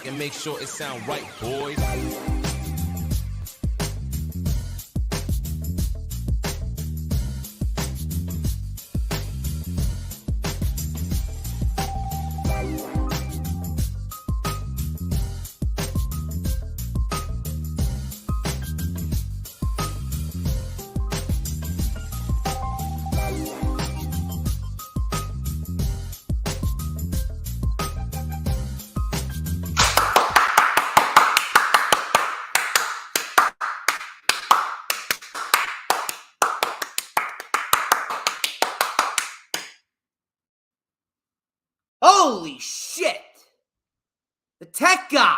mic and make sure it sound right, boys. Holy shit! The tech guy!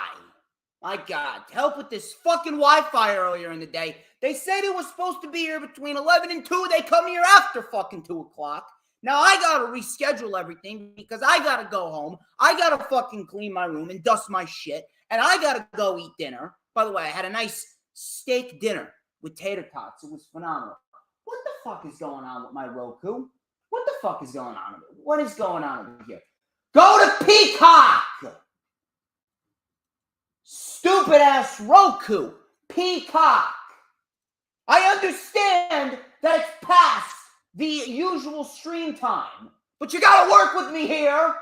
My God, help with this fucking Wi-Fi earlier in the day. They said it was supposed to be here between 11 and 2. They come here after fucking 2 o'clock. Now I gotta reschedule everything because I gotta go home. I gotta fucking clean my room and dust my shit. And I gotta go eat dinner. By the way, I had a nice steak dinner with tater tots. It was phenomenal. What the fuck is going on with my Roku? What the fuck is going on with it? What is going on over here? Go to Peacock! Stupid ass Roku. Peacock. I understand that it's past the usual stream time, but you gotta work with me here.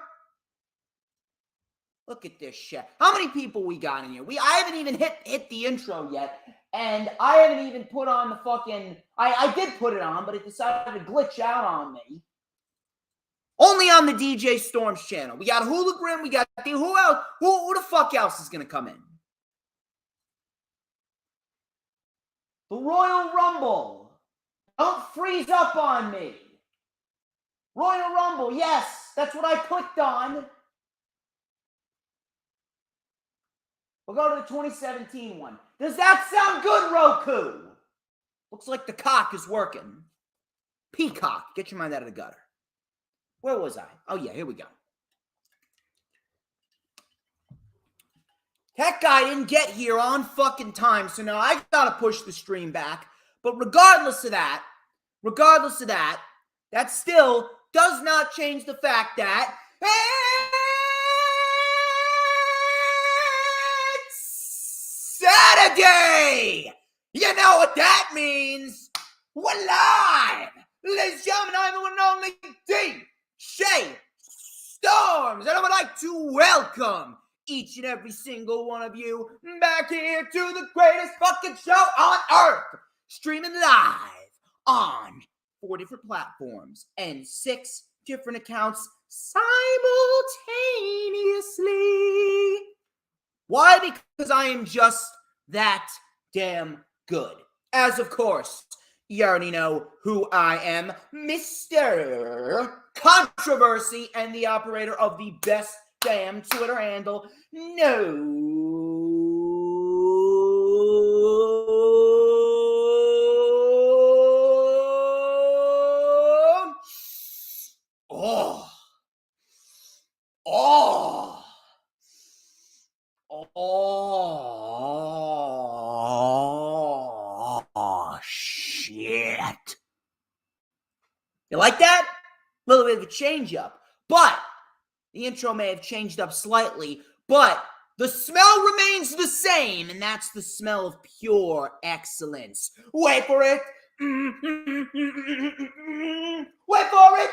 Look at this shit. How many people we got in here? I haven't even hit the intro yet, and I haven't even put on the fucking... I did put it on, but it decided to glitch out on me. Only on the DJ Storms channel. We got Hooligan. We got who else? Who the fuck else is gonna come in? The Royal Rumble. Don't freeze up on me. Royal Rumble. Yes, that's what I clicked on. We'll go to the 2017 one. Does that sound good, Roku? Looks like the cock is working. Peacock. Get your mind out of the gutter. Where was I? Oh, yeah, here we go. Tech guy didn't get here on fucking time, so now I gotta push the stream back. But regardless of that, that still does not change the fact that it's Saturday! You know what that means. We're live! Ladies and gentlemen, I'm the one and only DJ Storms, and I would like to welcome each and every single one of you back here to the greatest fucking show on earth, streaming live on 4 different platforms and 6 different accounts simultaneously. Why? Because I am just that damn good. As of course, you already know who I am, Mr. Controversy and the operator of the best damn Twitter handle. No. Shit. You like that? A little bit of a change up. But the intro may have changed up slightly, but the smell remains the same, and that's the smell of pure excellence. Wait for it. Wait for it.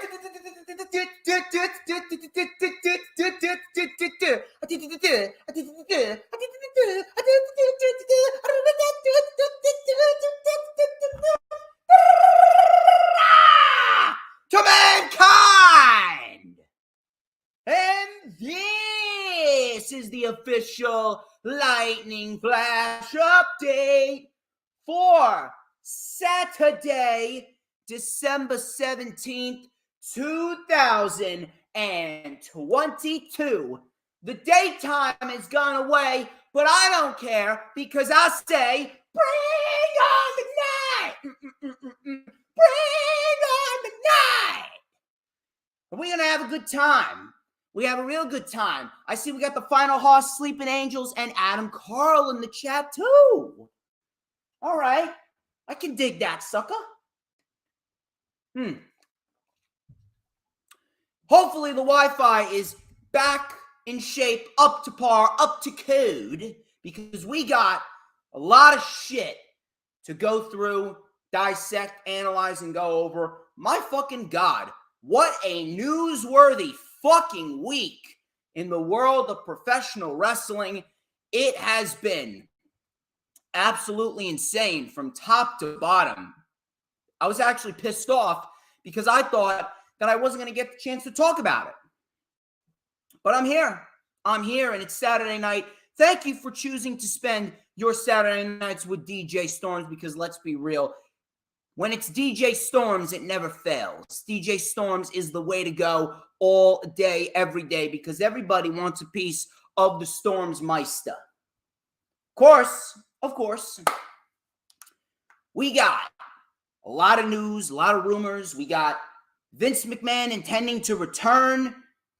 To mankind! And this is the official Lightning Flash update for Saturday, December 17th, 2022. The daytime has gone away, but I don't care because I say, bring on the night! Bring on the night! We're going to have a good time. We have a real good time. I see we got the Final Hoss, Sleeping Angels, and Adam Carl in the chat, too. All right. I can dig that, sucker. Hopefully the Wi-Fi is back in shape, up to par, up to code, because we got a lot of shit to go through, dissect, analyze, and go over. My fucking God, what a newsworthy fucking week in the world of professional wrestling. It has been absolutely insane from top to bottom. I was actually pissed off because I thought that I wasn't going to get the chance to talk about it. But I'm here. I'm here, and it's Saturday night. Thank you for choosing to spend your Saturday nights with DJ Storms, because let's be real, when it's DJ Storms, it never fails. DJ Storms is the way to go all day, every day, because everybody wants a piece of the Storms Meister. Of course, we got a lot of news, a lot of rumors. We got Vince McMahon intending to return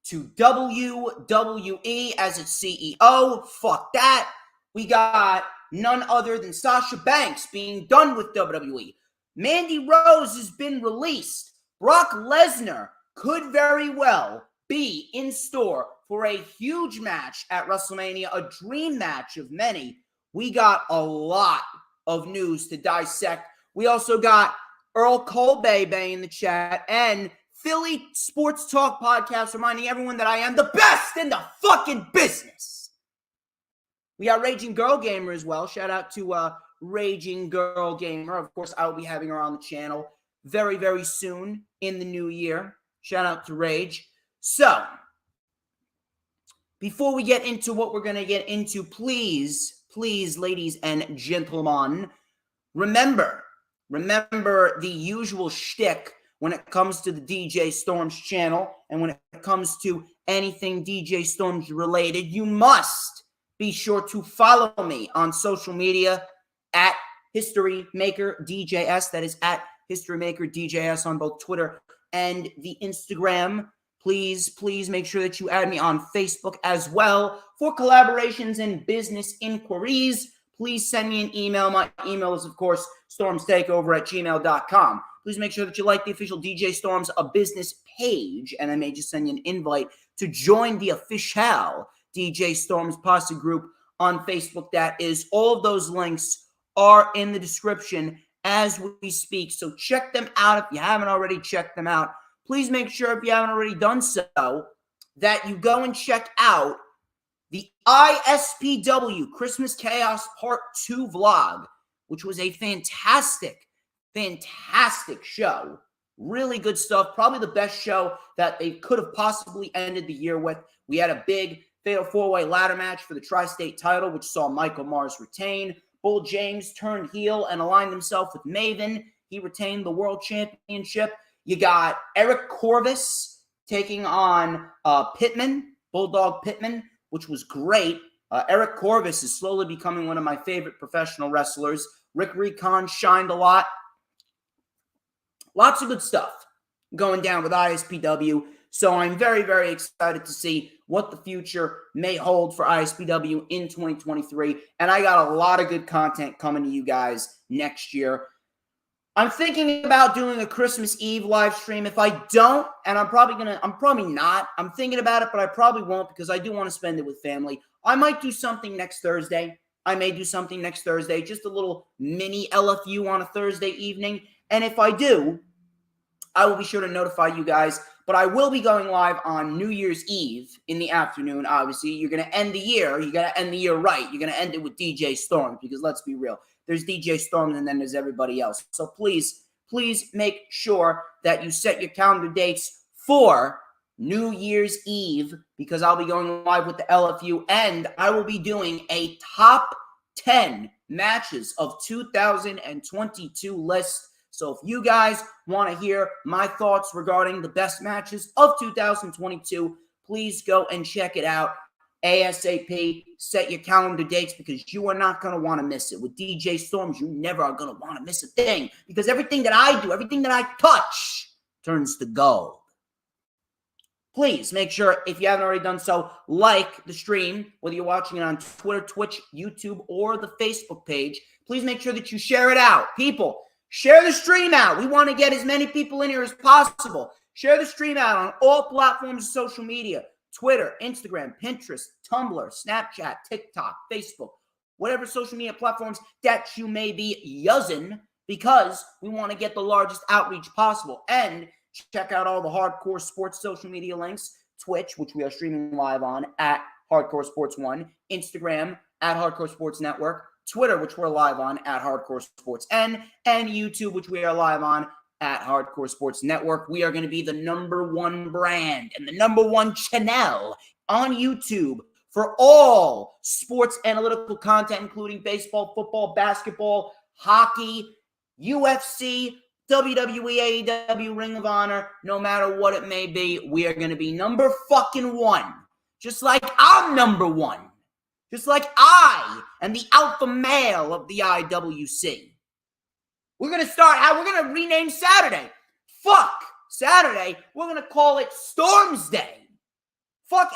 to WWE as its CEO. Fuck that. We got none other than Sasha Banks being done with WWE. Mandy Rose has been released. Brock Lesnar could very well be in store for a huge match at WrestleMania, a dream match of many. We got a lot of news to dissect. We also got Earl Colbay in the chat and Philly Sports Talk Podcast reminding everyone that I am the best in the fucking business. We got Raging Girl Gamer as well. Shout out to Raging Girl Gamer. Of course, I will be having her on the channel very, very soon in the new year. Shout out to Rage. So, before we get into what we're going to get into, please, ladies and gentlemen, remember the usual shtick when it comes to the DJ Storms channel and when it comes to anything DJ Storms related. You must be sure to follow me on social media at HistoryMakerDJS. That is at HistoryMakerDJS on both Twitter and the Instagram. Please make sure that you add me on Facebook as well for collaborations and business inquiries. Please send me an email. My email is, of course, StormsTakeOver@gmail.com. Please make sure that you like the official DJ Storms a business page, and I may just send you an invite to join the official DJ Storms Posse group on Facebook. That is, all of those links are in the description as we speak, so check them out if you haven't already checked them out. Please make sure, if you haven't already done so, that you go and check out the ISPW Christmas Chaos Part 2 vlog, which was a fantastic show. Really good stuff. Probably the best show that they could have possibly ended the year with. We had a big fatal four-way ladder match for the Tri-State title, which saw Michael Mars retain. Bull James turned heel and aligned himself with Maven. He retained the World Championship. You got Eric Corvus taking on Pittman, Bulldog Pittman, which was great. Eric Corvus is slowly becoming one of my favorite professional wrestlers. Rick Recon shined a lot. Lots of good stuff going down with ISPW. So I'm very, very excited to see what the future may hold for ISPW in 2023. And I got a lot of good content coming to you guys next year. I'm thinking about doing a Christmas Eve live stream. If I don't, and I'm probably not. I'm thinking about it, but I probably won't because I do want to spend it with family. I might do something next Thursday. I may do something next Thursday, just a little mini LFU on a Thursday evening. And if I do, I will be sure to notify you guys. But I will be going live on New Year's Eve in the afternoon, obviously. You're going to end the year. You got to end the year right. You're going to end it with DJ Storms because let's be real. There's DJ Storms and then there's everybody else. So please make sure that you set your calendar dates for New Year's Eve because I'll be going live with the LFU and I will be doing a top 10 matches of 2022 list. So if you guys want to hear my thoughts regarding the best matches of 2022, please go and check it out ASAP. Set your calendar dates because you are not going to want to miss it. With DJ Storms, you never are going to want to miss a thing because everything that I do, everything that I touch turns to gold. Please make sure, if you haven't already done so, like the stream, whether you're watching it on Twitter, Twitch, YouTube, or the Facebook page. Please make sure that you share it out. People, share the stream out. We want to get as many people in here as possible. Share the stream out on all platforms of social media. Twitter, Instagram, Pinterest, Tumblr, Snapchat, TikTok, Facebook, whatever social media platforms that you may be using, because we want to get the largest outreach possible. And check out all the Hardcore Sports social media links. Twitch, which we are streaming live on at Hardcore Sports 1, Instagram at Hardcore Sports Network, Twitter, which we're live on at Hardcore Sports N, and YouTube, which we are live on at Hardcore Sports Network. We are going to be the #1 brand and the #1 channel on YouTube for all sports analytical content, including baseball, football, basketball, hockey, UFC, WWE, AEW, Ring of Honor. No matter what it may be, we are going to be #1. Just like I'm #1. Just like I am the alpha male of the IWC. We're going to rename Saturday. Fuck Saturday. We're going to call it Storms Day. Fuck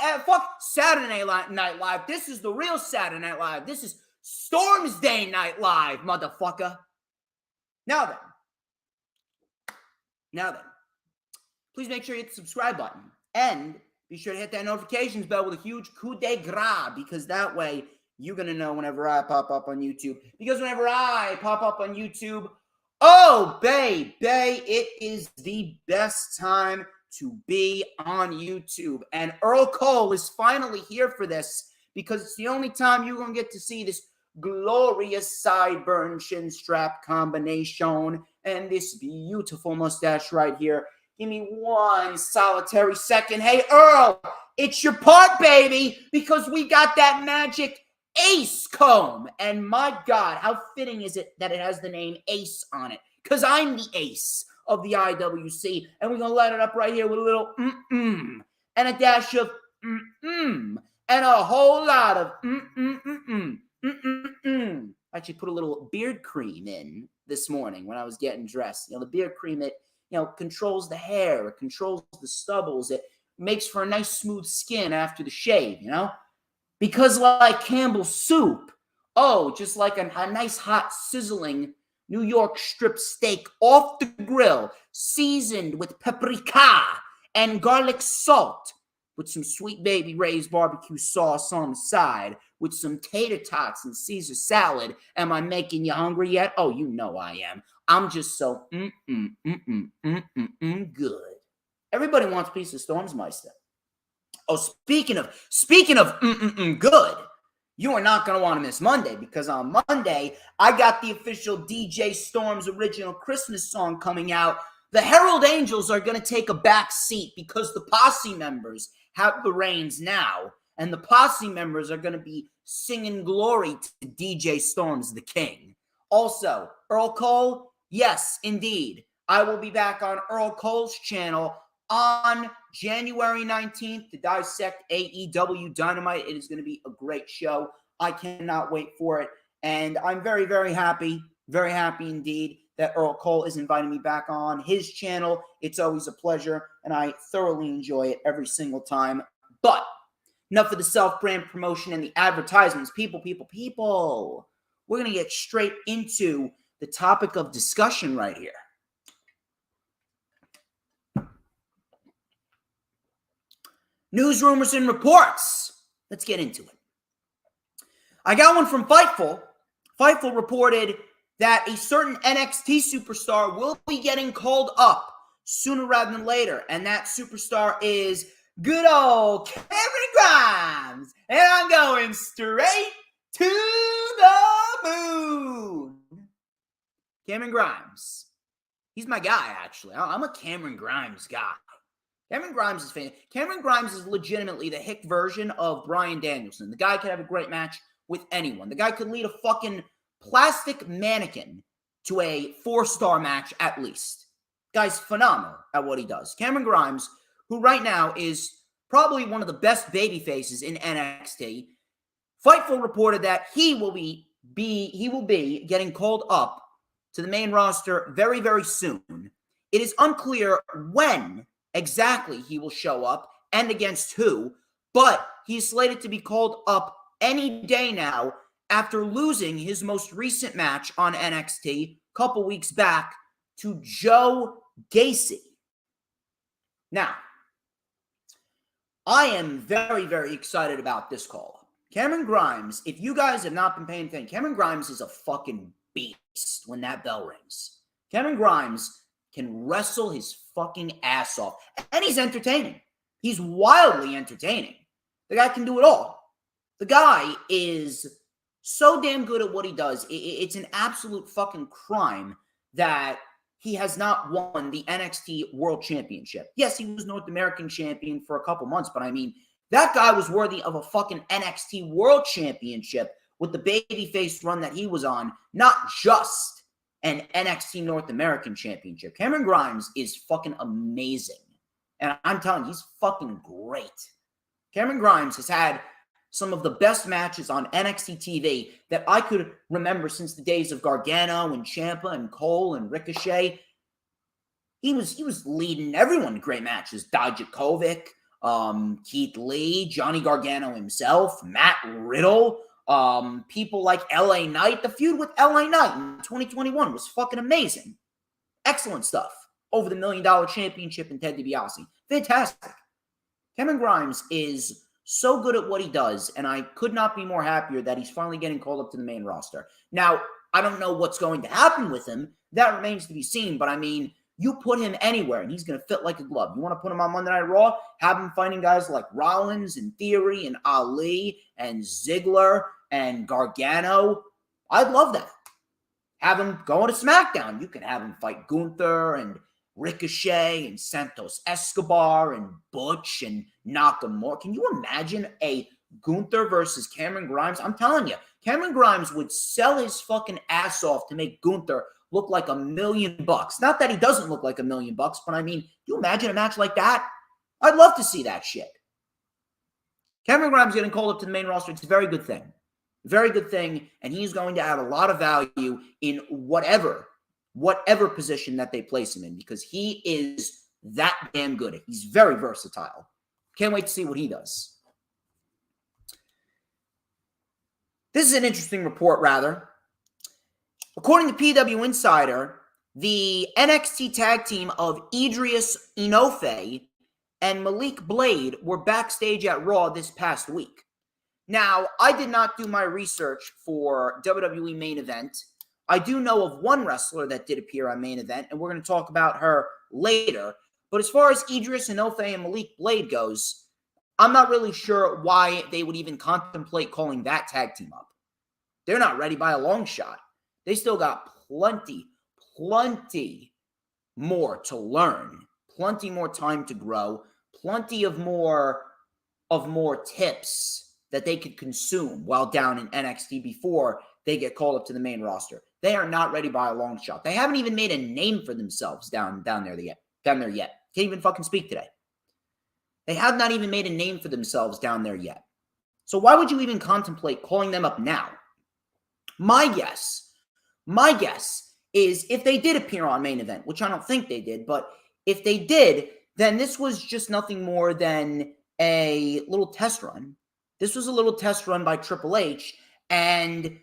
Saturday Night Live. This is the real Saturday Night Live. This is Storms Day Night Live, motherfucker. Now then, please make sure you hit the subscribe button. And be sure to hit that notifications bell with a huge coup de grace, because that way you're going to know whenever I pop up on YouTube. Because whenever I pop up on YouTube, oh, babe, it is the best time to be on YouTube. And Earl Cole is finally here for this, because it's the only time you're going to get to see this glorious sideburn chin strap combination and this beautiful mustache right here. Give me one solitary second. Hey, Earl, it's your part, baby, because we got that magic Ace comb. And my God, how fitting is it that it has the name Ace on it? Because I'm the ace of the IWC, and we're going to light it up right here with a little and a dash of and a whole lot of I actually put a little beard cream in this morning when I was getting dressed. You know, the beard cream, it, you know, controls the hair, it controls the stubbles, it makes for a nice smooth skin after the shave, you know? Because like Campbell's soup, just like a nice hot sizzling New York strip steak off the grill, seasoned with paprika and garlic salt, with some Sweet Baby Ray's barbecue sauce on the side, with some tater tots and Caesar salad. Am I making you hungry yet? Oh, you know I am. I'm just so good. Everybody wants a piece of Stormsmeister. Oh, speaking of good, you are not going to want to miss Monday, because on Monday, I got the official DJ Storms original Christmas song coming out. The Herald Angels are going to take a back seat because the Posse members have the reins now, and the Posse members are going to be singing glory to DJ Storms the King. Also, Earl Cole, yes, indeed, I will be back on Earl Cole's channel on January 19th to dissect AEW Dynamite. It is going to be a great show. I cannot wait for it. And I'm very, very happy indeed that Earl Cole is inviting me back on his channel. It's always a pleasure, and I thoroughly enjoy it every single time. But enough of the self-brand promotion and the advertisements. People. We're going to get straight into the topic of discussion right here. News, rumors, and reports. Let's get into it. I got one from Fightful. Fightful reported that a certain NXT superstar will be getting called up sooner rather than later. And that superstar is good old Cameron Grimes. And I'm going straight to the moon. Cameron Grimes. He's my guy, actually. I'm a Cameron Grimes guy. Cameron Grimes is fan. Cameron Grimes is legitimately the hick version of Bryan Danielson. The guy could have a great match with anyone. The guy could lead a fucking plastic mannequin to a 4-star match at least. Guy's phenomenal at what he does. Cameron Grimes, who right now is probably one of the best baby faces in NXT, Fightful reported that he will be getting called up to the main roster very, very soon. It is unclear when exactly he will show up and against who, but he's slated to be called up any day now after losing his most recent match on NXT a couple weeks back to Joe Gacy. Now, I am very, very excited about this call. Cameron Grimes, if you guys have not been paying attention, Cameron Grimes is a fucking beast when that bell rings. Cameron Grimes can wrestle his fucking ass off. And he's entertaining. He's wildly entertaining. The guy can do it all. The guy is so damn good at what he does. It's an absolute fucking crime that he has not won the NXT World Championship. Yes, he was North American champion for a couple months, but I mean, that guy was worthy of a fucking NXT World Championship with the babyface run that he was on, not just an NXT North American Championship. Cameron Grimes is fucking amazing. And I'm telling you, he's fucking great. Cameron Grimes has had some of the best matches on NXT TV that I could remember since the days of Gargano and Ciampa and Cole and Ricochet. He was leading everyone to great matches. Dijakovic, Keith Lee, Johnny Gargano himself, Matt Riddle, people like LA Knight. The feud with LA Knight in 2021 was fucking amazing. Excellent stuff. Over the $1 Million Championship and Ted DiBiase. Fantastic. Cameron Grimes is so good at what he does, and I could not be more happier that he's finally getting called up to the main roster. Now, I don't know what's going to happen with him. That remains to be seen, but I mean, you put him anywhere, and he's going to fit like a glove. You want to put him on Monday Night Raw? Have him fighting guys like Rollins and Theory and Ali and Ziggler and Gargano. I'd love that. Have him go to SmackDown. You can have him fight Gunther and Ricochet and Santos Escobar and Butch and Nakamura. Can you imagine a Gunther versus Cameron Grimes? I'm telling you, Cameron Grimes would sell his fucking ass off to make Gunther look like $1 million. Not that he doesn't look like $1 million, but I mean, you imagine a match like that? I'd love to see that shit. Cameron Grimes getting called up to the main roster, it's a very good thing. Very good thing, and he's going to add a lot of value in whatever position that they place him in, because he is that damn good. He's very versatile. Can't wait to see what he does. This is an interesting report, rather. According to PW Insider, the NXT tag team of Idris Enofe and Malik Blade were backstage at Raw this past week. Now, I did not do my research for WWE Main Event. I do know of one wrestler that did appear on Main Event, and we're going to talk about her later. But as far as Idris Enofe and Malik Blade goes, I'm not really sure why they would even contemplate calling that tag team up. They're not ready by a long shot. They still got plenty more to learn, plenty more time to grow, plenty of more tips that they could consume while down in NXT before they get called up to the main roster. They are not ready by a long shot. They haven't even made a name for themselves down there yet. Can't even fucking speak today. They have not even made a name for themselves down there yet. So why would you even contemplate calling them up now? My guess is if they did appear on Main Event, which I don't think they did, but if they did, then this was just nothing more than a little test run. This was a little test run by Triple H, and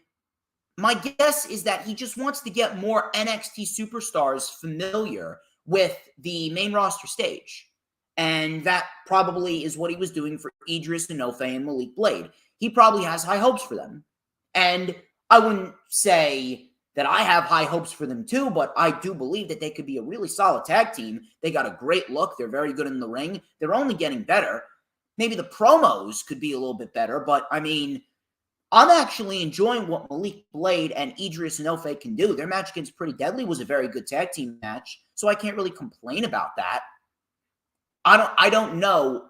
my guess is that he just wants to get more NXT superstars familiar with the main roster stage. And that probably is what he was doing for Idris Enofe and Malik Blade. He probably has high hopes for them. And I wouldn't say that I have high hopes for them too, but I do believe that they could be a really solid tag team. They got a great look. They're very good in the ring. They're only getting better. Maybe the promos could be a little bit better, but I mean, I'm actually enjoying what Malik Blade and Idris Enofe can do. Their match against Pretty Deadly was a very good tag team match, so I can't really complain about that. I don't know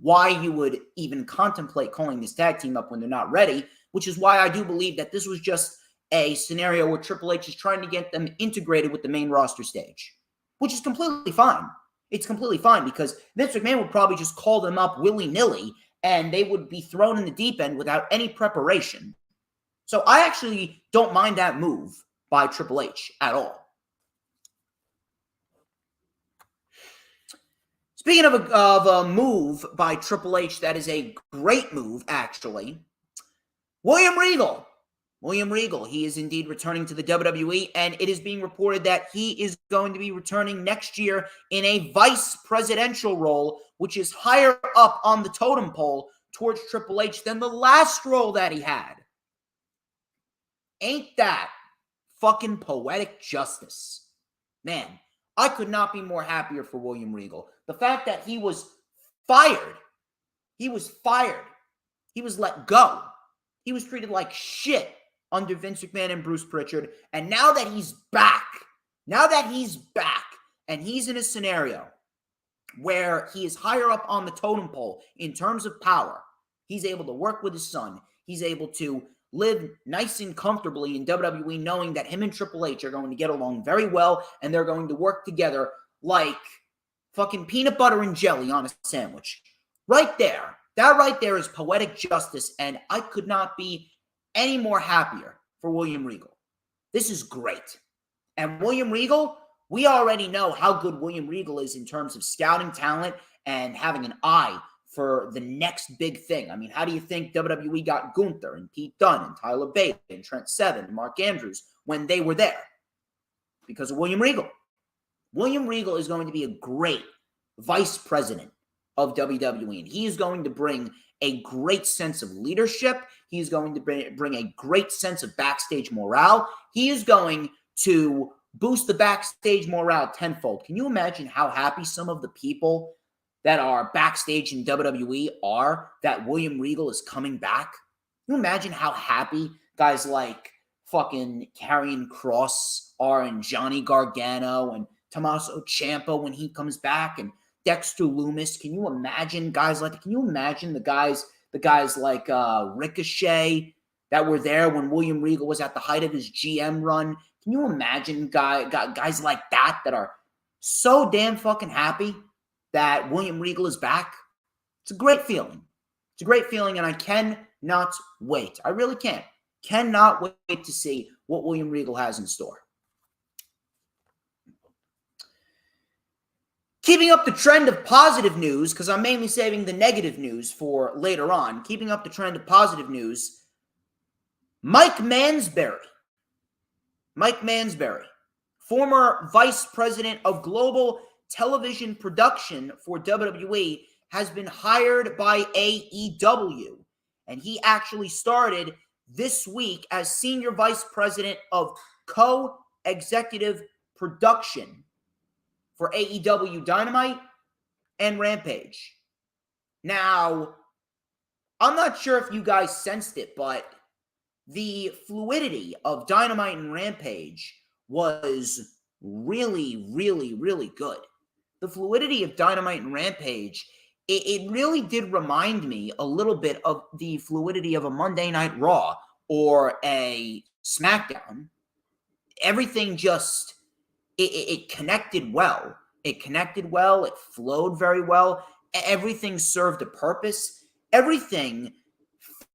why you would even contemplate calling this tag team up when they're not ready, which is why I do believe that this was just a scenario where Triple H is trying to get them integrated with the main roster stage, which is completely fine. It's completely fine because Vince McMahon would probably just call them up willy-nilly and they would be thrown in the deep end without any preparation. So I actually don't mind that move by Triple H at all. Speaking of a move by Triple H, that is a great move, actually. William Regal. William Regal, he is indeed returning to the WWE, and it is being reported that he is going to be returning next year in a vice presidential role, which is higher up on the totem pole towards Triple H than the last role that he had. Ain't that fucking poetic justice? Man, I could not be more happier for William Regal. The fact that he was fired, he was let go. He was treated like shit under Vince McMahon and Bruce Pritchard. And now that he's back, and he's in a scenario where he is higher up on the totem pole in terms of power, he's able to work with his son. He's able to live nice and comfortably in WWE, knowing that him and Triple H are going to get along very well, and they're going to work together like fucking peanut butter and jelly on a sandwich. Right there. That right there is poetic justice, and I could not be any more happier for William Regal. This is great. And William Regal, we already know how good William Regal is in terms of scouting talent and having an eye for the next big thing. I mean, how do you think WWE got Gunther and Pete Dunne and Tyler Bate and Trent Seven and Mark Andrews when they were there? Because of William Regal. William Regal is going to be a great vice president of WWE, and he is going to bring a great sense of leadership. He is going to bring a great sense of backstage morale. He is going to boost the backstage morale tenfold. Can you imagine how happy some of the people that are backstage in WWE are that William Regal is coming back? Can you imagine how happy guys like fucking Karrion Kross are, and Johnny Gargano and Tommaso Ciampa when he comes back, and Dexter Lumis? Can you imagine guys like that? Can you imagine the guys like Ricochet that were there when William Regal was at the height of his GM run? Can you imagine guys like that are so damn fucking happy that William Regal is back? It's a great feeling. It's a great feeling, and I cannot wait. I really can't. Cannot wait to see what William Regal has in store. Keeping up the trend of positive news, because I'm mainly saving the negative news for later on. Keeping up the trend of positive news, Mike Mansberry, former vice president of global television production for WWE, has been hired by AEW. And he actually started this week as senior vice president of co-executive production for AEW Dynamite and Rampage. Now, I'm not sure if you guys sensed it, but the fluidity of Dynamite and Rampage was really, really, really good. The fluidity of Dynamite and Rampage, it really did remind me a little bit of the fluidity of a Monday Night Raw or a SmackDown. Everything just, it connected well. It connected well. It flowed very well. Everything served a purpose. Everything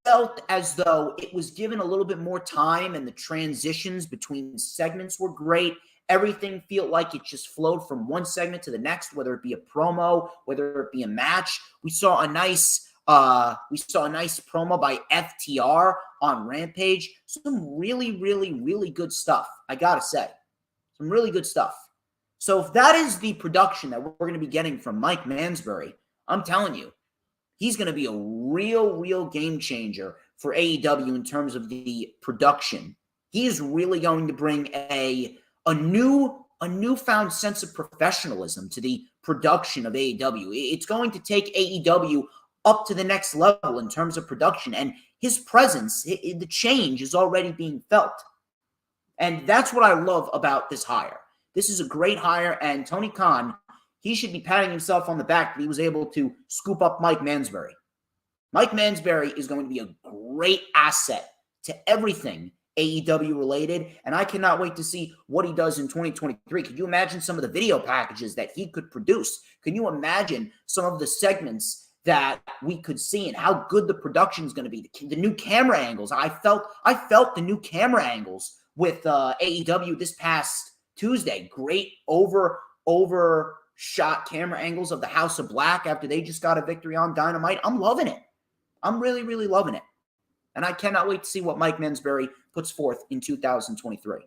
felt as though it was given a little bit more time, and the transitions between segments were great. Everything felt like it just flowed from one segment to the next, whether it be a promo, whether it be a match. We saw a nice promo by FTR on Rampage. Some really, really, really good stuff, I gotta say. Some really good stuff. So if that is the production that we're going to be getting from Mike Mansberry, I'm telling you, he's going to be a real, real game changer for AEW in terms of the production. He is really going to bring a newfound sense of professionalism to the production of AEW. It's going to take AEW up to the next level in terms of production, and his presence, the change is already being felt. And that's what I love about this hire. This is a great hire, and Tony Khan, he should be patting himself on the back that he was able to scoop up Mike Mansberry. Mike Mansberry is going to be a great asset to everything AEW related, and I cannot wait to see what he does in 2023. Could you imagine some of the video packages that he could produce? Can you imagine some of the segments that we could see and how good the production is going to be? The new camera angles. I felt the new camera angles with AEW this past Tuesday. Great overshot camera angles of the House of Black after they just got a victory on Dynamite. I'm loving it. I'm really, really loving it. And I cannot wait to see what Mike Mansberry puts forth in 2023.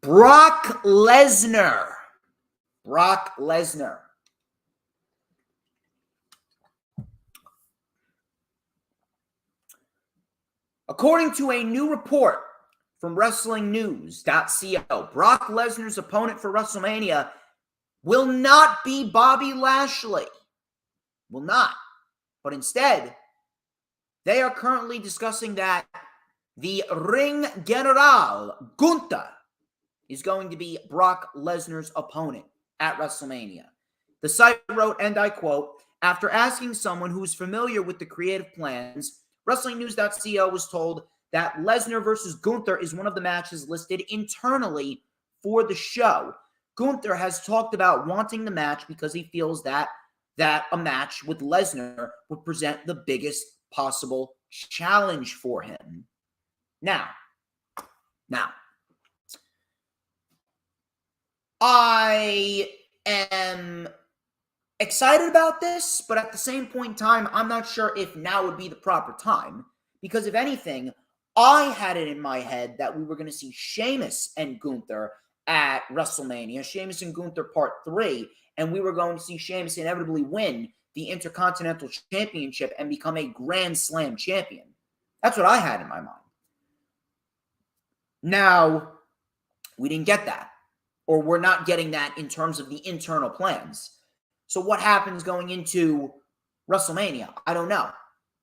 Brock Lesnar. Brock Lesnar. According to a new report from WrestlingNews.co, Brock Lesnar's opponent for WrestleMania will not be Bobby Lashley. Will not. But instead, they are currently discussing that the Ring General, Gunther, is going to be Brock Lesnar's opponent at WrestleMania. The site wrote, and I quote, after asking someone who's familiar with the creative plans, WrestlingNews.co was told that Lesnar versus Gunther is one of the matches listed internally for the show. Gunther has talked about wanting the match because he feels that a match with Lesnar would present the biggest possible challenge for him. Now, I am excited about this, but at the same point in time, I'm not sure if now would be the proper time. Because if anything, I had it in my head that we were going to see Sheamus and Gunther at WrestleMania, Sheamus and Gunther Part 3, and we were going to see Sheamus inevitably win the Intercontinental Championship and become a Grand Slam champion. That's what I had in my mind. Now, we didn't get that. Or we're not getting that in terms of the internal plans. So what happens going into WrestleMania? I don't know.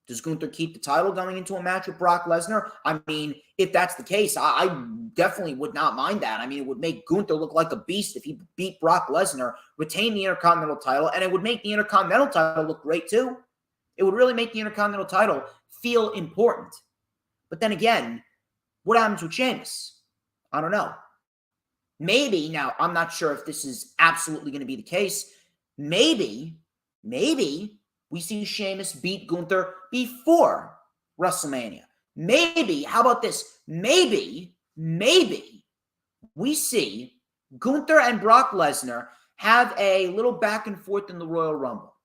Does Gunther keep the title going into a match with Brock Lesnar? I mean, if that's the case, I definitely would not mind that. I mean, it would make Gunther look like a beast if he beat Brock Lesnar, retain the Intercontinental title, and it would make the Intercontinental title look great too. It would really make the Intercontinental title feel important. But then again, what happens with Sheamus? I don't know. Maybe, now I'm not sure if this is absolutely going to be the case. Maybe we see Sheamus beat Gunther before WrestleMania. Maybe, how about this? Maybe we see Gunther and Brock Lesnar have a little back and forth in the Royal Rumble.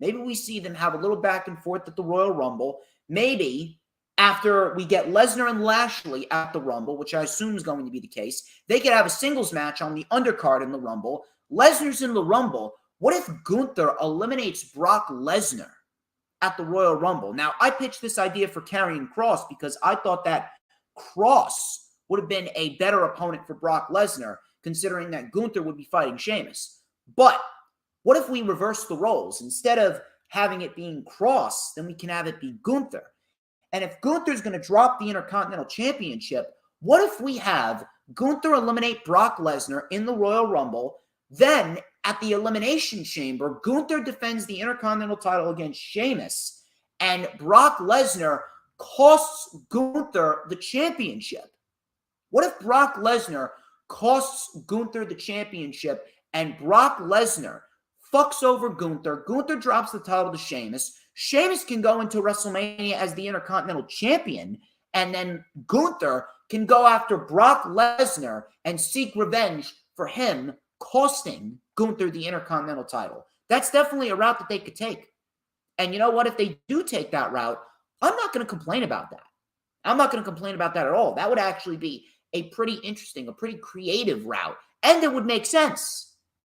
Maybe we see them have a little back and forth at the Royal Rumble. Maybe after we get Lesnar and Lashley at the Rumble, which I assume is going to be the case, they could have a singles match on the undercard in the Rumble. Lesnar's in the Rumble. What if Gunther eliminates Brock Lesnar at the Royal Rumble? Now, I pitched this idea for Karrion Kross because I thought that Kross would have been a better opponent for Brock Lesnar, considering that Gunther would be fighting Sheamus. But what if we reverse the roles? Instead of having it being Kross, then we can have it be Gunther. And if Gunther's going to drop the Intercontinental Championship, what if we have Gunther eliminate Brock Lesnar in the Royal Rumble, then at the Elimination Chamber, Gunther defends the Intercontinental title against Sheamus, and Brock Lesnar costs Gunther the championship? What if Brock Lesnar costs Gunther the championship and Brock Lesnar fucks over Gunther? Gunther drops the title to Sheamus. Sheamus can go into WrestleMania as the Intercontinental Champion, and then Gunther can go after Brock Lesnar and seek revenge for him costing Gunther the Intercontinental title. That's definitely a route that they could take. And you know what? If they do take that route, I'm not going to complain about that. I'm not going to complain about that at all. That would actually be a pretty interesting, a pretty creative route. And it would make sense.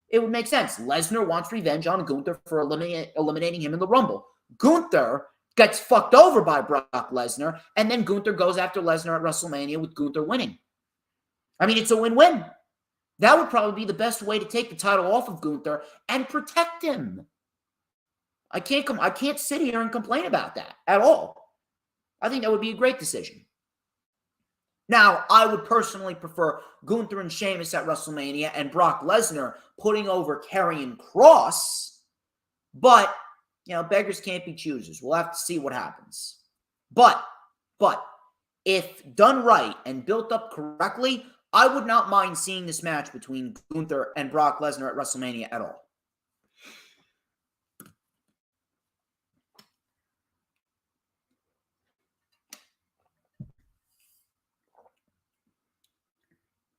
It would make sense. Lesnar wants revenge on Gunther for eliminating him in the Rumble. Gunther gets fucked over by Brock Lesnar, and then Gunther goes after Lesnar at WrestleMania with Gunther winning. I mean, it's a win-win. That would probably be the best way to take the title off of Gunther and protect him. I can't sit here and complain about that at all. I think that would be a great decision. Now, I would personally prefer Gunther and Sheamus at WrestleMania and Brock Lesnar putting over Karrion Kross, but beggars can't be choosers. We'll have to see what happens. But if done right and built up correctly, I would not mind seeing this match between Gunther and Brock Lesnar at WrestleMania at all.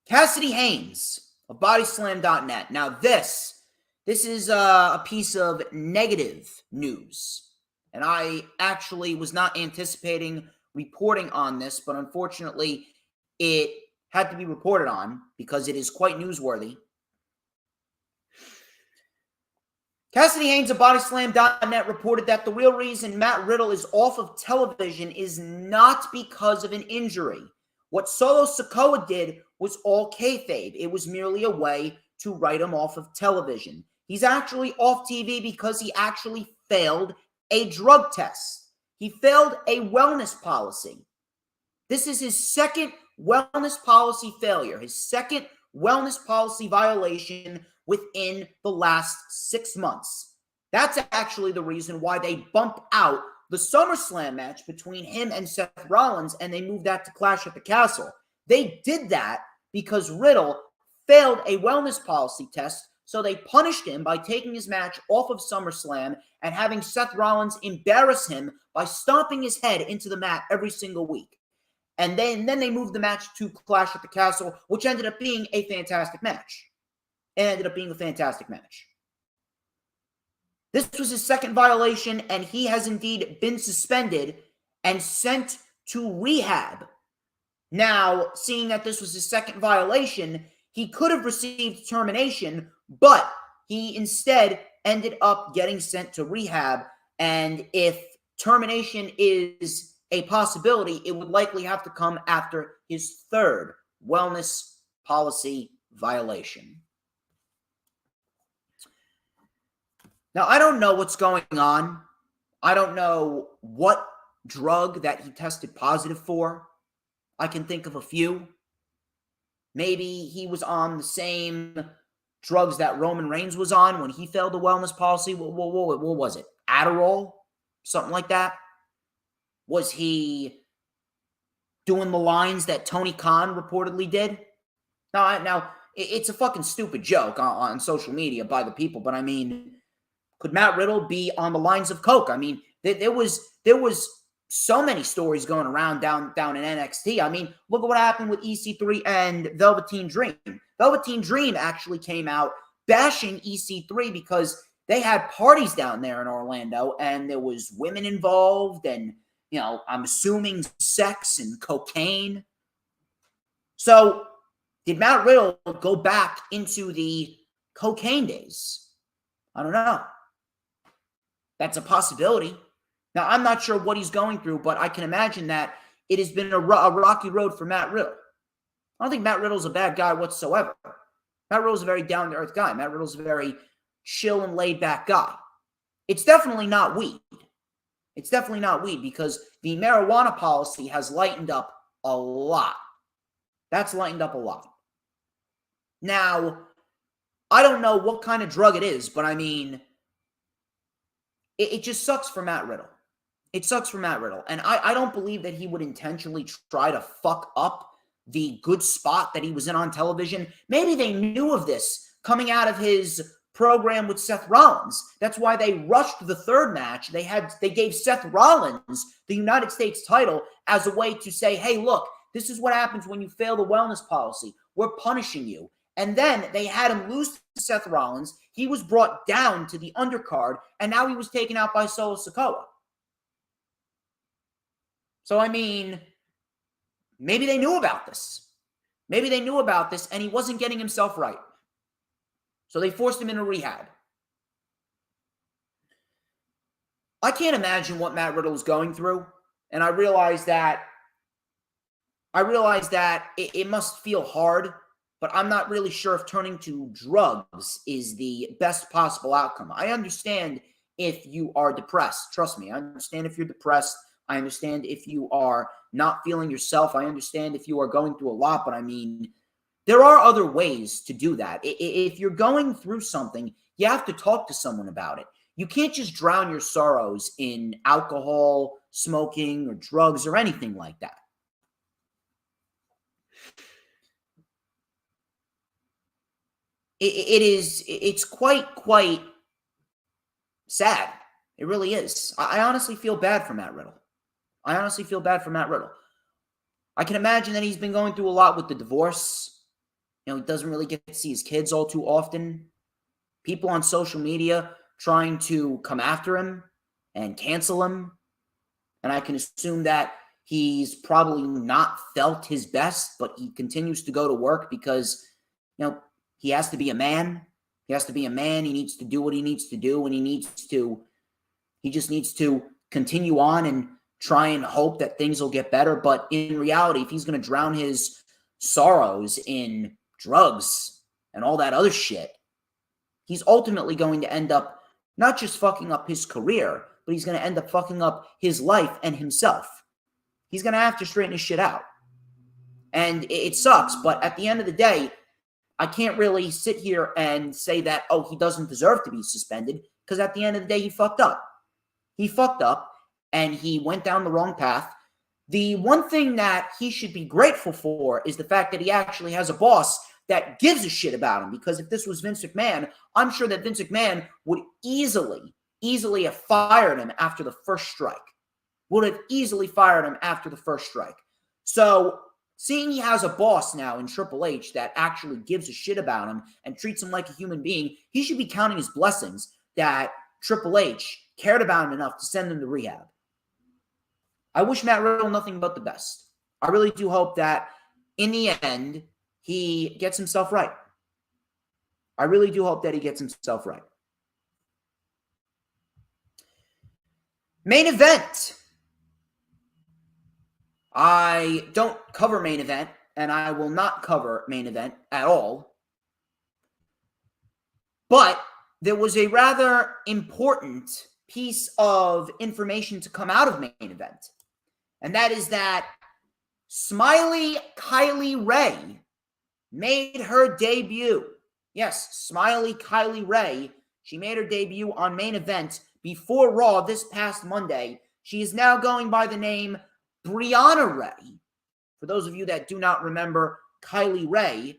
Cassidy Haynes of Bodyslam.net. Now this is a piece of negative news. And I actually was not anticipating reporting on this, but unfortunately, it had to be reported on because it is quite newsworthy. Cassidy Haynes of BodySlam.net reported that the real reason Matt Riddle is off of television is not because of an injury. What Solo Sikoa did was all kayfabe. It was merely a way to write him off of television. He's actually off TV because he actually failed a drug test. He failed a wellness policy. This is his second wellness policy failure, his second wellness policy violation within the last 6 months. That's actually the reason why they bumped out the SummerSlam match between him and Seth Rollins, and they moved that to Clash at the Castle. They did that because Riddle failed a wellness policy test, so they punished him by taking his match off of SummerSlam and having Seth Rollins embarrass him by stomping his head into the mat every single week. And then they moved the match to Clash at the Castle, which ended up being a fantastic match. This was his second violation, and he has indeed been suspended and sent to rehab. Now, seeing that this was his second violation, he could have received termination, but he instead ended up getting sent to rehab. And if termination is a possibility, it would likely have to come after his third wellness policy violation. Now, I don't know what's going on. I don't know what drug that he tested positive for. I can think of a few. Maybe he was on the same drugs that Roman Reigns was on when he failed the wellness policy. What was it? Adderall? Something like that? Was he doing the lines that Tony Khan reportedly did? Now, it's a fucking stupid joke on social media by the people, but I mean, could Matt Riddle be on the lines of coke? I mean, there was so many stories going around down in NXT. I mean, look at what happened with EC3 and Velveteen Dream. Velveteen Dream actually came out bashing EC3 because they had parties down there in Orlando, and there was women involved, and I'm assuming sex and cocaine. So, did Matt Riddle go back into the cocaine days? I don't know. That's a possibility. Now, I'm not sure what he's going through, but I can imagine that it has been a rocky road for Matt Riddle. I don't think Matt Riddle's a bad guy whatsoever. Matt Riddle's a very down-to-earth guy. Matt Riddle's a very chill and laid-back guy. It's definitely not weed. It's definitely not weed because the marijuana policy has lightened up a lot. That's lightened up a lot. Now, I don't know what kind of drug it is, but I mean, it just sucks for Matt Riddle. It sucks for Matt Riddle. And I don't believe that he would intentionally try to fuck up the good spot that he was in on television. Maybe they knew of this coming out of his program with Seth Rollins. That's why they rushed the third match. They gave Seth Rollins the United States title as a way to say, hey, look, this is what happens when you fail the wellness policy. We're punishing you. And then they had him lose to Seth Rollins. He was brought down to the undercard, and now he was taken out by Solo Sikoa. So, I mean, maybe they knew about this. Maybe they knew about this, and he wasn't getting himself right. So they forced him into rehab. I can't imagine what Matt Riddle is going through, and I realize that it must feel hard, but I'm not really sure if turning to drugs is the best possible outcome. I understand if you are depressed. Trust me, I understand if you're depressed. I understand if you are not feeling yourself. I understand if you are going through a lot, but I mean, there are other ways to do that. If you're going through something, you have to talk to someone about it. You can't just drown your sorrows in alcohol, smoking, or drugs, or anything like that. It's quite sad. It really is. I honestly feel bad for Matt Riddle. I can imagine that he's been going through a lot with the divorce. He doesn't really get to see his kids all too often. People on social media trying to come after him. and cancel him. And I can assume that he's probably not felt his best, but he continues to go to work because, he has to be a man. He has to be a man. He needs to do what he needs to do, and he just needs to continue on and try and hope that things will get better. But in reality, if he's going to drown his sorrows in drugs and all that other shit, he's ultimately going to end up not just fucking up his career, but he's going to end up fucking up his life and himself. He's going to have to straighten his shit out. And it sucks, but at the end of the day, I can't really sit here and say that, he doesn't deserve to be suspended, because at the end of the day, he fucked up. He fucked up, and he went down the wrong path. The one thing that he should be grateful for is the fact that he actually has a boss that gives a shit about him, because if this was Vince McMahon, I'm sure that Vince McMahon would easily have fired him after the first strike. Would have easily fired him after the first strike. So, seeing he has a boss now in Triple H that actually gives a shit about him and treats him like a human being, he should be counting his blessings that Triple H cared about him enough to send him to rehab. I wish Matt Riddle nothing but the best. I really do hope that in the end, he gets himself right. I really do hope that he gets himself right. Main event. I don't cover main event, and I will not cover main event at all. But there was a rather important piece of information to come out of main event. And that is that Smiley Kylie Ray made her debut. Yes, Smiley Kylie Ray. She made her debut on main event before Raw this past Monday. She is now going by the name Brianna Ray. For those of you that do not remember Kylie Ray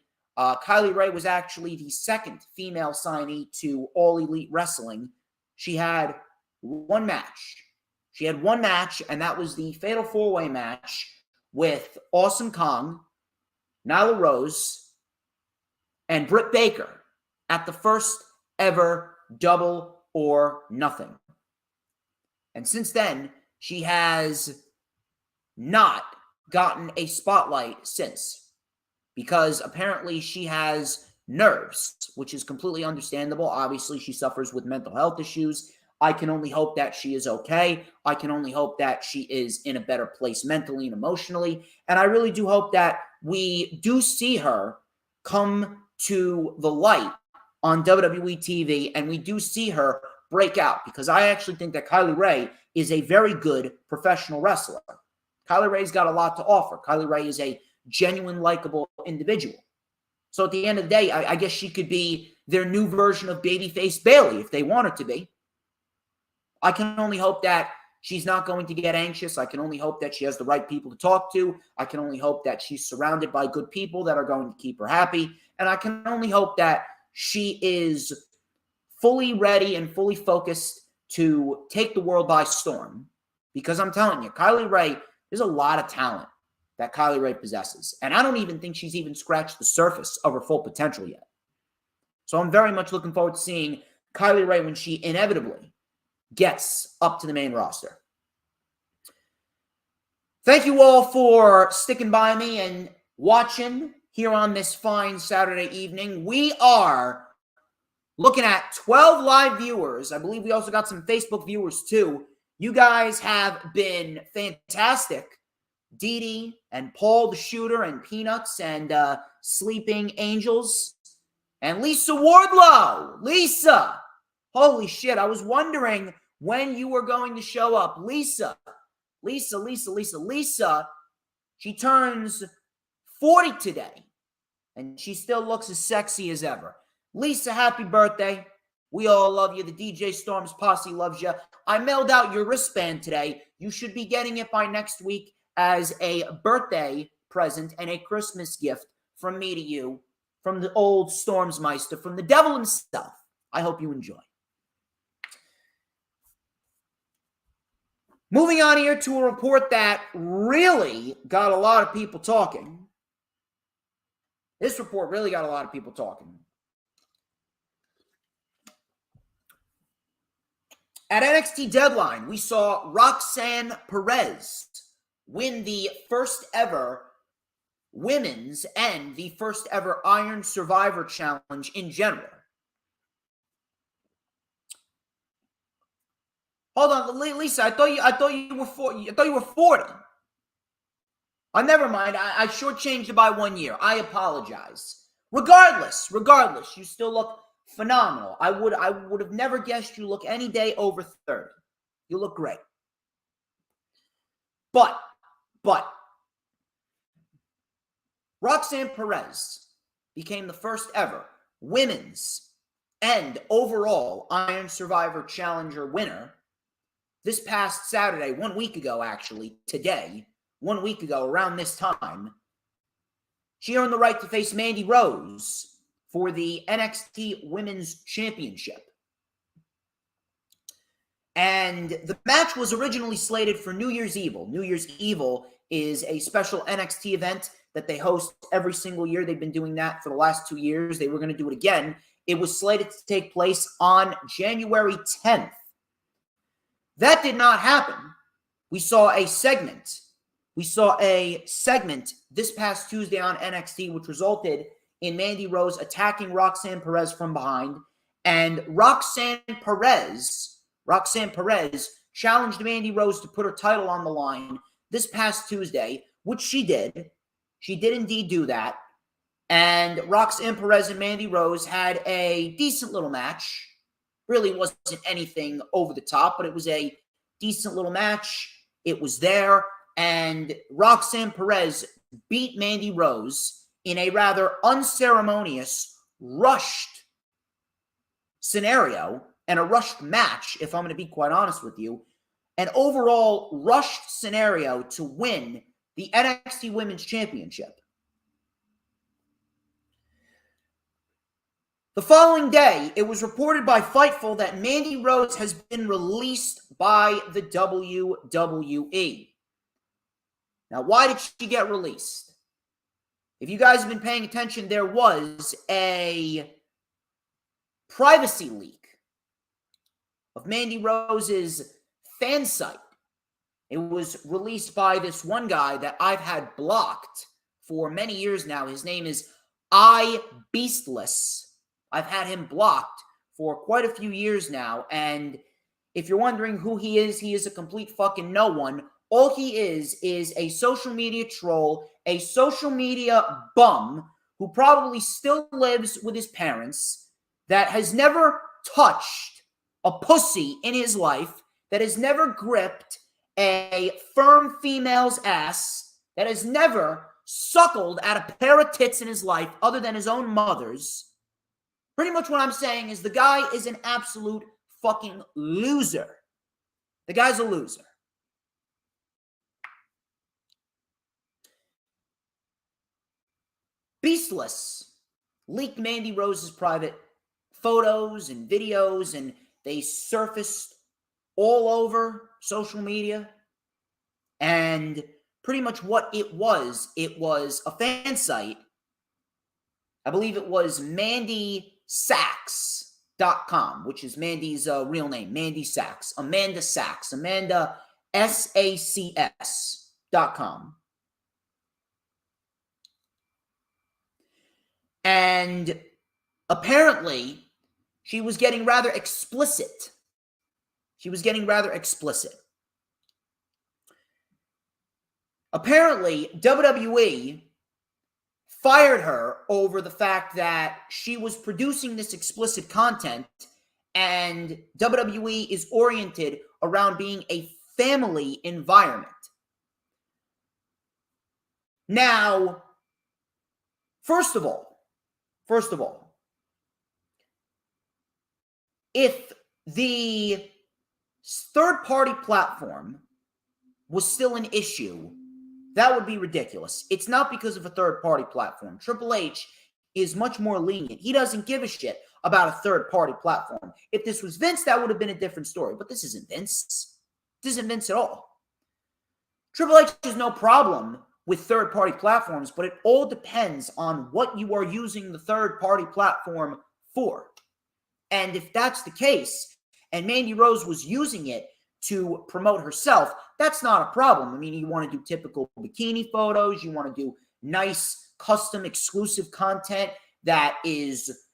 was actually the second female signee to All Elite Wrestling. She had one match. And that was the Fatal 4-Way match with Awesome Kong, Nyla Rose, and Britt Baker at the first ever Double or Nothing. And since then, she has not gotten a spotlight since, because apparently she has nerves, which is completely understandable. Obviously, she suffers with mental health issues. I can only hope that she is okay. I can only hope that she is in a better place mentally and emotionally. And I really do hope that we do see her come to the light on WWE TV, and we do see her break out, because I actually think that Kylie Ray is a very good professional wrestler. Kylie Ray's got a lot to offer. Kylie Ray is a genuine, likable individual. So at the end of the day, I guess she could be their new version of Babyface Bayley if they want her to be. I can only hope that she's not going to get anxious. I can only hope that she has the right people to talk to. I can only hope that she's surrounded by good people that are going to keep her happy. And I can only hope that she is fully ready and fully focused to take the world by storm. Because I'm telling you, Kylie Ray, there's a lot of talent that Kylie Ray possesses. And I don't even think she's even scratched the surface of her full potential yet. So I'm very much looking forward to seeing Kylie Ray when she inevitably gets up to the main roster. Thank you all for sticking by me and watching here on this fine Saturday evening. We are looking at 12 live viewers. I believe we also got some Facebook viewers too. You guys have been fantastic. Dee Dee and Paul the Shooter and Peanuts and Sleeping Angels and Lisa Wardlow. Lisa! Holy shit, I was wondering when you were going to show up. Lisa, she turns 40 today, and she still looks as sexy as ever. Lisa, happy birthday. We all love you. The DJ Storms posse loves you. I mailed out your wristband today. You should be getting it by next week as a birthday present and a Christmas gift from me to you, from the old Stormsmeister, from the devil himself. I hope you enjoy. Moving on here to a report that really got a lot of people talking. This report really got a lot of people talking. At NXT Deadline, we saw Roxanne Perez win the first ever women's and the first ever Iron Survivor Challenge in general. Hold on, Lisa. I thought you were 40. Oh, never mind. I shortchanged you by 1 year. I apologize. Regardless, you still look phenomenal. I would have never guessed you look any day over 30. You look great. But Roxanne Perez became the first ever women's and overall Iron Survivor Challenger winner this past Saturday, 1 week ago, actually, today, 1 week ago, around this time. She earned the right to face Mandy Rose for the NXT Women's Championship. And the match was originally slated for New Year's Evil. New Year's Evil is a special NXT event that they host every single year. They've been doing that for the last 2 years. They were going to do it again. It was slated to take place on January 10th. That did not happen. We saw a segment this past Tuesday on NXT, which resulted in Mandy Rose attacking Roxanne Perez from behind. And Roxanne Perez challenged Mandy Rose to put her title on the line this past Tuesday, which she did. She did indeed do that. And Roxanne Perez and Mandy Rose had a decent little match. Really wasn't anything over the top, but it was a decent little match. It was there. And Roxanne Perez beat Mandy Rose in a rather unceremonious, rushed scenario and a rushed match, if I'm going to be quite honest with you. An overall rushed scenario to win the NXT Women's Championship. The following day, it was reported by Fightful that Mandy Rose has been released by the WWE. Now, why did she get released? If you guys have been paying attention, there was a privacy leak of Mandy Rose's fan site. It was released by this one guy that I've had blocked for many years now. His name is iBeastless. I've had him blocked for quite a few years now. And if you're wondering who he is a complete fucking no one. All he is a social media troll, a social media bum who probably still lives with his parents, that has never touched a pussy in his life, that has never gripped a firm female's ass, that has never suckled at a pair of tits in his life other than his own mother's. Pretty much what I'm saying is the guy is an absolute fucking loser. The guy's a loser. Beastless leaked Mandy Rose's private photos and videos, and they surfaced all over social media. And pretty much what it was a fan site. I believe it was MandySax.com, which is Mandy's real name, Mandy Sax. Amanda Sax. Amanda SACS.com. And apparently, she was getting rather explicit. Apparently, WWE fired her over the fact that she was producing this explicit content, and WWE is oriented around being a family environment. Now, First of all, if the third-party platform was still an issue, that would be ridiculous. It's not because of a third-party platform. Triple H is much more lenient. He doesn't give a shit about a third-party platform. If this was Vince, that would have been a different story. But this isn't Vince. This isn't Vince at all. Triple H has no problem with third-party platforms, but it all depends on what you are using the third-party platform for. And if that's the case, and Mandy Rose was using it to promote herself, that's not a problem. I mean, you want to do typical bikini photos, you want to do nice, custom, exclusive content that is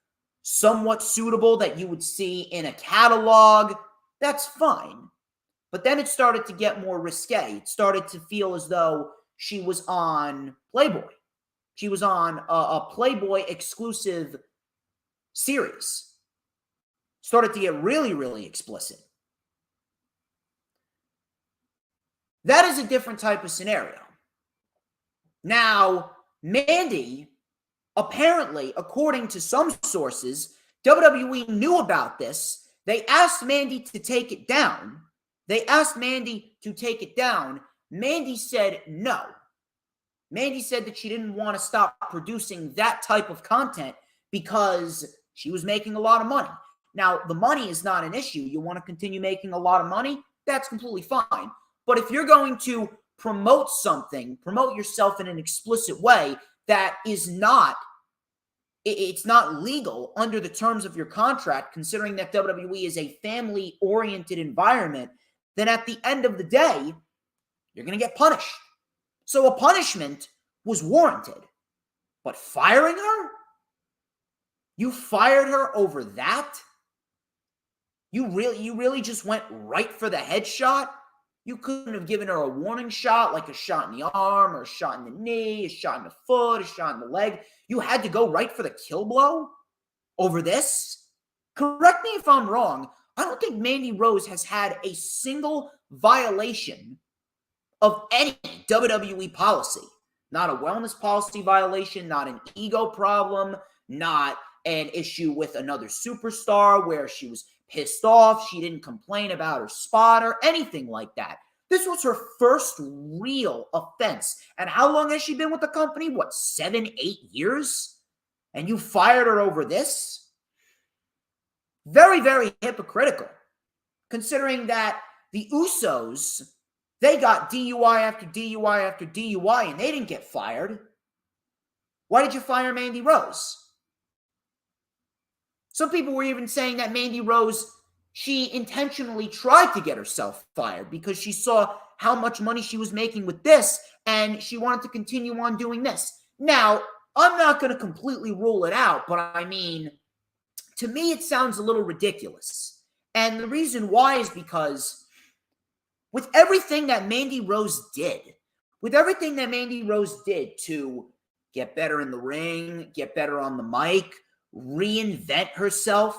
somewhat suitable that you would see in a catalog, that's fine. But then it started to get more risque. It started to feel as though she was on Playboy. She was on a Playboy exclusive series. Started to get really, really explicit. That is a different type of scenario. Now, Mandy, apparently, according to some sources, WWE knew about this. They asked Mandy to take it down. Mandy said no. Mandy said that she didn't want to stop producing that type of content because she was making a lot of money. Now, the money is not an issue. You want to continue making a lot of money? That's completely fine. But if you're going to promote something, promote yourself in an explicit way that is not, it's not legal under the terms of your contract, considering that WWE is a family-oriented environment, then at the end of the day, you're going to get punished. So a punishment was warranted. But firing her? You fired her over that? You really just went right for the headshot? You couldn't have given her a warning shot, like a shot in the arm, or a shot in the knee, a shot in the foot, a shot in the leg. You had to go right for the kill blow over this? Correct me if I'm wrong. I don't think Mandy Rose has had a single violation of any WWE policy. Not a wellness policy violation, not an ego problem, not an issue with another superstar where she was pissed off, she didn't complain about her spot or anything like that. This was her first real offense. And how long has she been with the company? What, 7, 8 years? And you fired her over this? Very, very hypocritical. Considering that the Usos, they got DUI after DUI after DUI and they didn't get fired. Why did you fire Mandy Rose? Some people were even saying that Mandy Rose, she intentionally tried to get herself fired because she saw how much money she was making with this and she wanted to continue on doing this. Now, I'm not going to completely rule it out, but I mean, to me, it sounds a little ridiculous. And the reason why is because with everything that Mandy Rose did to get better in the ring, get better on the mic, reinvent herself,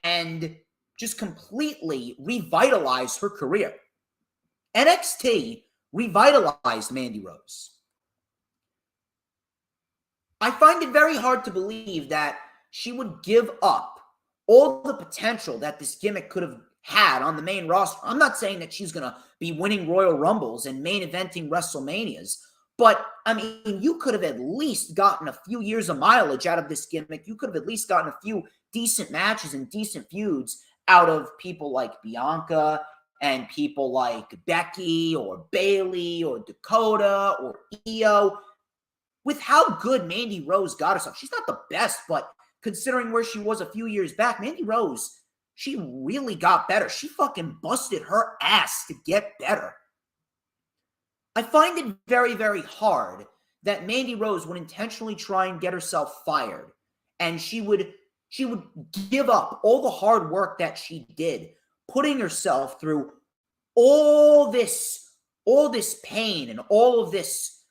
and just completely revitalize her career. NXT revitalized Mandy Rose. I find it very hard to believe that she would give up all the potential that this gimmick could have had on the main roster. I'm not saying that she's going to be winning Royal Rumbles and main eventing WrestleManias, but, I mean, you could have at least gotten a few years of mileage out of this gimmick. You could have at least gotten a few decent matches and decent feuds out of people like Bianca and people like Becky or Bayley or Dakota or Io. With how good Mandy Rose got herself, she's not the best, but considering where she was a few years back, Mandy Rose, she really got better. She fucking busted her ass to get better. I find it very, very hard that Mandy Rose would intentionally try and get herself fired, and she would give up all the hard work that she did, putting herself through all this pain and all of this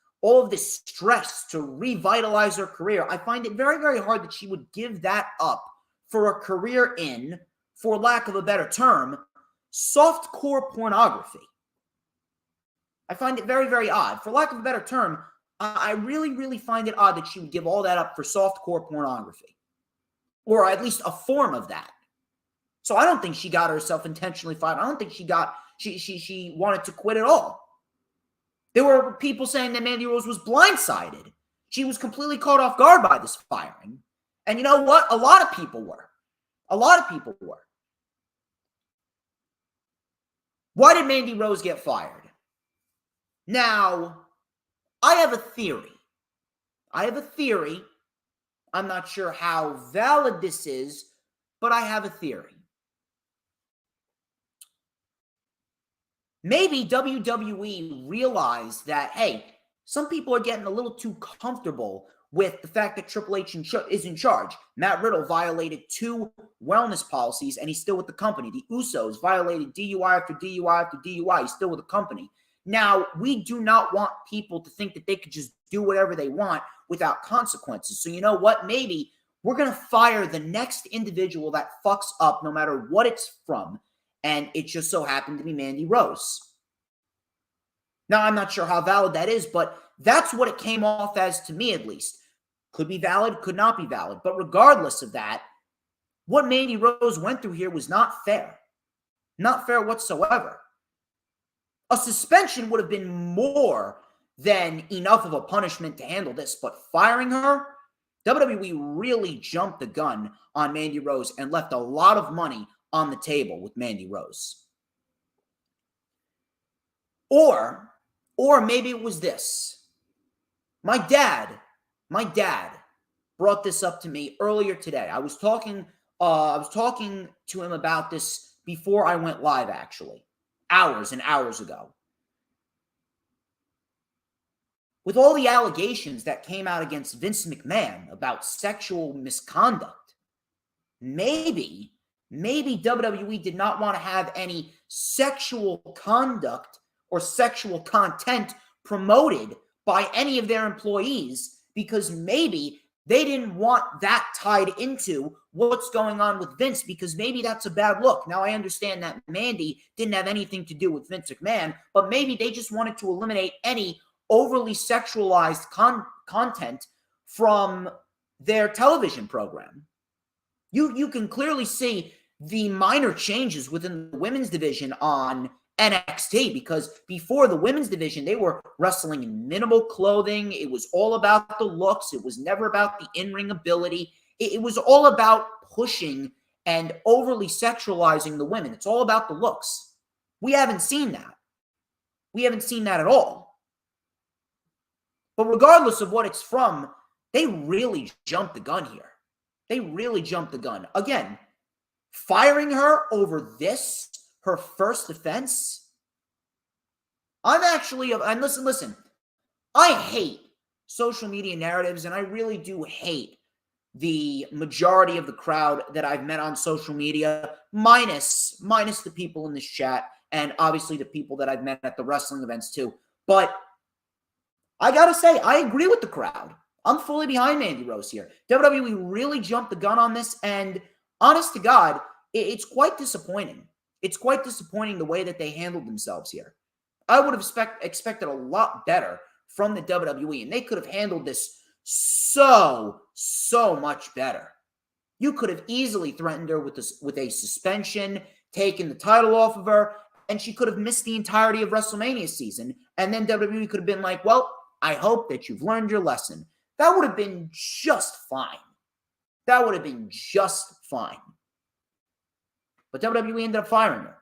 stress to revitalize her career. I find it very, very hard that she would give that up for a career in, for lack of a better term, softcore pornography. I find it very, very odd. For lack of a better term, I really, really find it odd that she would give all that up for softcore pornography. Or at least a form of that. So I don't think she got herself intentionally fired. I don't think she wanted to quit at all. There were people saying that Mandy Rose was blindsided. She was completely caught off guard by this firing. And you know what? A lot of people were. Why did Mandy Rose get fired? Now, I have a theory. I'm not sure how valid this is, but I have a theory. maybe WWE realized that, hey, some people are getting a little too comfortable with the fact that Triple H is in charge. Matt Riddle violated 2 wellness policies, and he's still with the company. The Usos violated DUI after DUI after DUI. He's still with the company. Now, we do not want people to think that they could just do whatever they want without consequences. So you know what? Maybe we're going to fire the next individual that fucks up, no matter what it's from. And it just so happened to be Mandy Rose. Now, I'm not sure how valid that is, but that's what it came off as to me, at least. Could be valid, could not be valid. But regardless of that, what Mandy Rose went through here was not fair. Not fair whatsoever. A suspension would have been more than enough of a punishment to handle this. But firing her, WWE really jumped the gun on Mandy Rose and left a lot of money on the table with Mandy Rose. Or maybe it was this. My dad brought this up to me earlier today. I was talking to him about this before I went live, actually. Hours and hours ago. With all the allegations that came out against Vince McMahon about sexual misconduct, maybe WWE did not want to have any sexual conduct or sexual content promoted by any of their employees, because maybe they didn't want that tied into what's going on with Vince, because maybe that's a bad look. Now, I understand that Mandy didn't have anything to do with Vince McMahon, but maybe they just wanted to eliminate any overly sexualized content from their television program. You can clearly see the minor changes within the women's division on NXT, because before the women's division, they were wrestling in minimal clothing. It was all about the looks. It was never about the in-ring ability. It was all about pushing and overly sexualizing the women. It's all about the looks. We haven't seen that. We haven't seen that at all. But regardless of what it's from, they really jumped the gun here. They really jumped the gun. Again, firing her over this, her first offense. And listen, I hate social media narratives, and I really do hate the majority of the crowd that I've met on social media, minus the people in this chat, and obviously the people that I've met at the wrestling events too. But I gotta say, I agree with the crowd. I'm fully behind Mandy Rose here. WWE really jumped the gun on this, and honest to God, it's quite disappointing. It's quite disappointing the way that they handled themselves here. I would have expected a lot better from the WWE, and they could have handled this so much better. You could have easily threatened her with a suspension, taken the title off of her, and she could have missed the entirety of WrestleMania season, and then WWE could have been like, well, I hope that you've learned your lesson. That would have been just fine. That would have been just fine. But WWE ended up firing her.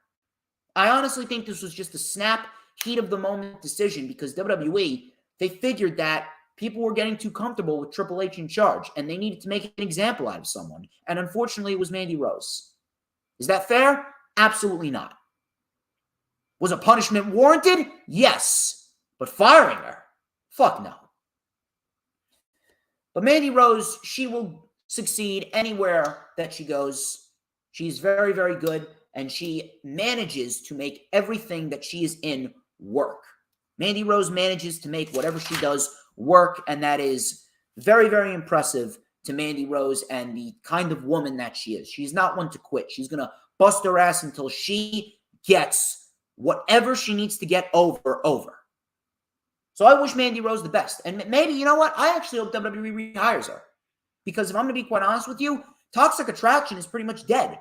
I honestly think this was just a snap, heat of the moment decision, because WWE, they figured that people were getting too comfortable with Triple H in charge, and they needed to make an example out of someone. And unfortunately, it was Mandy Rose. Is that fair? Absolutely not. Was a punishment warranted? Yes. But firing her? Fuck no. But Mandy Rose, she will succeed anywhere that she goes. She's very, very good, and she manages to make everything that she is in work. Mandy Rose manages to make whatever she does work, and that is very, very impressive to Mandy Rose and the kind of woman that she is. She's not one to quit. She's going to bust her ass until she gets whatever she needs to get over. So I wish Mandy Rose the best. And maybe, you know what? I actually hope WWE rehires her. Because if I'm going to be quite honest with you, Toxic Attraction is pretty much dead.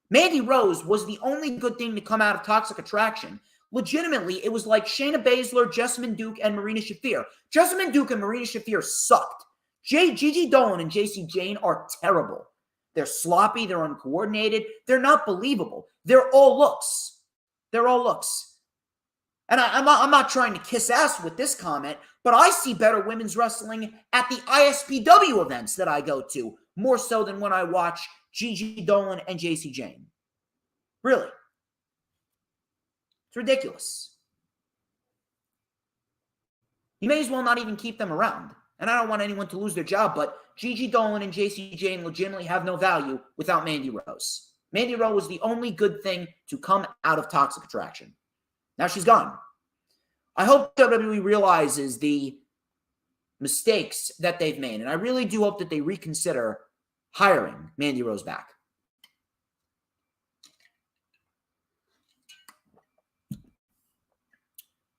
Mandy Rose was the only good thing to come out of Toxic Attraction. Legitimately, it was like Shayna Baszler, Jessamine Duke, and Marina Shafir. Jessamine Duke and Marina Shafir sucked. Gigi Dolan and JC Jane are terrible. They're sloppy. They're uncoordinated. They're not believable. They're all looks. And I'm not trying to kiss ass with this comment, but I see better women's wrestling at the ISPW events that I go to, more so than when I watch Gigi Dolan and JC Jane. Really. It's ridiculous. You may as well not even keep them around. And I don't want anyone to lose their job, but Gigi Dolan and JC Jane legitimately have no value without Mandy Rose. Mandy Rose was the only good thing to come out of Toxic Attraction. Now she's gone. I hope WWE realizes the mistakes that they've made, and I really do hope that they reconsider hiring Mandy Rose back.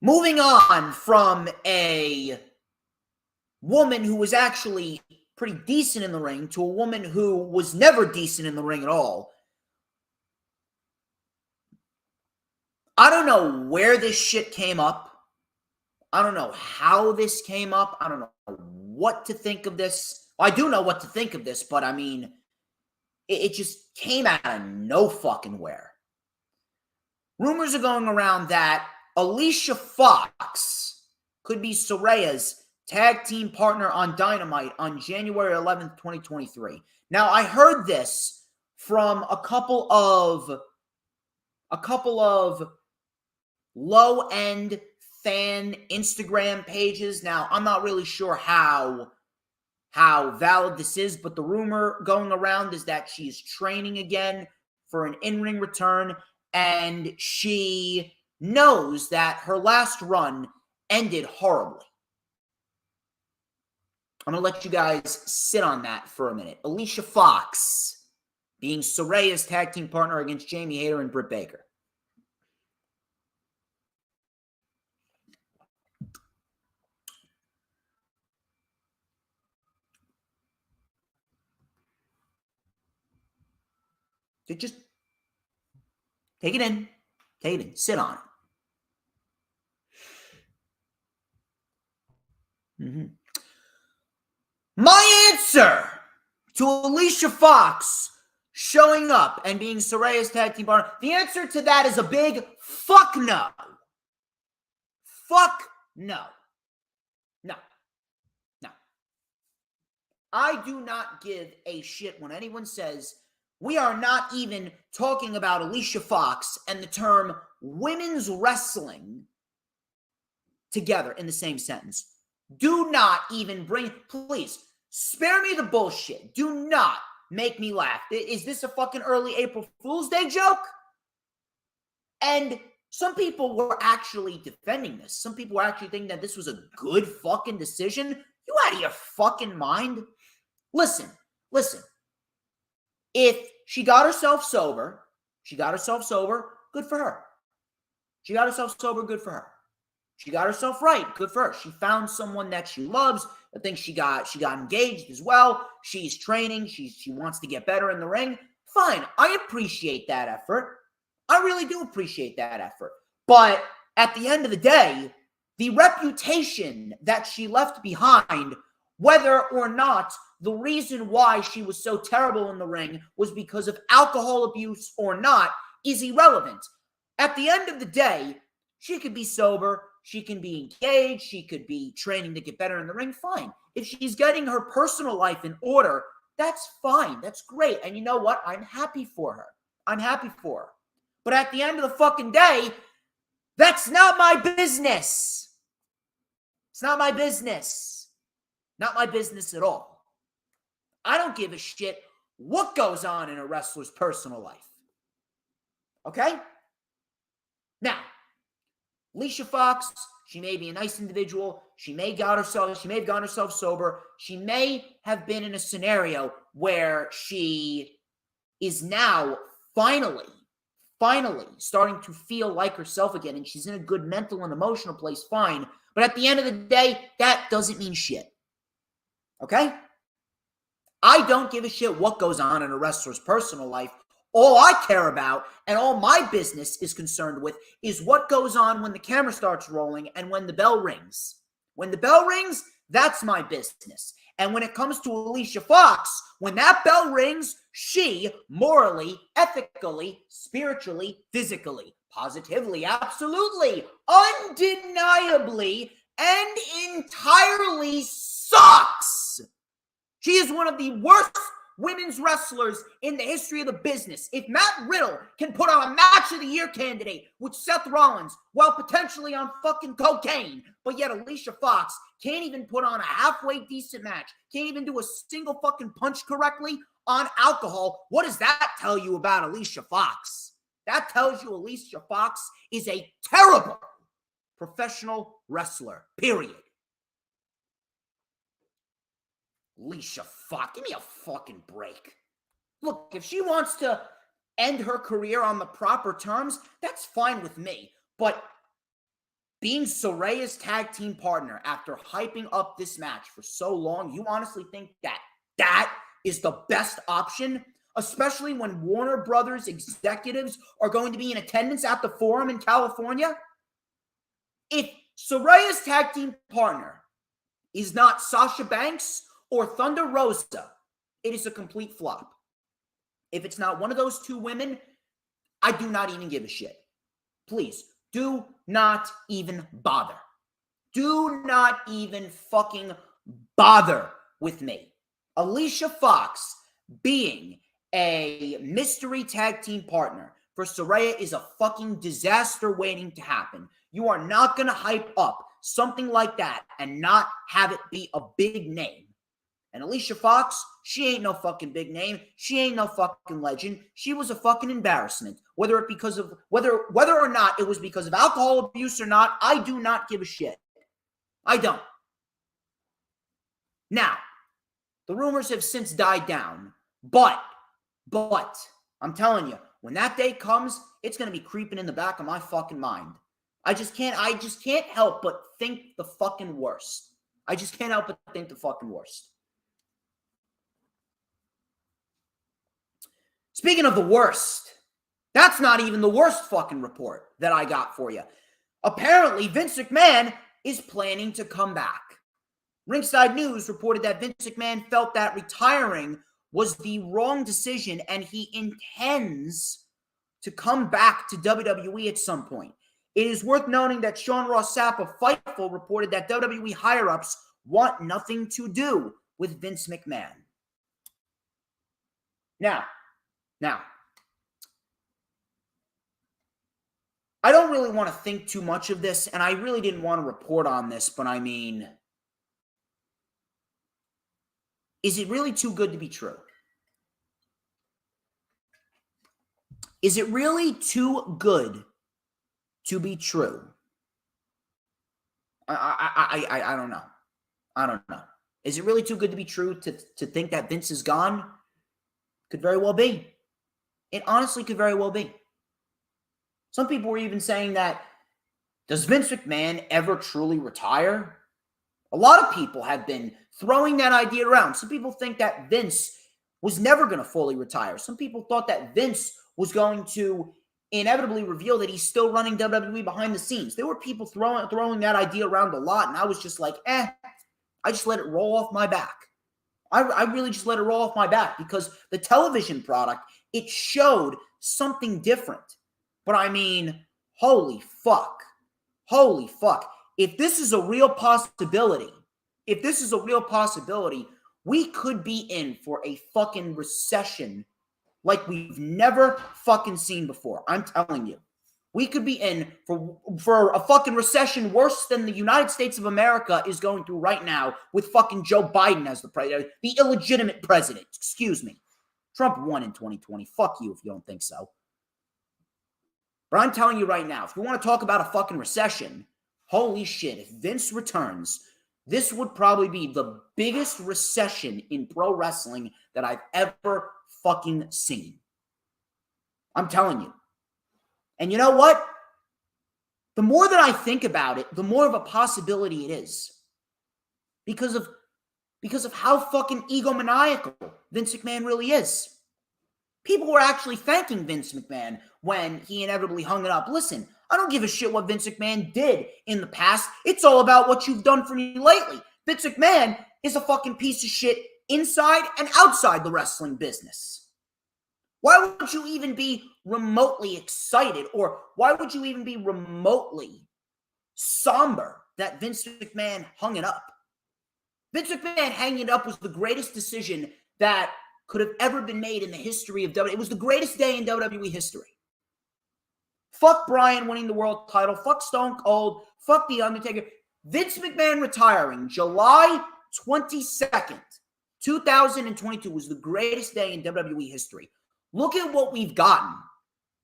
Moving on from a woman who was actually pretty decent in the ring to a woman who was never decent in the ring at all. I don't know where this shit came up. I don't know how this came up. I don't know what to think of this. Well, I do know what to think of this, but I mean, it just came out of no fucking where. Rumors are going around that Alicia Fox could be Saraya's tag team partner on Dynamite on January 11th, 2023. Now, I heard this from a couple of low-end fan Instagram pages. Now, I'm not really sure how valid this is, but the rumor going around is that she's training again for an in-ring return, and she knows that her last run ended horribly. I'm going to let you guys sit on that for a minute. Alicia Fox being Saraya's tag team partner against Jamie Hayter and Britt Baker. So just take it in. Take it in. Sit on it. My answer to Alicia Fox showing up and being Saraya's tag team partner, the answer to that is a big fuck no. Fuck no. No. No. I do not give a shit when anyone says we are not even talking about Alicia Fox and the term women's wrestling together in the same sentence. Do not even bring, please, spare me the bullshit. Do not make me laugh. Is this a fucking early April Fool's Day joke? And some people were actually defending this. Some people were actually thinking that this was a good fucking decision. You out of your fucking mind? Listen. If she got herself sober, good for her. She got herself sober, good for her. She got herself right, good for her. She found someone that she loves. I think she got engaged as well. She's training. She wants to get better in the ring. Fine. I appreciate that effort. I really do appreciate that effort. But at the end of the day, the reputation that she left behind, whether or not the reason why she was so terrible in the ring was because of alcohol abuse or not, is irrelevant. At the end of the day, she could be sober. She can be engaged. She could be training to get better in the ring. Fine. If she's getting her personal life in order, that's fine. That's great. And you know what? I'm happy for her. But at the end of the fucking day, that's not my business. It's not my business. Not my business at all. I don't give a shit what goes on in a wrestler's personal life. Okay? Now, Alicia Fox, she may be a nice individual. She may have gotten herself sober. She may have been in a scenario where she is now finally starting to feel like herself again, and she's in a good mental and emotional place, fine. But at the end of the day, that doesn't mean shit. Okay? I don't give a shit what goes on in a wrestler's personal life. All I care about and all my business is concerned with is what goes on when the camera starts rolling and when the bell rings. When the bell rings, that's my business. And when it comes to Alicia Fox, when that bell rings, she morally, ethically, spiritually, physically, positively, absolutely, undeniably, and entirely sucks. She is one of the worst women's wrestlers in the history of the business. If Matt Riddle can put on a match of the year candidate with Seth Rollins while potentially on fucking cocaine, but yet Alicia Fox can't even put on a halfway decent match, can't even do a single fucking punch correctly on alcohol, what does that tell you about Alicia Fox? That tells you Alicia Fox is a terrible professional wrestler, period. Alicia Fox, give me a fucking break. Look, if she wants to end her career on the proper terms, that's fine with me. But being Soraya's tag team partner after hyping up this match for so long, you honestly think that that is the best option? Especially when Warner Brothers executives are going to be in attendance at the Forum in California? If Soraya's tag team partner is not Sasha Banks or Thunder Rosa, it is a complete flop. If it's not one of those two women, I do not even give a shit. Please, do not even bother. Do not even fucking bother with me. Alicia Fox being a mystery tag team partner for Saraya is a fucking disaster waiting to happen. You are not going to hype up something like that and not have it be a big name. And Alicia Fox, she ain't no fucking big name. She ain't no fucking legend. She was a fucking embarrassment. Whether or not it was because of alcohol abuse or not, I do not give a shit. I don't. Now, the rumors have since died down, but I'm telling you, when that day comes, it's going to be creeping in the back of my fucking mind. I just can't help but think the fucking worst. I just can't help but think the fucking worst. Speaking of the worst, that's not even the worst fucking report that I got for you. Apparently, Vince McMahon is planning to come back. Ringside News reported that Vince McMahon felt that retiring was the wrong decision and he intends to come back to WWE at some point. It is worth noting that Sean Ross Sapp of Fightful reported that WWE higher-ups want nothing to do with Vince McMahon. Now, I don't really want to think too much of this, and I really didn't want to report on this, but I mean, is it really too good to be true? Is it really too good to be true? I don't know. I don't know. Is it really too good to be true to think that Vince is gone? Could very well be. It honestly could very well be. Some people were even saying that, does Vince McMahon ever truly retire? A lot of people have been throwing that idea around. Some people think that Vince was never going to fully retire. Some people thought that Vince was going to inevitably reveal that he's still running WWE behind the scenes. There were people throwing that idea around a lot, and I was just like, I just let it roll off my back. I really just let it roll off my back because the television product, it showed something different. But I mean, holy fuck. Holy fuck. If this is a real possibility, we could be in for a fucking recession like we've never fucking seen before. I'm telling you. We could be in for a fucking recession worse than the United States of America is going through right now with fucking Joe Biden as the president, the illegitimate president. Excuse me. Trump won in 2020. Fuck you if you don't think so. But I'm telling you right now, if you want to talk about a fucking recession, holy shit, if Vince returns, this would probably be the biggest recession in pro wrestling that I've ever fucking seen. I'm telling you. And you know what? The more that I think about it, the more of a possibility it is. Because of how fucking egomaniacal Vince McMahon really is. People were actually thanking Vince McMahon when he inevitably hung it up. Listen, I don't give a shit what Vince McMahon did in the past. It's all about what you've done for me lately. Vince McMahon is a fucking piece of shit inside and outside the wrestling business. Why would you even be remotely excited, or why would you even be remotely somber that Vince McMahon hung it up? Vince McMahon hanging it up was the greatest decision that could have ever been made in the history of WWE. It was the greatest day in WWE history. Fuck Bryan winning the world title. Fuck Stone Cold. Fuck The Undertaker. Vince McMahon retiring July 22nd, 2022 was the greatest day in WWE history. Look at what we've gotten.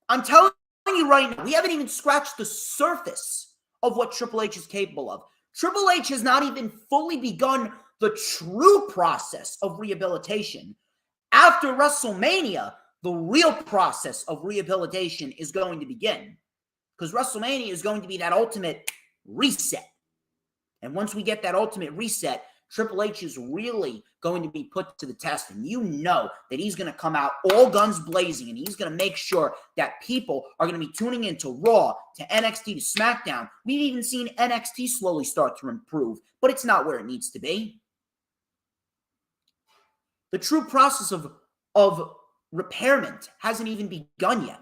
I'm telling you right now, we haven't even scratched the surface of what Triple H is capable of. Triple H has not even fully begun the true process of rehabilitation. After WrestleMania, the real process of rehabilitation is going to begin. Because WrestleMania is going to be that ultimate reset. And once we get that ultimate reset, Triple H is really going to be put to the test. And you know that he's going to come out all guns blazing. And he's going to make sure that people are going to be tuning in to Raw, to NXT, to SmackDown. We've even seen NXT slowly start to improve. But it's not where it needs to be. The true process of repairment hasn't even begun yet.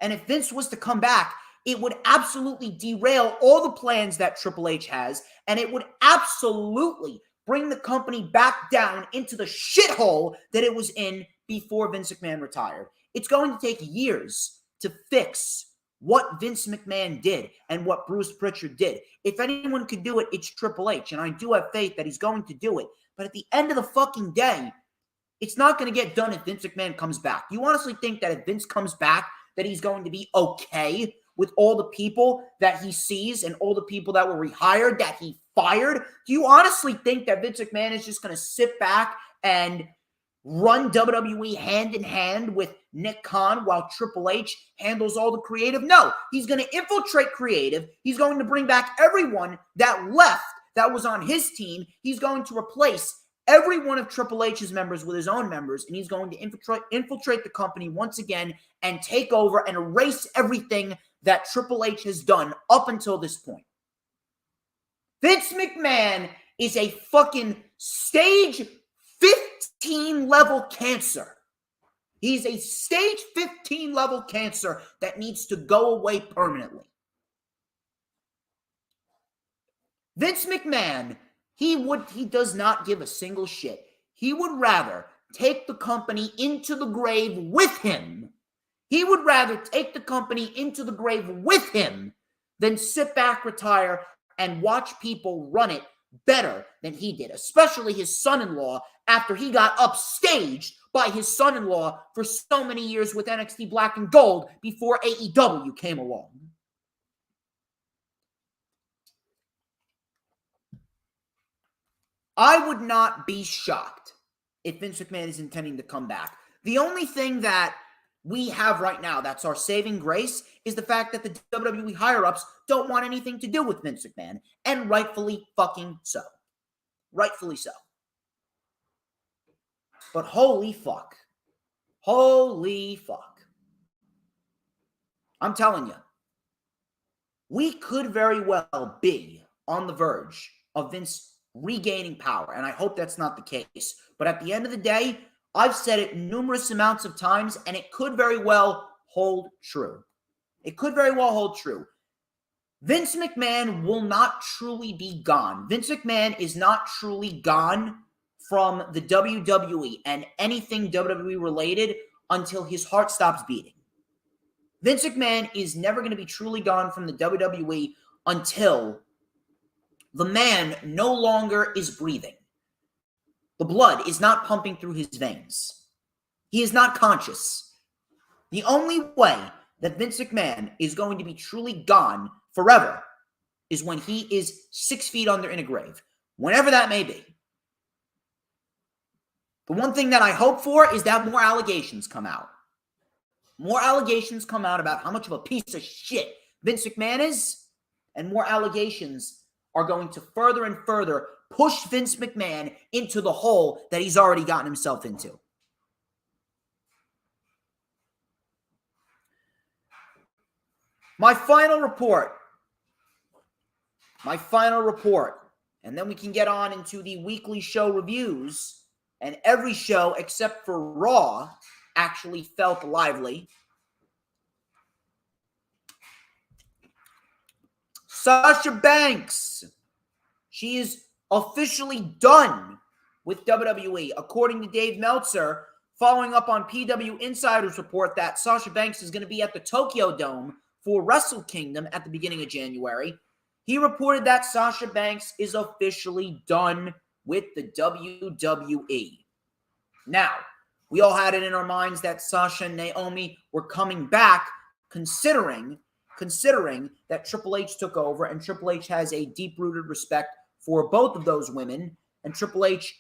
And if Vince was to come back, it would absolutely derail all the plans that Triple H has, and it would absolutely bring the company back down into the shithole that it was in before Vince McMahon retired. It's going to take years to fix what Vince McMahon did and what Bruce Pritchard did. If anyone could do it, it's Triple H, and I do have faith that he's going to do it. But at the end of the fucking day, it's not going to get done if Vince McMahon comes back. You honestly think that if Vince comes back, that he's going to be okay with all the people that he sees and all the people that were rehired, that he fired? Do you honestly think that Vince McMahon is just going to sit back and run WWE hand in hand with Nick Khan while Triple H handles all the creative? No, he's going to infiltrate creative. He's going to bring back everyone that left that was on his team. He's going to replace every one of Triple H's members with his own members, and he's going to infiltrate the company once again and take over and erase everything that Triple H has done up until this point. Vince McMahon is a fucking stage 15 level cancer. He's a stage 15 level cancer that needs to go away permanently. Vince McMahon, he does not give a single shit. He would rather take the company into the grave with him. He would rather take the company into the grave with him than sit back, retire, and watch people run it better than he did, especially his son-in-law after he got upstaged by his son-in-law for so many years with NXT Black and Gold before AEW came along. I would not be shocked if Vince McMahon is intending to come back. The only thing that we have right now that's our saving grace is the fact that the WWE higher-ups don't want anything to do with Vince McMahon, and rightfully fucking so. Rightfully so. But holy fuck. Holy fuck. I'm telling you, we could very well be on the verge of Vince regaining power, and I hope that's not the case. But at the end of the day, I've said it numerous amounts of times, and it could very well hold true. It could very well hold true. Vince McMahon will not truly be gone. Vince McMahon is not truly gone from the WWE and anything WWE related until his heart stops beating. Vince McMahon is never going to be truly gone from the WWE until the man no longer is breathing. The blood is not pumping through his veins. He is not conscious. The only way that Vince McMahon is going to be truly gone forever is when he is 6 feet under in a grave, whenever that may be. The one thing that I hope for is that more allegations come out. More allegations come out about how much of a piece of shit Vince McMahon is, and more allegations are going to further and further push Vince McMahon into the hole that he's already gotten himself into. My final report, and then we can get on into the weekly show reviews, and every show except for Raw actually felt lively. Sasha Banks, she is officially done with WWE. According to Dave Meltzer, following up on PW Insider's report that Sasha Banks is going to be at the Tokyo Dome for Wrestle Kingdom at the beginning of January. He reported that Sasha Banks is officially done with the WWE. Now, we all had it in our minds that Sasha and Naomi were coming back, considering that Triple H took over, and Triple H has a deep-rooted respect for both of those women, and Triple H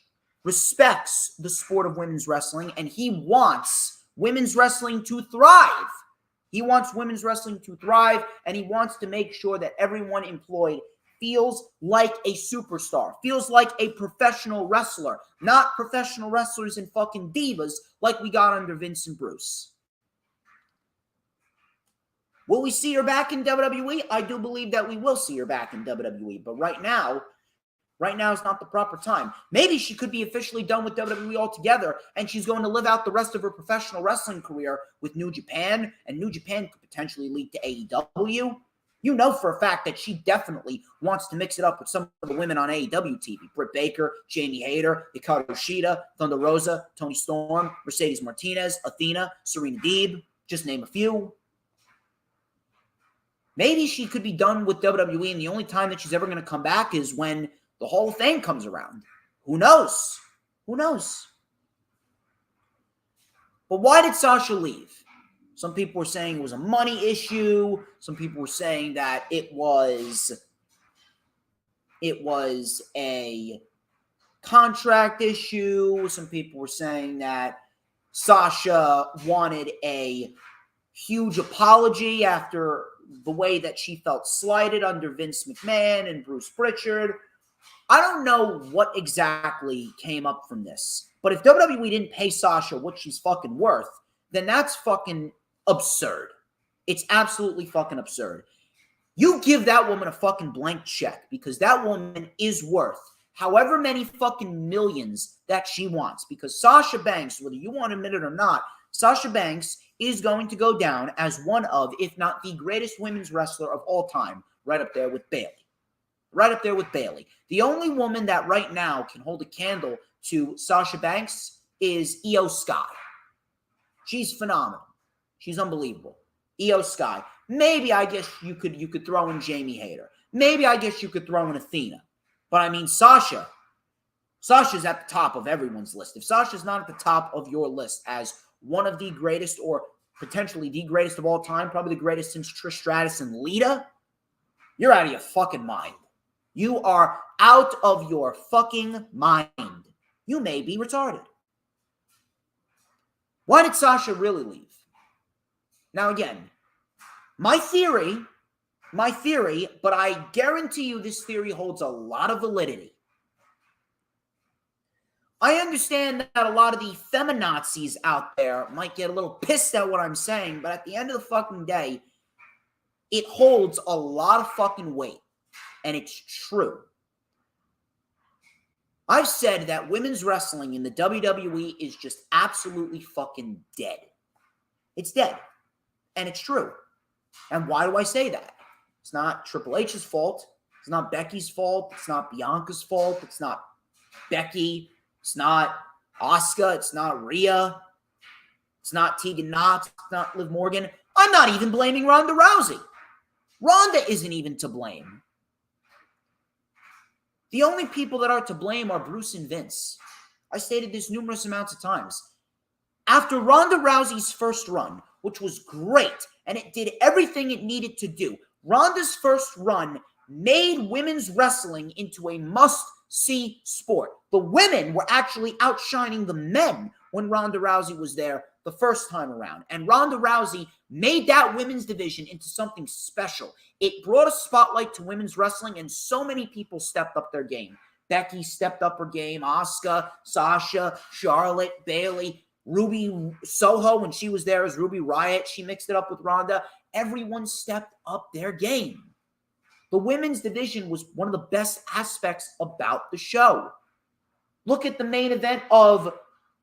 respects the sport of women's wrestling, and he wants women's wrestling to thrive. He wants women's wrestling to thrive, and he wants to make sure that everyone employed feels like a superstar, feels like a professional wrestler, not professional wrestlers and fucking divas like we got under Vince and Bruce. Will we see her back in WWE? I do believe that we will see her back in WWE, but right now is not the proper time. Maybe she could be officially done with WWE altogether, and she's going to live out the rest of her professional wrestling career with New Japan, and New Japan could potentially lead to AEW. You know for a fact that she definitely wants to mix it up with some of the women on AEW TV. Britt Baker, Jamie Hayter, Hikaru Shida, Thunder Rosa, Toni Storm, Mercedes Martinez, Athena, Serena Deeb, just name a few. Maybe she could be done with WWE, and the only time that she's ever going to come back is when the Hall of Fame comes around. Who knows? Who knows? But why did Sasha leave? Some people were saying it was a money issue. Some people were saying that it was a contract issue. Some people were saying that Sasha wanted a huge apology after the way that she felt slighted under Vince McMahon and Bruce Pritchard. I don't know what exactly came up from this, but if WWE didn't pay Sasha what she's fucking worth, then that's fucking absurd. It's absolutely fucking absurd. You give that woman a fucking blank check, because that woman is worth however many fucking millions that she wants, because Sasha Banks, whether you want to admit it or not, Sasha Banks is going to go down as one of, if not the greatest women's wrestler of all time, right up there with Bayley. Right up there with Bayley. The only woman that right now can hold a candle to Sasha Banks is Io Sky. She's phenomenal. She's unbelievable. Io Sky. Maybe I guess you could throw in Jamie Hayter. Maybe I guess you could throw in Athena. But I mean, Sasha's at the top of everyone's list. If Sasha's not at the top of your list as one of the greatest, or potentially the greatest of all time, probably the greatest since Trish Stratus and Lita, you're out of your fucking mind. You are out of your fucking mind. You may be retarded. Why did Sasha really leave? Now again, my theory, but I guarantee you this theory holds a lot of validity. I understand that a lot of the feminazis out there might get a little pissed at what I'm saying, but at the end of the fucking day, it holds a lot of fucking weight. And it's true. I've said that women's wrestling in the WWE is just absolutely fucking dead. It's dead. And it's true. And why do I say that? It's not Triple H's fault. It's not Becky's fault. It's not Bianca's fault. It's not Becky. It's not Asuka. It's not Rhea. It's not Tegan Knox. It's not Liv Morgan. I'm not even blaming Ronda Rousey. Ronda isn't even to blame. The only people that are to blame are Bruce and Vince. I stated this numerous amounts of times. After Ronda Rousey's first run, which was great, and it did everything it needed to do, Ronda's first run made women's wrestling into a must-see sport. The women were actually outshining the men when Ronda Rousey was there the first time around. And Ronda Rousey made that women's division into something special. It brought a spotlight to women's wrestling, and so many people stepped up their game. Becky stepped up her game. Asuka, Sasha, Charlotte, Bayley, Ruby Soho, when she was there as Ruby Riott, she mixed it up with Ronda. Everyone stepped up their game. The women's division was one of the best aspects about the show. Look at the main event of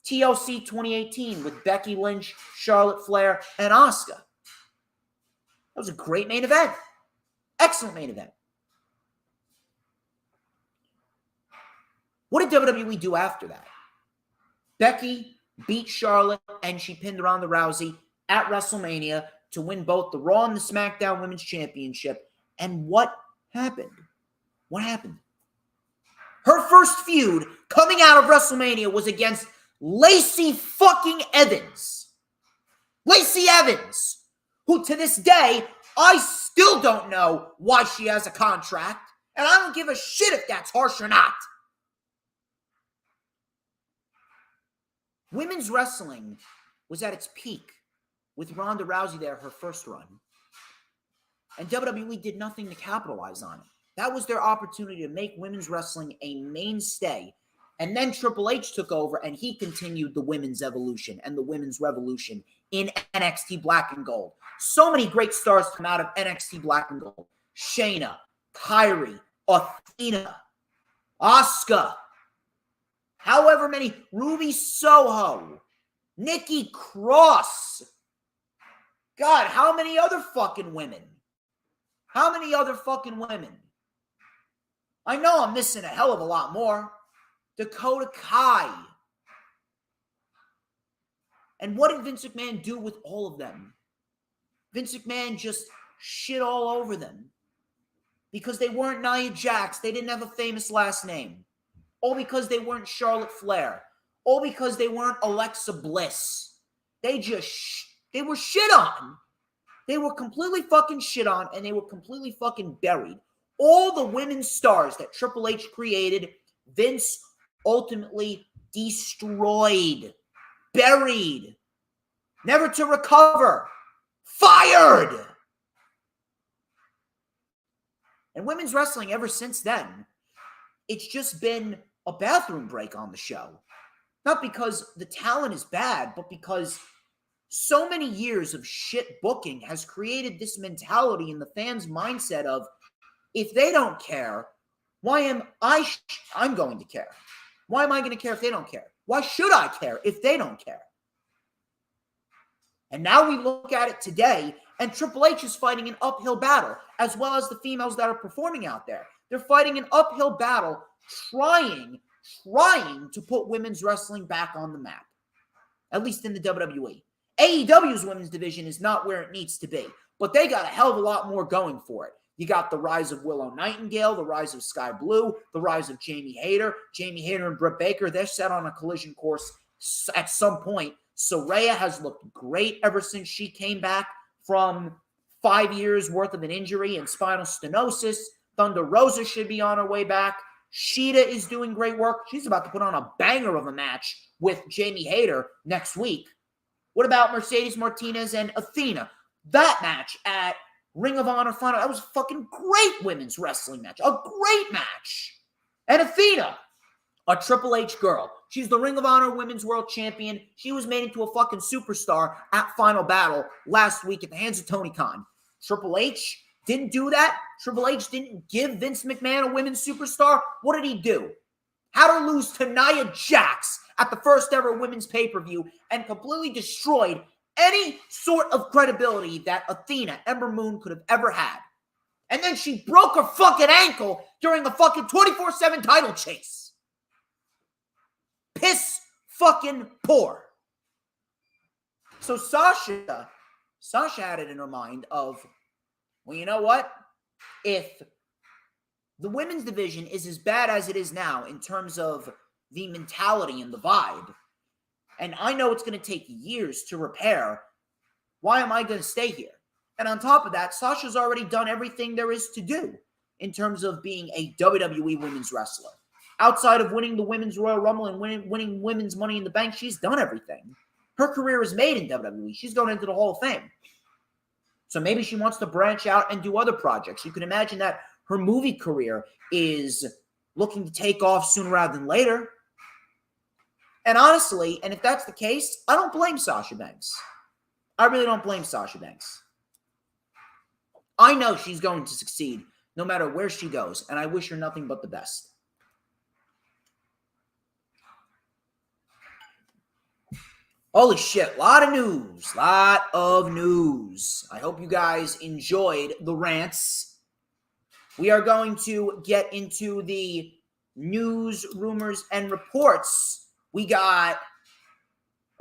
TLC 2018 with Becky Lynch, Charlotte Flair, and Asuka. That was a great main event. Excellent main event. What did WWE do after that? Becky beat Charlotte, and she pinned Ronda Rousey at WrestleMania to win both the Raw and the SmackDown Women's Championship. And what happened? What happened? Her first feud coming out of WrestleMania was against Lacey fucking Evans. Lacey Evans, who to this day, I still don't know why she has a contract, and I don't give a shit if that's harsh or not. Women's wrestling was at its peak with Ronda Rousey there, her first run. And WWE did nothing to capitalize on it. That was their opportunity to make women's wrestling a mainstay. And then Triple H took over and he continued the women's evolution and the women's revolution in NXT Black and Gold. So many great stars come out of NXT Black and Gold. Shayna, Kyrie, Athena, Asuka, however many, Ruby Soho, Nikki Cross. God, how many other fucking women? How many other fucking women? I know I'm missing a hell of a lot more. Dakota Kai. And what did Vince McMahon do with all of them? Vince McMahon just shit all over them. Because they weren't Nia Jax. They didn't have a famous last name. All because they weren't Charlotte Flair. All because they weren't Alexa Bliss. They were shit on. They were completely fucking shit on, and they were completely fucking buried. All the women's stars that Triple H created, Vince ultimately destroyed, buried, never to recover, fired. And women's wrestling ever since then, it's just been a bathroom break on the show. Not because the talent is bad, but because so many years of shit booking has created this mentality in the fans' mindset of, if they don't care, why am I'm going to care? Why am I going to care if they don't care? Why should I care if they don't care? And now we look at it today, and Triple H is fighting an uphill battle, as well as the females that are performing out there. They're fighting an uphill battle, trying to put women's wrestling back on the map, at least in the WWE. AEW's women's division is not where it needs to be, but they got a hell of a lot more going for it. You got the rise of Willow Nightingale, the rise of Sky Blue, the rise of Jamie Hayter. Jamie Hayter and Britt Baker, they're set on a collision course at some point. Saraya has looked great ever since she came back from 5 years worth of an injury and spinal stenosis. Thunder Rosa should be on her way back. Sheeta is doing great work. She's about to put on a banger of a match with Jamie Hayter next week. What about Mercedes Martinez and Athena? That match at Ring of Honor Final, that was a fucking great women's wrestling match. A great match. And Athena, a Triple H girl. She's the Ring of Honor Women's World Champion. She was made into a fucking superstar at Final Battle last week at the hands of Tony Khan. Triple H didn't do that. Triple H didn't give Vince McMahon a women's superstar. What did he do? Had her lose to Nia Jax at the first ever women's pay-per-view and completely destroyed any sort of credibility that Athena, Ember Moon, could have ever had. And then she broke her fucking ankle during a fucking 24/7 title chase. Piss fucking poor. So Sasha had it in her mind of, well, you know what? If the women's division is as bad as it is now in terms of the mentality and the vibe, and I know it's going to take years to repair, why am I going to stay here? And on top of that, Sasha's already done everything there is to do in terms of being a WWE women's wrestler. Outside of winning the Women's Royal Rumble and winning Women's Money in the Bank, she's done everything. Her career is made in WWE. She's going into the Hall of Fame. So maybe she wants to branch out and do other projects. You can imagine that her movie career is looking to take off sooner rather than later. And honestly, and if that's the case, I don't blame Sasha Banks. I really don't blame Sasha Banks. I know she's going to succeed no matter where she goes, and I wish her nothing but the best. Holy shit, lot of news. I hope you guys enjoyed the rants. We are going to get into the news, rumors, and reports. We got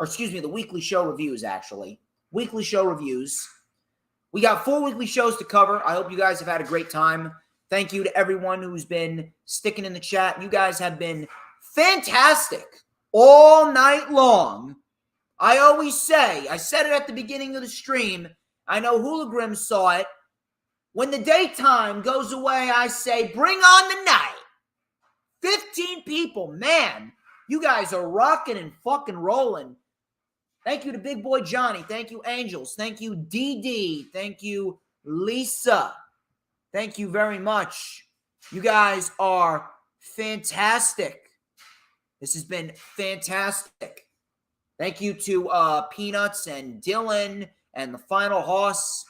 or excuse me, the weekly show reviews, actually. Weekly show reviews. We got 4 weekly shows to cover. I hope you guys have had a great time. Thank you to everyone who's been sticking in the chat. You guys have been fantastic all night long. I always say, I said it at the beginning of the stream. I know Hooligrim saw it. When the daytime goes away, I say, bring on the night. 15 people, man. You guys are rocking and fucking rolling. Thank you to Big Boy Johnny. Thank you, Angels. Thank you, DD. Thank you, Lisa. Thank you very much. You guys are fantastic. This has been fantastic. Thank you to Peanuts and Dylan and the Final Hoss.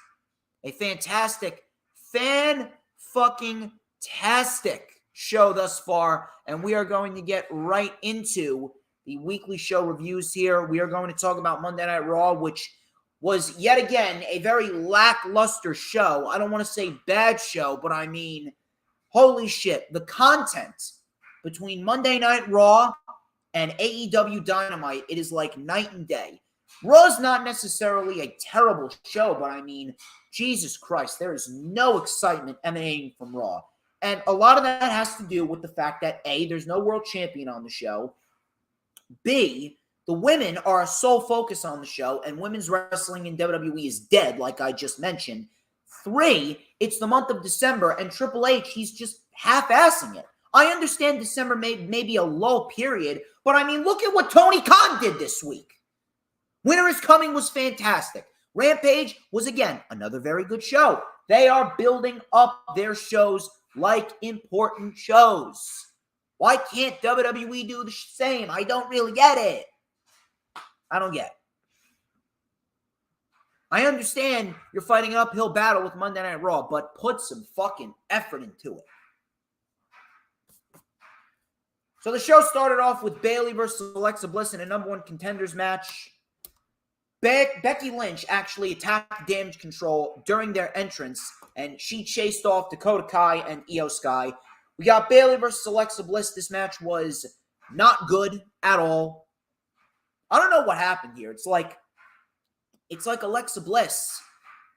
A fantastic, fan-fucking-tastic show thus far. And we are going to get right into the weekly show reviews here. We are going to talk about Monday Night Raw, which was yet again a very lackluster show. I don't want to say bad show, but I mean, holy shit. The content between Monday Night Raw and AEW Dynamite, it is like night and day. Raw's not necessarily a terrible show, but I mean, Jesus Christ, there is no excitement emanating from Raw. And a lot of that has to do with the fact that A, there's no world champion on the show. B, the women are a sole focus on the show, and women's wrestling in WWE is dead, like I just mentioned. 3, it's the month of December, and Triple H, he's just half-assing it. I understand December may be a low period, but I mean, look at what Tony Khan did this week. Winter is Coming was fantastic. Rampage was, again, another very good show. They are building up their shows like important shows. Why can't WWE do the same? I don't really get it. I don't get it. I understand you're fighting an uphill battle with Monday Night Raw, but put some fucking effort into it. So the show started off with Bayley versus Alexa Bliss in a number 1 contenders match. Becky Lynch actually attacked Damage Control during their entrance, and she chased off Dakota Kai and Io Sky. We got Bayley versus Alexa Bliss. This match was not good at all. I don't know what happened here. It's like Alexa Bliss.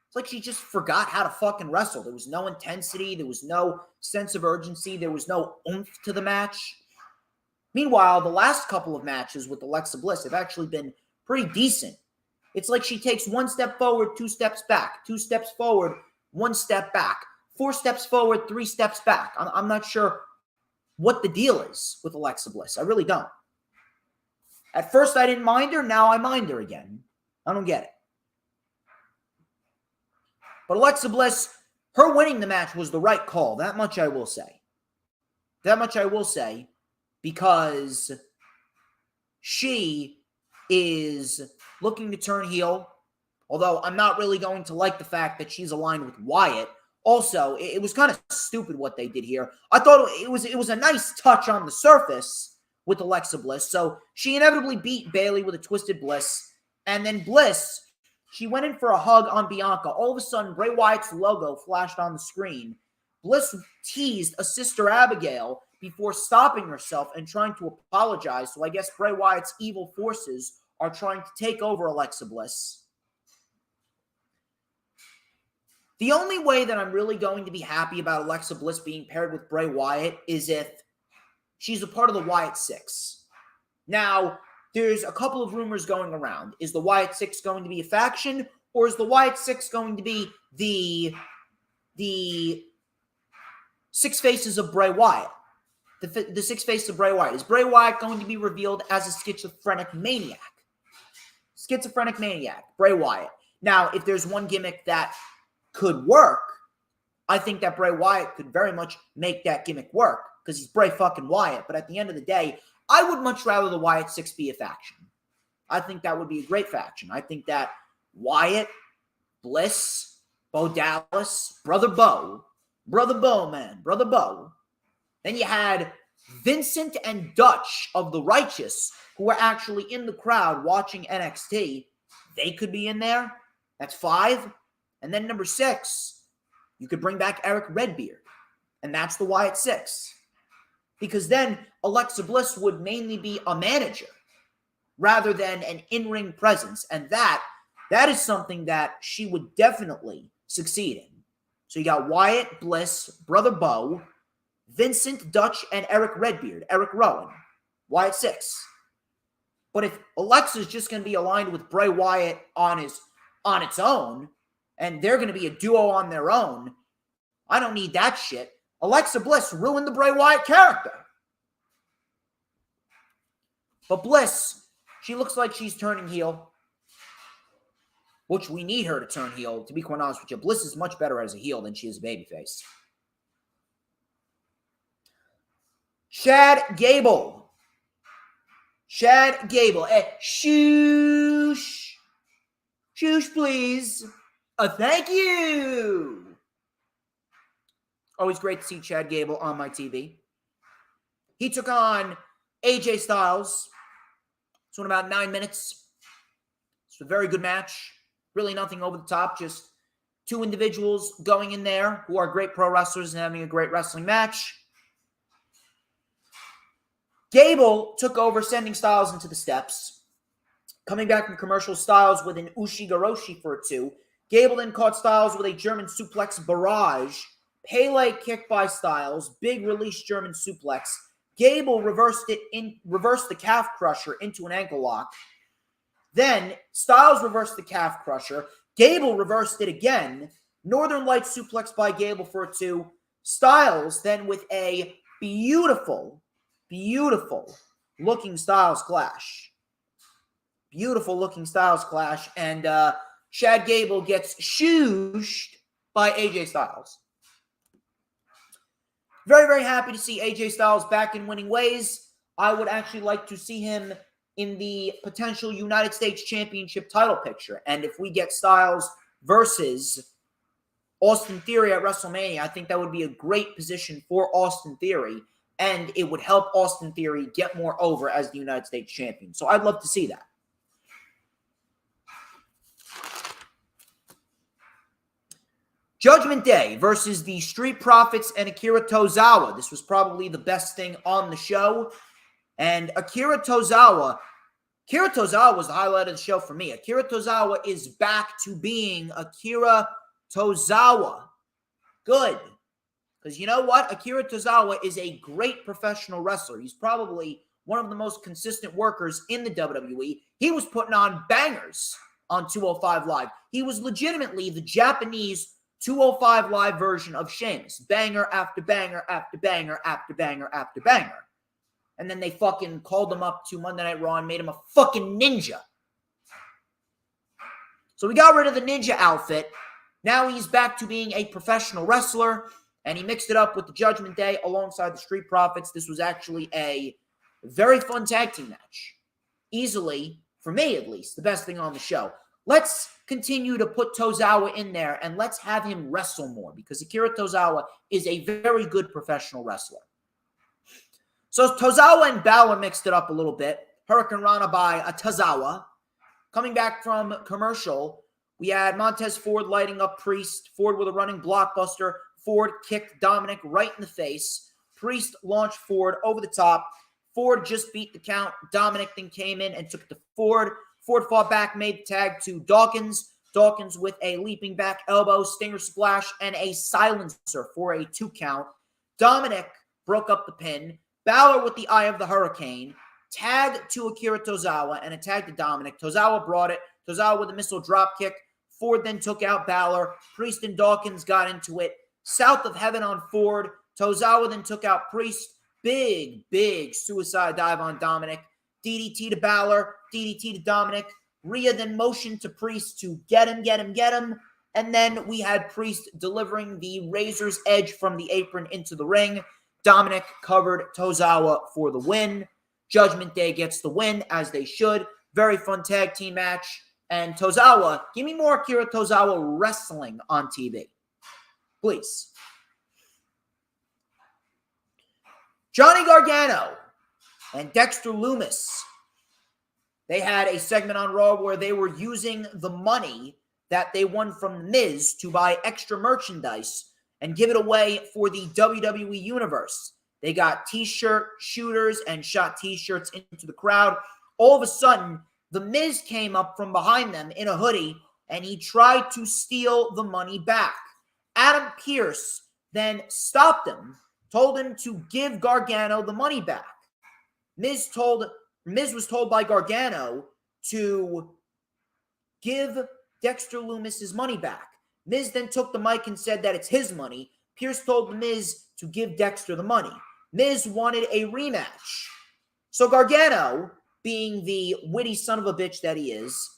It's like she just forgot how to fucking wrestle. There was no intensity. There was no sense of urgency. There was no oomph to the match. Meanwhile, the last couple of matches with Alexa Bliss have actually been pretty decent. It's like she takes 1 step forward, 2 steps back, 2 steps forward, 1 step back, 4 steps forward, 3 steps back. I'm not sure what the deal is with Alexa Bliss. I really don't. At first, I didn't mind her. Now I mind her again. I don't get it. But Alexa Bliss, her winning the match was the right call. That much I will say. That much I will say, because she is looking to turn heel, although I'm not really going to like the fact that she's aligned with Wyatt. Also, it was kind of stupid what they did here. I thought it was a nice touch on the surface with Alexa Bliss. So she inevitably beat Bayley with a Twisted Bliss. And then Bliss, she went in for a hug on Bianca. All of a sudden, Bray Wyatt's logo flashed on the screen. Bliss teased a Sister Abigail before stopping herself and trying to apologize. So I guess Bray Wyatt's evil forces are trying to take over Alexa Bliss. The only way that I'm really going to be happy about Alexa Bliss being paired with Bray Wyatt is if she's a part of the Wyatt Six. Now, there's a couple of rumors going around. Is the Wyatt Six going to be a faction, or is the Wyatt Six going to be the Six Faces of Bray Wyatt? The Six Faces of Bray Wyatt. Is Bray Wyatt going to be revealed as a schizophrenic maniac? Schizophrenic maniac, Bray Wyatt. Now, if there's one gimmick that could work, I think that Bray Wyatt could very much make that gimmick work, because he's Bray fucking Wyatt. But at the end of the day, I would much rather the Wyatt Six be a faction. I think that would be a great faction. I think that Wyatt, Bliss, Bo Dallas, Brother Bo, man, Brother Bo. Then you had Vincent and Dutch of the Righteous, who were actually in the crowd watching NXT. They could be in there. That's 5. And then number 6, you could bring back Eric Redbeard. And that's the Wyatt Six. Because then Alexa Bliss would mainly be a manager. rather than an in-ring presence. And that is something that she would definitely succeed in. So you got Wyatt, Bliss, Brother Bo, Vincent, Dutch, and Eric Redbeard, Eric Rowan, Wyatt 6. But if Alexa's just going to be aligned with Bray Wyatt on its own, and they're going to be a duo on their own, I don't need that shit. Alexa Bliss ruined the Bray Wyatt character. But Bliss, she looks like she's turning heel, which we need her to turn heel, to be quite honest with you. Bliss is much better as a heel than she is a babyface. Chad Gable. Shoosh. Shoosh, please. Thank you. Always great to see Chad Gable on my TV. He took on AJ Styles. This one about 9 minutes. It's a very good match. Really nothing over the top. Just two individuals going in there who are great pro wrestlers and having a great wrestling match. Gable took over, sending Styles into the steps. Coming back from commercial, Styles with an Ushigoroshi for a 2. Gable then caught Styles with a German suplex barrage. Pele kick by Styles. Big release German suplex. Gable reversed the calf crusher into an ankle lock. Then Styles reversed the calf crusher. Gable reversed it again. Northern Light suplex by Gable for a 2. Styles then with a beautiful looking Styles clash. And Chad Gable gets shooshed by AJ Styles. Very, very happy to see AJ Styles back in winning ways. I would actually like to see him in the potential United States Championship title picture. And if we get Styles versus Austin Theory at WrestleMania, I think that would be a great position for Austin Theory. And it would help Austin Theory get more over as the United States champion. So I'd love to see that. Judgment Day versus the Street Profits and Akira Tozawa. This was probably the best thing on the show. And Akira Tozawa was the highlight of the show for me. Akira Tozawa is back to being Akira Tozawa. Good. Because you know what? Akira Tozawa is a great professional wrestler. He's probably one of the most consistent workers in the WWE. He was putting on bangers on 205 Live. He was legitimately the Japanese 205 Live version of Sheamus. Banger after banger after banger after banger after banger. And then they fucking called him up to Monday Night Raw and made him a fucking ninja. So we got rid of the ninja outfit. Now he's back to being a professional wrestler. And he mixed it up with the Judgment Day alongside the Street Profits. This was actually a very fun tag team match. Easily, for me at least, the best thing on the show. Let's continue to put Tozawa in there and let's have him wrestle more because Akira Tozawa is a very good professional wrestler. So Tozawa and Balor mixed it up a little bit. Hurricane Rana by Tozawa. Coming back from commercial, we had Montez Ford lighting up Priest. Ford with a running blockbuster. Ford kicked Dominic right in the face. Priest launched Ford over the top. Ford just beat the count. Dominic then came in and took it to Ford. Ford fought back, made the tag to Dawkins. Dawkins with a leaping back elbow, stinger splash, and a silencer for a 2 count. Dominic broke up the pin. Balor with the Eye of the Hurricane. Tag to Akira Tozawa and a tag to Dominic. Tozawa brought it. Tozawa with a missile drop kick. Ford then took out Balor. Priest and Dawkins got into it. South of Heaven on Ford. Tozawa then took out Priest. Big suicide dive on Dominic. DDT to Balor. DDT to Dominic. Rhea then motioned to Priest to get him. And then we had Priest delivering the Razor's Edge from the apron into the ring. Dominic covered Tozawa for the win. Judgment Day gets the win, as they should. Very fun tag team match. And Tozawa, give me more Akira Tozawa wrestling on TV. Please. Johnny Gargano and Dexter Lumis. They had a segment on Raw where they were using the money that they won from The Miz to buy extra merchandise and give it away for the WWE Universe. They got t-shirt shooters and shot t-shirts into the crowd. All of a sudden, The Miz came up from behind them in a hoodie, and he tried to steal the money back. Adam Pearce then stopped him, told him to give Gargano the money back. Miz was told by Gargano to give Dexter Lumis his money back. Miz then took the mic and said that it's his money. Pearce told the Miz to give Dexter the money. Miz wanted a rematch. So Gargano, being the witty son of a bitch that he is,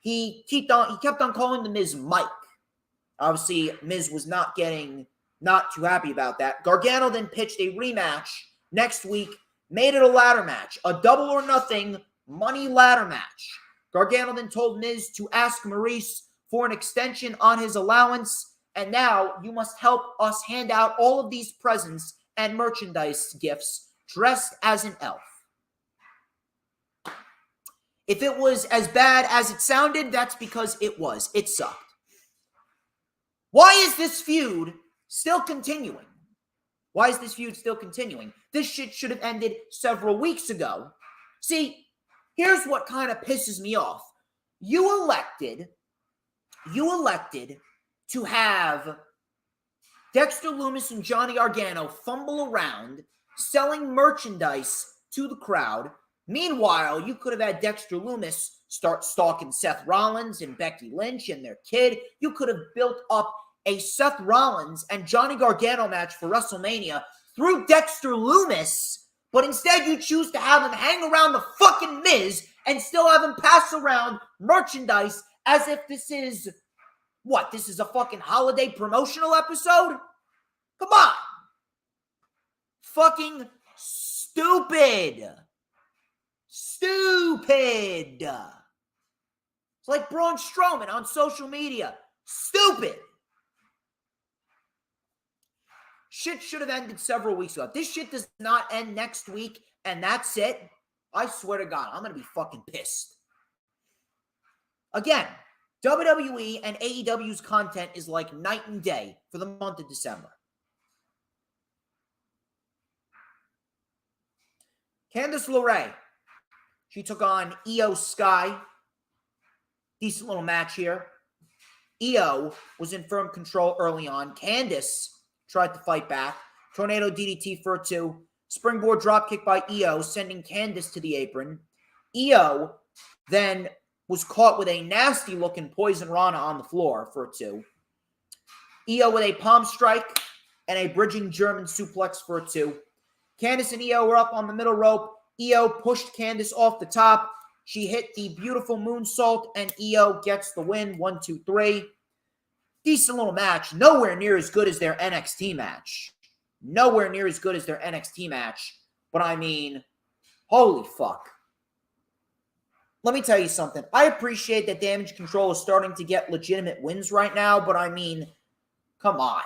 he kept on calling the Miz Mike. Obviously, Miz was not too happy about that. Gargano then pitched a rematch next week, made it a ladder match, a double or nothing money ladder match. Gargano then told Miz to ask Maurice for an extension on his allowance, and now you must help us hand out all of these presents and merchandise gifts dressed as an elf. If it was as bad as it sounded, that's because it was. It sucked. Why is this feud still continuing? Why is this feud still continuing? This shit should have ended several weeks ago. See, here's what kind of pisses me off. You elected to have Dexter Lumis and Johnny Gargano fumble around selling merchandise to the crowd. Meanwhile, you could have had Dexter Lumis start stalking Seth Rollins and Becky Lynch and their kid. You could have built up a Seth Rollins and Johnny Gargano match for WrestleMania through Dexter Lumis, but instead you choose to have him hang around the fucking Miz and still have him pass around merchandise as if this is, what, this is a fucking holiday promotional episode? Come on. Fucking stupid. Stupid. It's like Braun Strowman on social media. Stupid. Shit should have ended several weeks ago. If this shit does not end next week and that's it, I swear to God, I'm going to be fucking pissed. Again, WWE and AEW's content is like night and day for the month of December. Candice LeRae. She took on Io Sky. Decent little match here. Io was in firm control early on. Candice tried to fight back. Tornado DDT for a 2. Springboard dropkick by Io, sending Candice to the apron. Io then was caught with a nasty-looking Poison Rana on the floor for a 2. Io with a palm strike and a bridging German suplex for a 2. Candice and Io were up on the middle rope. Io pushed Candice off the top. She hit the beautiful moonsault, and Io gets the win. 1, 2, 3. Decent little match. Nowhere near as good as their NXT match. Nowhere near as good as their NXT match. But I mean, holy fuck. Let me tell you something. I appreciate that Damage Control is starting to get legitimate wins right now, but I mean, come on.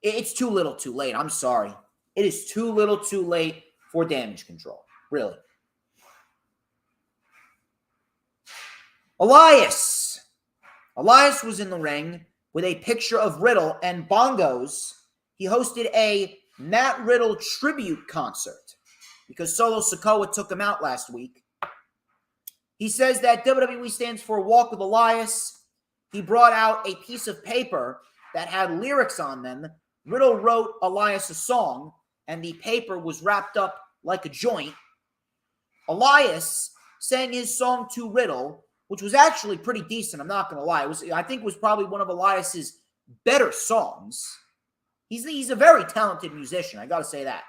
It's too little too late. I'm sorry. It is too little too late for Damage Control. Really. Elias was in the ring with a picture of Riddle and bongos. He hosted a Matt Riddle tribute concert because Solo Sikoa took him out last week. He says that WWE stands for Walk with Elias. He brought out a piece of paper that had lyrics on them. Riddle wrote Elias a song, and the paper was wrapped up like a joint. Elias sang his song to Riddle, which was actually pretty decent, I'm not going to lie. I think it was probably one of Elias's better songs. He's a very talented musician, I got to say that.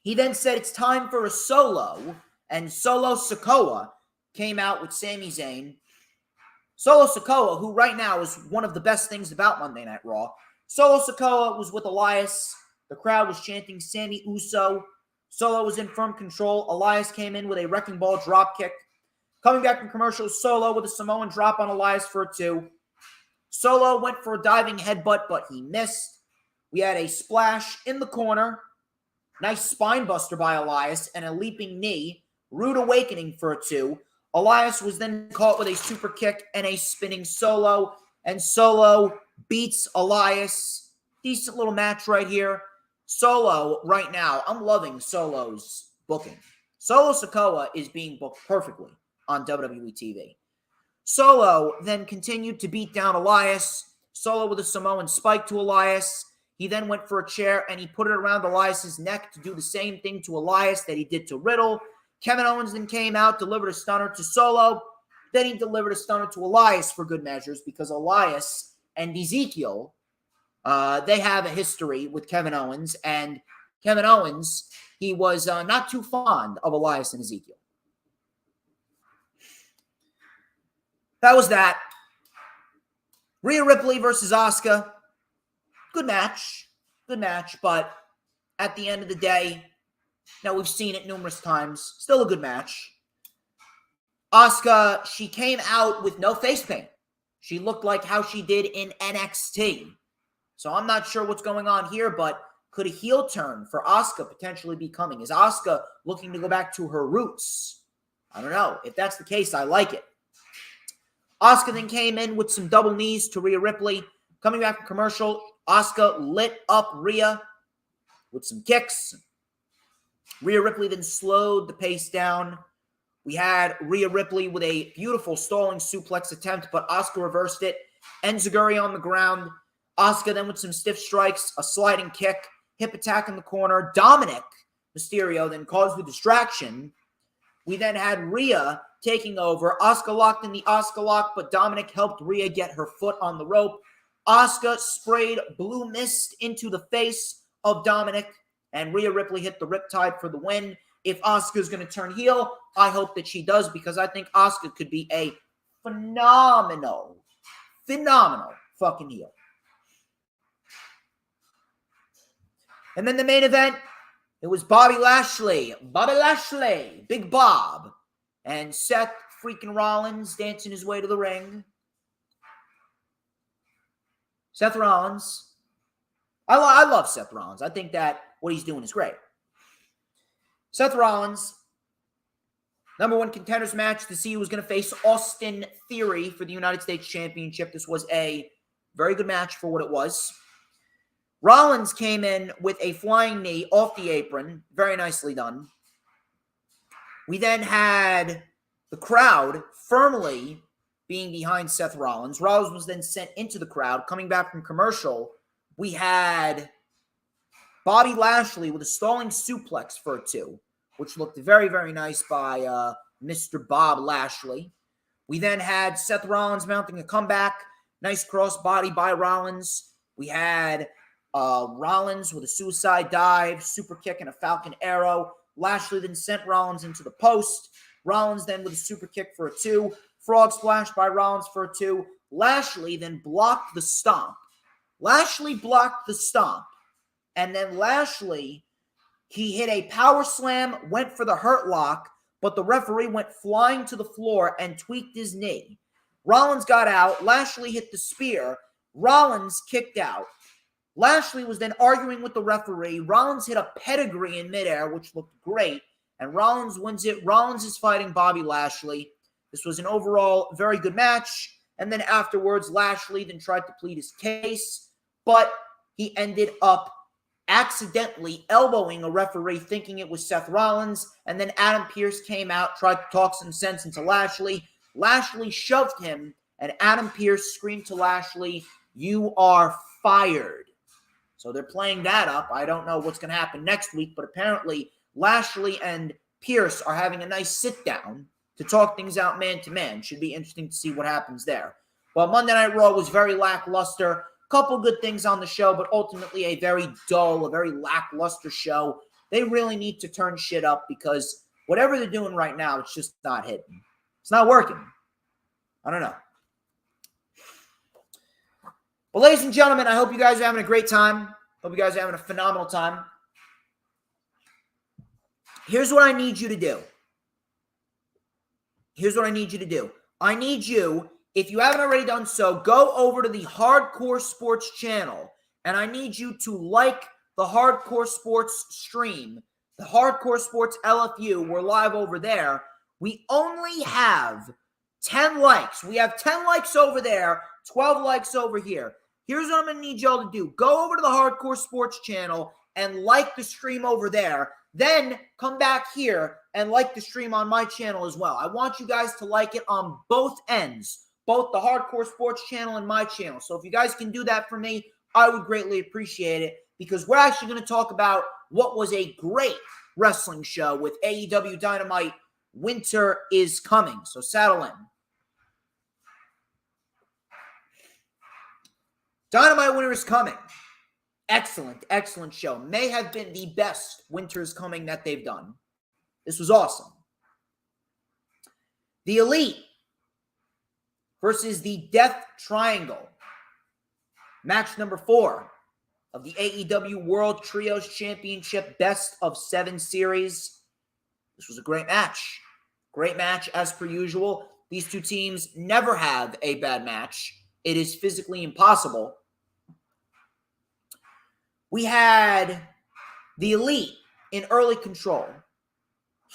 He then said it's time for a solo, and Solo Sikoa came out with Sami Zayn. Solo Sikoa, who right now is one of the best things about Monday Night Raw. Solo Sikoa was with Elias. The crowd was chanting Sammy Uso. Solo was in firm control. Elias came in with a wrecking ball dropkick. Coming back from commercial, Solo with a Samoan drop on Elias for a 2. Solo went for a diving headbutt, but he missed. We had a splash in the corner. Nice spine buster by Elias and a leaping knee. Rude awakening for a 2. Elias was then caught with a super kick and a spinning Solo. And Solo beats Elias. Decent little match right here. Solo, right now, I'm loving Solo's booking. Solo Sikoa is being booked perfectly on WWE TV. Solo then continued to beat down Elias. Solo with a Samoan spike to Elias. He then went for a chair and he put it around Elias's neck to do the same thing to Elias that he did to Riddle. Kevin Owens then came out, delivered a stunner to Solo. Then he delivered a stunner to Elias for good measures because Elias and Ezekiel, they have a history with Kevin Owens. And Kevin Owens, he was not too fond of Elias and Ezekiel. That was that. Rhea Ripley versus Asuka. Good match. Good match. But at the end of the day, now we've seen it numerous times. Still a good match. Asuka, she came out with no face paint. She looked like how she did in NXT. So I'm not sure what's going on here, but could a heel turn for Asuka potentially be coming? Is Asuka looking to go back to her roots? I don't know. If that's the case, I like it. Asuka then came in with some double knees to Rhea Ripley. Coming back from commercial, Asuka lit up Rhea with some kicks. Rhea Ripley then slowed the pace down. We had Rhea Ripley with a beautiful stalling suplex attempt, but Asuka reversed it. Enziguri on the ground. Asuka then with some stiff strikes, a sliding kick, hip attack in the corner. Dominic Mysterio then caused the distraction. We then had Rhea taking over. Asuka locked in the Asuka lock, but Dominic helped Rhea get her foot on the rope. Asuka sprayed blue mist into the face of Dominic, and Rhea Ripley hit the Riptide for the win. If Asuka's going to turn heel, I hope that she does, because I think Asuka could be a phenomenal fucking heel. And then the main event, it was Bobby Lashley, Big Bob, and Seth freaking Rollins dancing his way to the ring. Seth Rollins. I love Seth Rollins. I think that what he's doing is great. Seth Rollins, number one contenders match to see who was going to face Austin Theory for the United States Championship. This was a very good match for what it was. Rollins came in with a flying knee off the apron. Very nicely done. We then had the crowd firmly being behind Seth Rollins. Rollins was then sent into the crowd. Coming back from commercial, we had Bobby Lashley with a stalling suplex for a 2, which looked very, very nice by Mr. Bob Lashley. We then had Seth Rollins mounting a comeback. Nice crossbody by Rollins. We had Rollins with a suicide dive, super kick, and a Falcon Arrow. Lashley then sent Rollins into the post. Rollins then with a super kick for a 2. Frog splash by Rollins for a 2. Lashley then blocked the stomp. And then Lashley, he hit a power slam, went for the hurt lock, but the referee went flying to the floor and tweaked his knee. Rollins got out. Lashley hit the spear. Rollins kicked out. Lashley was then arguing with the referee. Rollins hit a pedigree in midair, which looked great, and Rollins wins it. Rollins is fighting Bobby Lashley. This was an overall very good match. And then afterwards, Lashley then tried to plead his case, but he ended up accidentally elbowing a referee thinking it was Seth Rollins. And then Adam Pearce came out, tried to talk some sense into Lashley. Lashley shoved him, and Adam Pearce screamed to Lashley, "You are fired." So they're playing that up. I don't know what's going to happen next week, but apparently Lashley and Pearce are having a nice sit-down to talk things out man-to-man. Should be interesting to see what happens there. Well, Monday Night Raw was very lackluster. Couple good things on the show, but ultimately a very dull, a very lackluster show. They really need to turn shit up because whatever they're doing right now, it's just not hitting. It's not working. I don't know. Well, ladies and gentlemen, I hope you guys are having a great time. Hope you guys are having a phenomenal time. Here's what I need you to do. I need you, if you haven't already done so, go over to the Hardcore Sports channel, and I need you to like the Hardcore Sports stream. The Hardcore Sports LFU, we're live over there. We only have 10 likes. We have 10 likes over there, 12 likes over here. Here's what I'm going to need y'all to do. Go over to the Hardcore Sports channel and like the stream over there. Then come back here and like the stream on my channel as well. I want you guys to like it on both ends, both the Hardcore Sports channel and my channel. So if you guys can do that for me, I would greatly appreciate it, because we're actually going to talk about what was a great wrestling show with AEW Dynamite. Winter is coming, so saddle in. Dynamite Winter is coming. Excellent, excellent show. May have been the best Winter is Coming that they've done. This was awesome. The Elite versus the Death Triangle. Match number 4 of the AEW World Trios Championship Best of 7 series. This was a great match. Great match as per usual. These two teams never have a bad match. It is physically impossible. We had the Elite in early control.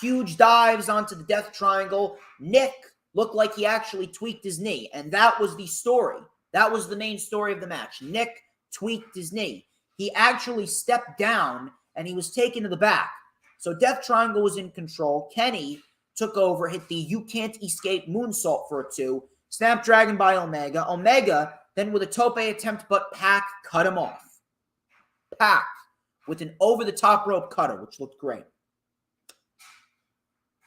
Huge dives onto the Death Triangle. Nick looked like he actually tweaked his knee, and that was the story. That was the main story of the match. Nick tweaked his knee. He actually stepped down, and he was taken to the back. So Death Triangle was in control. Kenny took over, hit the You Can't Escape moonsault for a 2. Snapdragon by Omega. Omega then with a tope attempt, but Pac cut him off. Pac with an over-the-top rope cutter, which looked great.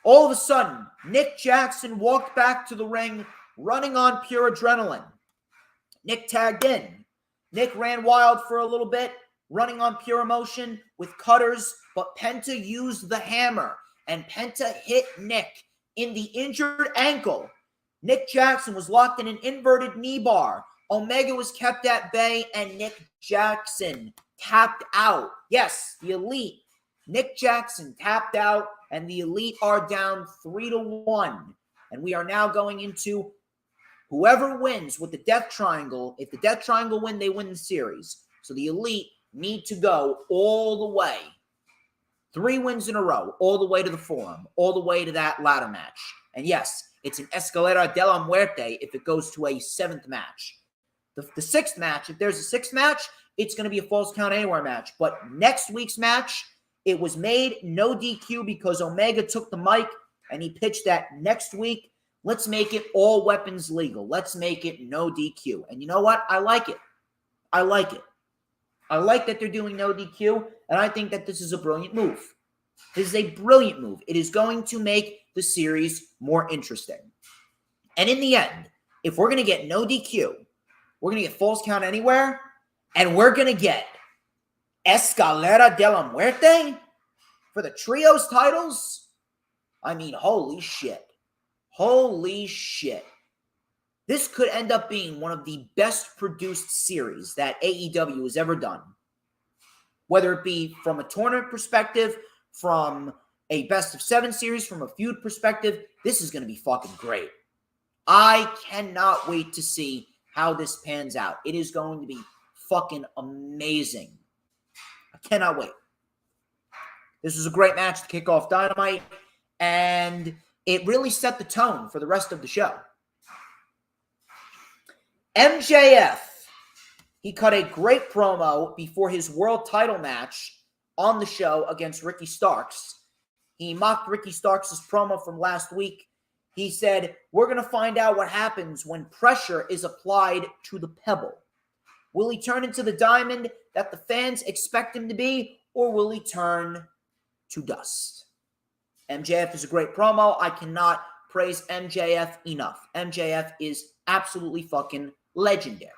All of a sudden, Nick Jackson walked back to the ring, running on pure adrenaline. Nick tagged in. Nick ran wild for a little bit, running on pure emotion with cutters, but Penta used the hammer, and Penta hit Nick in the injured ankle. Nick Jackson was locked in an inverted knee bar. Omega was kept at bay, and Nick Jackson tapped out. Yes, the Elite. Nick Jackson tapped out, and the Elite are down 3-1. And we are now going into whoever wins with the Death Triangle. If the Death Triangle win, they win the series. So the Elite need to go all the way. 3 wins in a row, all the way to the Forum, all the way to that ladder match. And yes, it's an Escalera de la Muerte if it goes to a 7th match. The 6th match, if there's a 6th match, it's going to be a Falls Count Anywhere match. But next week's match, it was made no DQ because Omega took the mic and he pitched that next week, let's make it all weapons legal. Let's make it no DQ. And you know what? I like it. I like it. I like that they're doing no DQ, and I think that this is a brilliant move. This is a brilliant move. It is going to make the series more interesting. And in the end, if we're going to get no DQ, we're going to get Falls Count Anywhere, and we're going to get Escalera de la Muerte for the trios titles, I mean, holy shit. Holy shit. This could end up being one of the best produced series that AEW has ever done. Whether it be from a tournament perspective, from a best of 7 series, from a feud perspective, this is going to be fucking great. I cannot wait to see how this pans out. It is going to be fucking amazing. I cannot wait. This was a great match to kick off Dynamite, and it really set the tone for the rest of the show. MJF, he cut a great promo before his world title match on the show against Ricky Starks. He mocked Ricky Starks' promo from last week. He said, we're going to find out what happens when pressure is applied to the pebble. Will he turn into the diamond that the fans expect him to be, or will he turn to dust? MJF is a great promo. I cannot praise MJF enough. MJF is absolutely fucking legendary.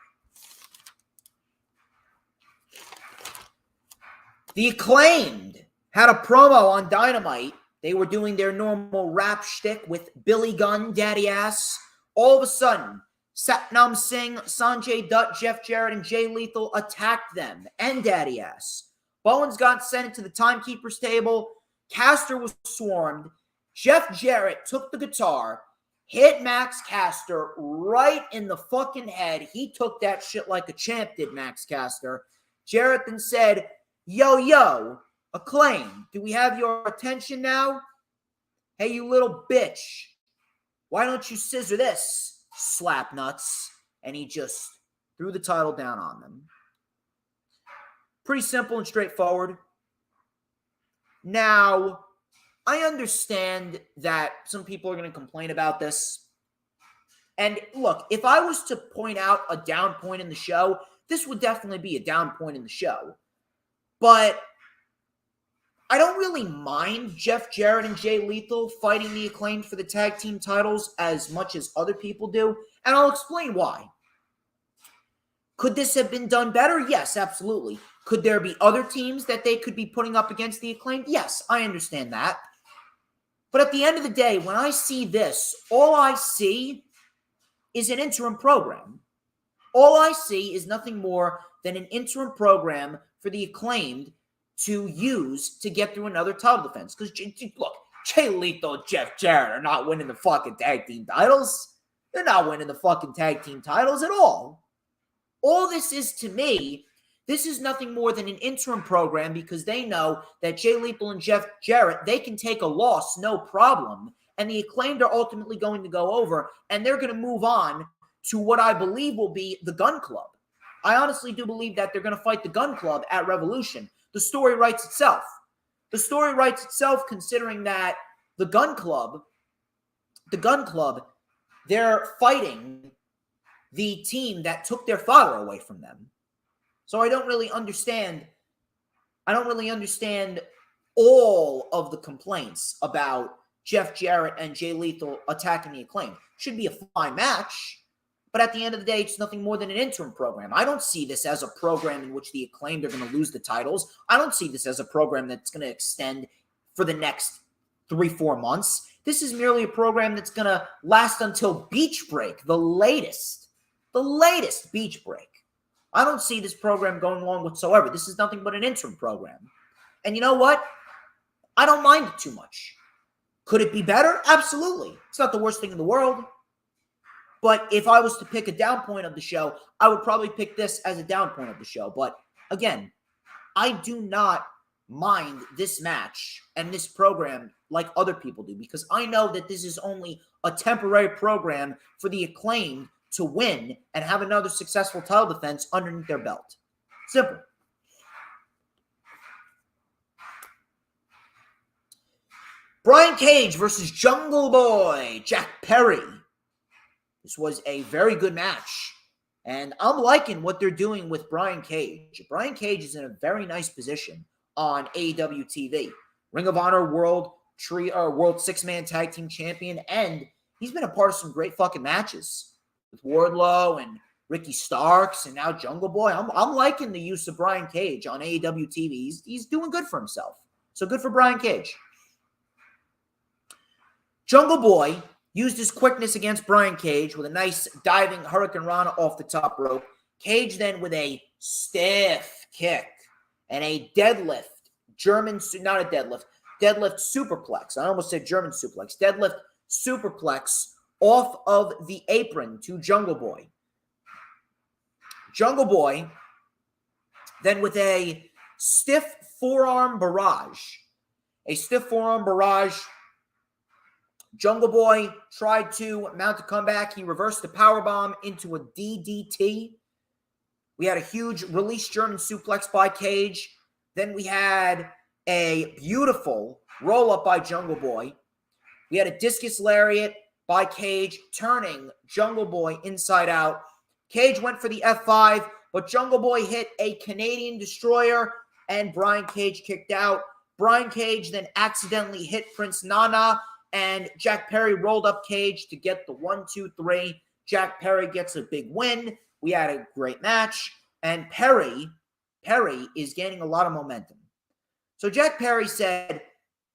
The Acclaimed had a promo on Dynamite. They were doing their normal rap shtick with Billy Gunn, Daddy Ass. All of a sudden, Satnam Singh, Sanjay Dutt, Jeff Jarrett, and Jay Lethal attacked them and Daddy Ass. Bowens got sent into the timekeeper's table. Caster was swarmed. Jeff Jarrett took the guitar, hit Max Caster right in the fucking head. He took that shit like a champ, did Max Caster. Jarrett then said, yo, Acclaim, do we have your attention now? Hey, you little bitch. Why don't you scissor this, slap nuts? And he just threw the title down on them. Pretty simple and straightforward. Now, I understand that some people are going to complain about this. And look, if I was to point out a down point in the show, this would definitely be a down point in the show. But I don't really mind Jeff Jarrett and Jay Lethal fighting the Acclaimed for the tag team titles as much as other people do. And I'll explain why. Could this have been done better? Yes, absolutely. Could there be other teams that they could be putting up against the Acclaimed? Yes, I understand that. But at the end of the day, when I see this, all I see is an interim program. All I see is nothing more than an interim program for the Acclaimed to use to get through another title defense. Because, look, Jay Lethal and Jeff Jarrett are not winning the fucking tag team titles. They're not winning the fucking tag team titles at all. All this is to me, this is nothing more than an interim program because they know that Jay Lethal and Jeff Jarrett, they can take a loss, no problem. And the Acclaimed are ultimately going to go over, and they're going to move on to what I believe will be the Gun Club. I honestly do believe that they're going to fight the Gun Club at Revolution. The story writes itself. The story writes itself considering that the Gun Club, they're fighting the team that took their father away from them. So I don't really understand all of the complaints about Jeff Jarrett and Jay Lethal attacking the Acclaimed. Should be a fine match, but at the end of the day, it's nothing more than an interim program. I don't see this as a program in which the Acclaimed are going to lose the titles. I don't see this as a program that's going to extend for the next 3-4 months. This is merely a program that's going to last until Beach Break, the latest Beach Break. I don't see this program going long whatsoever. This is nothing but an interim program. And you know what? I don't mind it too much. Could it be better? Absolutely. It's not the worst thing in the world. But if I was to pick a down point of the show, I would probably pick this as a down point of the show. But again, I do not mind this match and this program like other people do because I know that this is only a temporary program for the Acclaimed to win and have another successful title defense underneath their belt. Simple. Brian Cage versus Jungle Boy, Jack Perry. This was a very good match. And I'm liking what they're doing with Brian Cage. Brian Cage is in a very nice position on AEW TV. Ring of Honor World 6-man tag team champion. And he's been a part of some great fucking matches with Wardlow and Ricky Starks and now Jungle Boy. I'm liking the use of Brian Cage on AEW TV. He's doing good for himself. So good for Brian Cage. Jungle Boy used his quickness against Brian Cage with a nice diving Hurricane Rana off the top rope. Cage then with a stiff kick and a deadlift, deadlift superplex. I almost said German suplex. Deadlift superplex off of the apron to Jungle Boy. Jungle Boy then with a stiff forearm barrage. Jungle Boy tried to mount a comeback. He reversed the powerbomb into a DDT. We had a huge release German suplex by Cage. Then we had a beautiful roll-up by Jungle Boy. We had a discus lariat by Cage, turning Jungle Boy inside out. Cage went for the F5, but Jungle Boy hit a Canadian Destroyer, and Brian Cage kicked out. Brian Cage then accidentally hit Prince Nana, and Jack Perry rolled up Cage to get the 1, 2, 3. Jack Perry gets a big win. We had a great match, and Perry is gaining a lot of momentum. So Jack Perry said,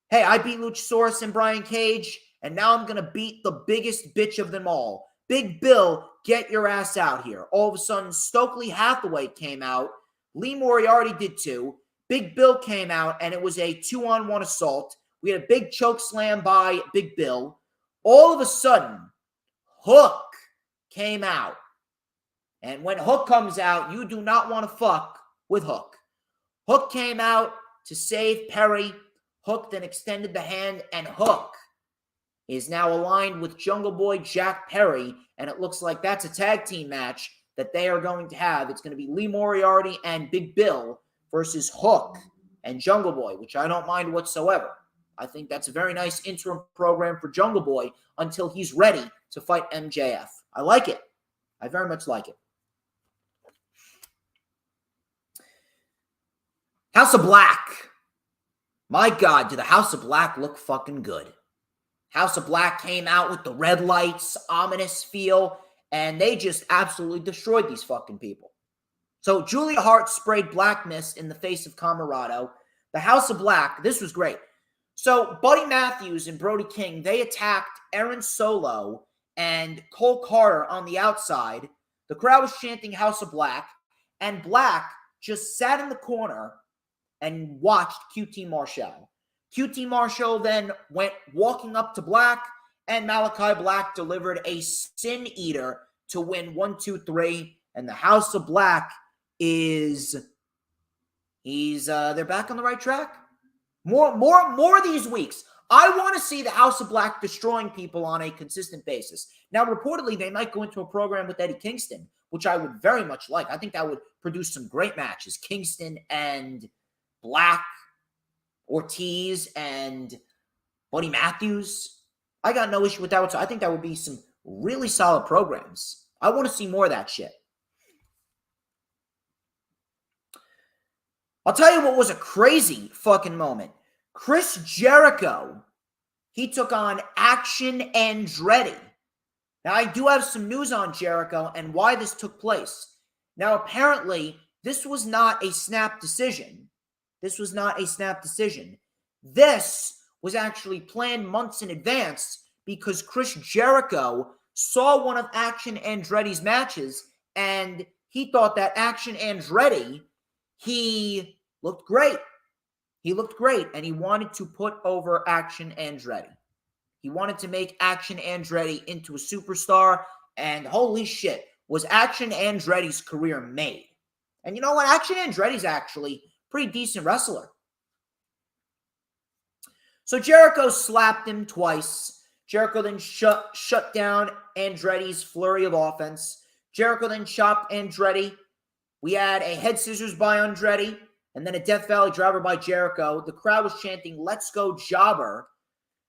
hey, I beat Luchasaurus and Brian Cage, and now I'm going to beat the biggest bitch of them all. Big Bill, get your ass out here. All of a sudden, Stokely Hathaway came out. Lee Moriarty did too. Big Bill came out, and it was a 2-on-1 assault. We had a big choke slam by Big Bill. All of a sudden, Hook came out. And when Hook comes out, you do not want to fuck with Hook. Hook came out to save Perry. Hook then extended the hand, and Hook is now aligned with Jungle Boy Jack Perry, and it looks like that's a tag team match that they are going to have. It's going to be Lee Moriarty and Big Bill versus Hook and Jungle Boy, which I don't mind whatsoever. I think that's a very nice interim program for Jungle Boy until he's ready to fight MJF. I like it. I very much like it. House of Black. My God, do the House of Black look fucking good. House of Black came out with the red lights, ominous feel, and they just absolutely destroyed these fucking people. So Julia Hart sprayed black mist in the face of Camarado. The House of Black, this was great. So Buddy Matthews and Brody King, they attacked Aaron Solo and Cole Carter on the outside. The crowd was chanting House of Black, and Black just sat in the corner and watched QT Marshall. QT Marshall then went walking up to Black, and Malachi Black delivered a Sin Eater to win 1, 2, 3. And the House of Black they're back on the right track. More of these weeks. I want to see the House of Black destroying people on a consistent basis. Now, reportedly, they might go into a program with Eddie Kingston, which I would very much like. I think that would produce some great matches. Kingston and Black, Ortiz, and Buddy Matthews. I got no issue with that. I think that would be some really solid programs. I want to see more of that shit. I'll tell you what was a crazy fucking moment. Chris Jericho, he took on Action Andretti. Now, I do have some news on Jericho and why this took place. Now, apparently, this was not a snap decision. This was actually planned months in advance because Chris Jericho saw one of Action Andretti's matches and he thought that Action Andretti, he looked great. He looked great, and he wanted to put over Action Andretti. He wanted to make Action Andretti into a superstar, and holy shit, was Action Andretti's career made. And you know what? Action Andretti's actually a pretty decent wrestler. So Jericho slapped him twice. Jericho then shut down Andretti's flurry of offense. Jericho then chopped Andretti. We had a head scissors by Andretti, and then a Death Valley driver by Jericho. The crowd was chanting, "Let's go, Jobber."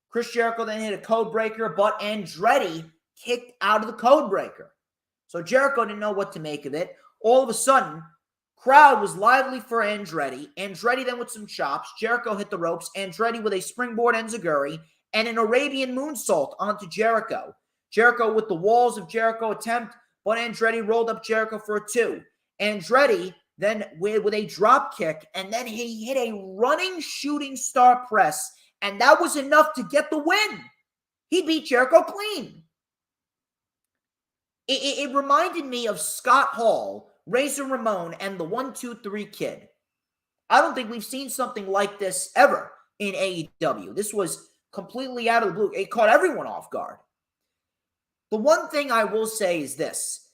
Chris Jericho then hit a code breaker, but Andretti kicked out of the code breaker. So Jericho didn't know what to make of it. All of a sudden, crowd was lively for Andretti. Andretti then with some chops. Jericho hit the ropes. Andretti with a springboard enziguri and an Arabian moonsault onto Jericho. Jericho with the walls of Jericho attempt, but Andretti rolled up Jericho for a 2. Andretti then with a drop kick, and then he hit a running shooting star press, and that was enough to get the win. He beat Jericho clean. It reminded me of Scott Hall, Razor Ramon, and the 1, 2, 3 Kid. I don't think we've seen something like this ever in AEW. This was completely out of the blue. It caught everyone off guard. The one thing I will say is this.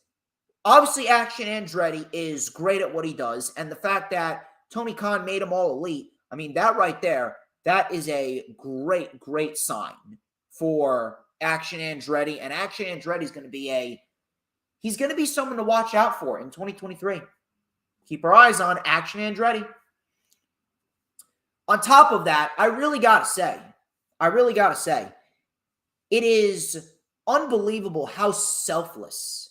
Obviously, Action Andretti is great at what he does, and the fact that Tony Khan made them all elite, I mean, that right there, that is a great, great sign for Action Andretti, and Action Andretti is going to be he's going to be someone to watch out for in 2023. Keep our eyes on Action Andretti. On top of that, I really got to say, it is unbelievable how selfless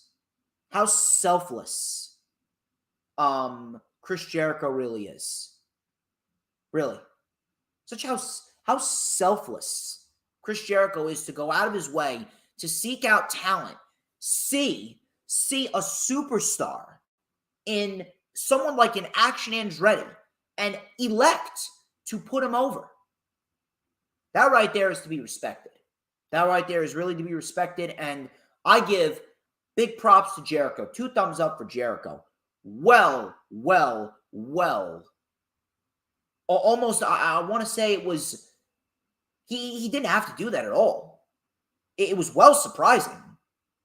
Chris Jericho really is. Really. Such how selfless Chris Jericho is to go out of his way to seek out talent, see a superstar in someone like an Action Andretti and elect to put him over. That right there is to be respected. That right there is really to be respected, and I give big props to Jericho. 2 thumbs up for Jericho. Well. Almost, I want to say it was, he didn't have to do that at all. It was well surprising.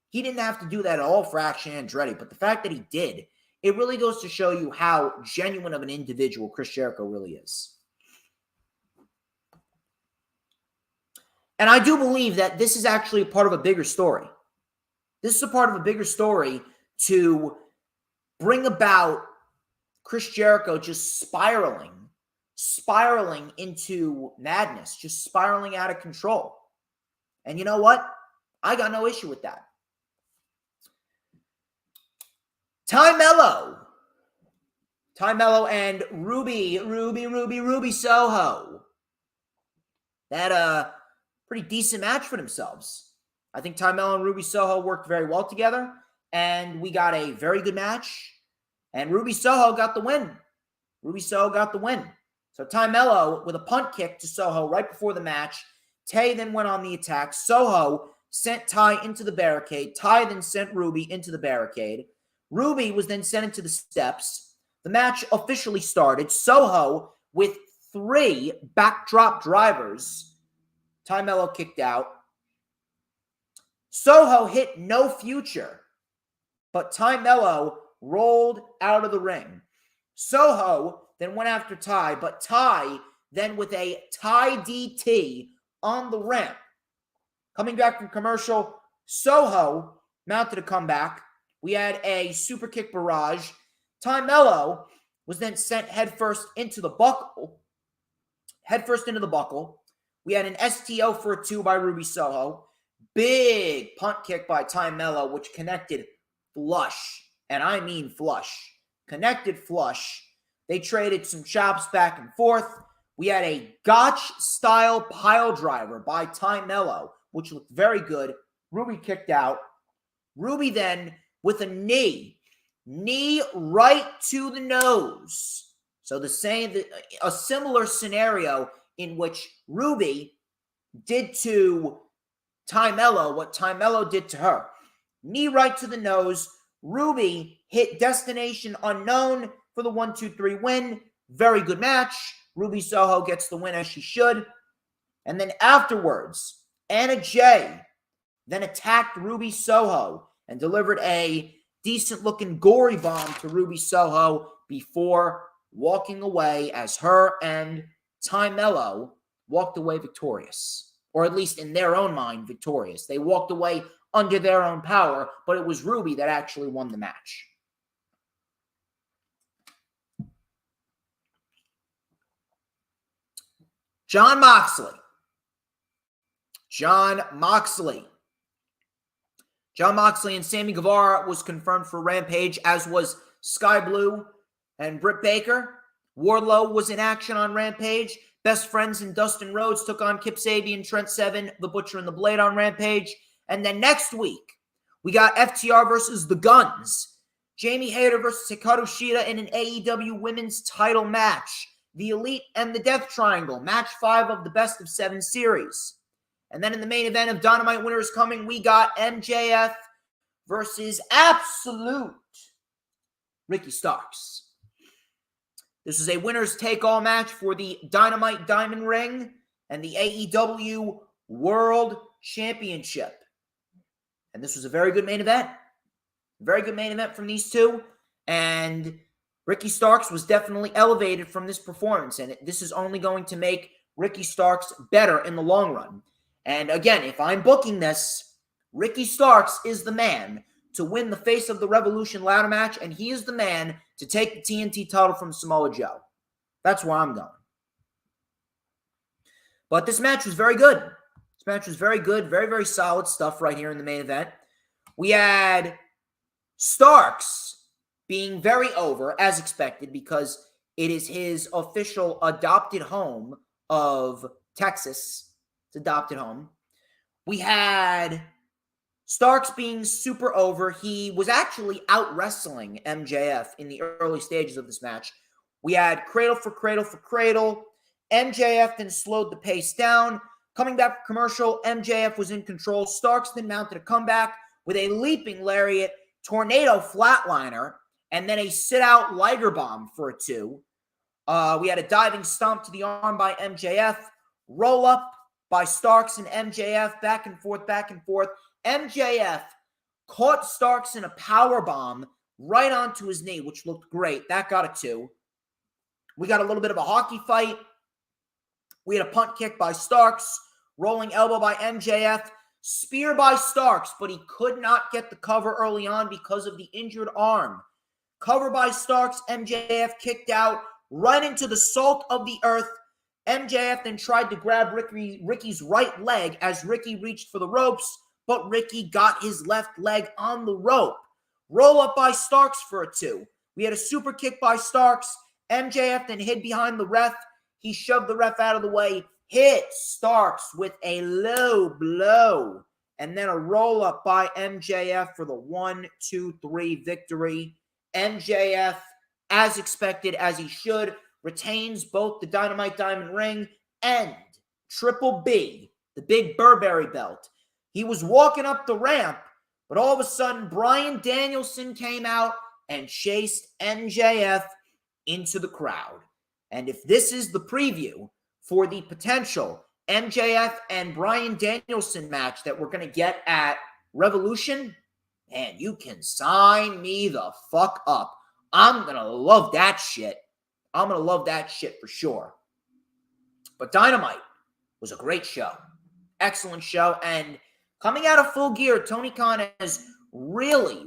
He didn't have to do that at all for Action Andretti, but the fact that he did, it really goes to show you how genuine of an individual Chris Jericho really is. And I do believe that this is actually a part of a bigger story. This is a part of a bigger story to bring about Chris Jericho just spiraling spiraling into madness, just spiraling out of control. And you know what? I got no issue with that. Ty Mello and Ruby Soho. They had a pretty decent match for themselves. I think Ty Mello and Ruby Soho worked very well together, and we got a very good match, and Ruby Soho got the win. So Ty Mello with a punt kick to Soho right before the match. Tay then went on the attack. Soho sent Ty into the barricade. Ty then sent Ruby into the barricade. Ruby was then sent into the steps. The match officially started. Soho with 3 backdrop drivers. Ty Mello kicked out. Soho hit no future, but Ty Mello rolled out of the ring. Soho then went after Ty, but Ty then with a Ty DT on the ramp. Coming back from commercial, Soho mounted a comeback. We had a super kick barrage. Ty Mello was then sent headfirst into the buckle. We had an STO for a 2 by Ruby Soho. Big punt kick by Ty Mello, which connected flush. And I mean flush. Connected flush. They traded some chops back and forth. We had a Gotch-style pile driver by Ty Mello, which looked very good. Ruby kicked out. Ruby then with a knee right to the nose. So a similar scenario in which Ruby did to Ty Mello what Ty Mello did to her. Knee right to the nose. Ruby hit Destination Unknown for the 1-2-3 win. Very good match. Ruby Soho gets the win as she should. And then afterwards, Anna Jay then attacked Ruby Soho and delivered a decent-looking gory bomb to Ruby Soho before walking away as her and Ty Mello walked away victorious. Or at least in their own mind, victorious. They walked away under their own power, but it was Ruby that actually won the match. Jon Moxley and Sammy Guevara was confirmed for Rampage, as was Sky Blue and Britt Baker. Wardlow was in action on Rampage. Best Friends and Dustin Rhodes took on Kip Sabian, Trent Seven, The Butcher, and The Blade on Rampage. And then next week, we got FTR versus The Guns. Jamie Hayter versus Hikaru Shida in an AEW Women's title match. The Elite and the Death Triangle, match 5 of the best of 7 series. And then in the main event of Dynamite Winners Coming, we got MJF versus Absolute Ricky Starks. This is a winners take all match for the Dynamite Diamond Ring and the AEW World Championship. And this was a very good main event. Very good main event from these two. And Ricky Starks was definitely elevated from this performance, and this is only going to make Ricky Starks better in the long run. And again, if I'm booking this, Ricky Starks is the man to win the Face of the Revolution ladder match, and he is the man to take the TNT title from Samoa Joe. That's where I'm going. But this match was very good. Very, very solid stuff right here in the main event. We had Starks being very over, as expected, because it is his official adopted home of Texas. It's adopted home. We had Starks being super over. He was actually out wrestling MJF in the early stages of this match. We had cradle for cradle. MJF then slowed the pace down. Coming back from commercial, MJF was in control. Starks then mounted a comeback with a leaping lariat, tornado flatliner, and then a sit-out Liger bomb for a 2. We had a diving stomp to the arm by MJF, roll-up by Starks and MJF, back and forth. MJF caught Starks in a power bomb right onto his knee, which looked great. That got a 2. We got a little bit of a hockey fight. We had a punt kick by Starks, rolling elbow by MJF, spear by Starks, but he could not get the cover early on because of the injured arm. Cover by Starks, MJF kicked out, right into the salt of the earth. MJF then tried to grab Ricky's right leg as Ricky reached for the ropes, but Ricky got his left leg on the rope. Roll up by Starks for a 2. We had a super kick by Starks. MJF then hid behind the ref. He shoved the ref out of the way, hit Starks with a low blow, and then a roll up by MJF for the 1-2-3 victory. MJF, as expected, as he should, retains both the Dynamite Diamond Ring and Triple B, the big Burberry belt. He was walking up the ramp, but all of a sudden, Bryan Danielson came out and chased MJF into the crowd. And if this is the preview for the potential MJF and Bryan Danielson match that we're going to get at Revolution, man, you can sign me the fuck up. I'm going to love that shit. I'm going to love that shit for sure. But Dynamite was a great show. Excellent show. And coming out of Full Gear, Tony Khan has really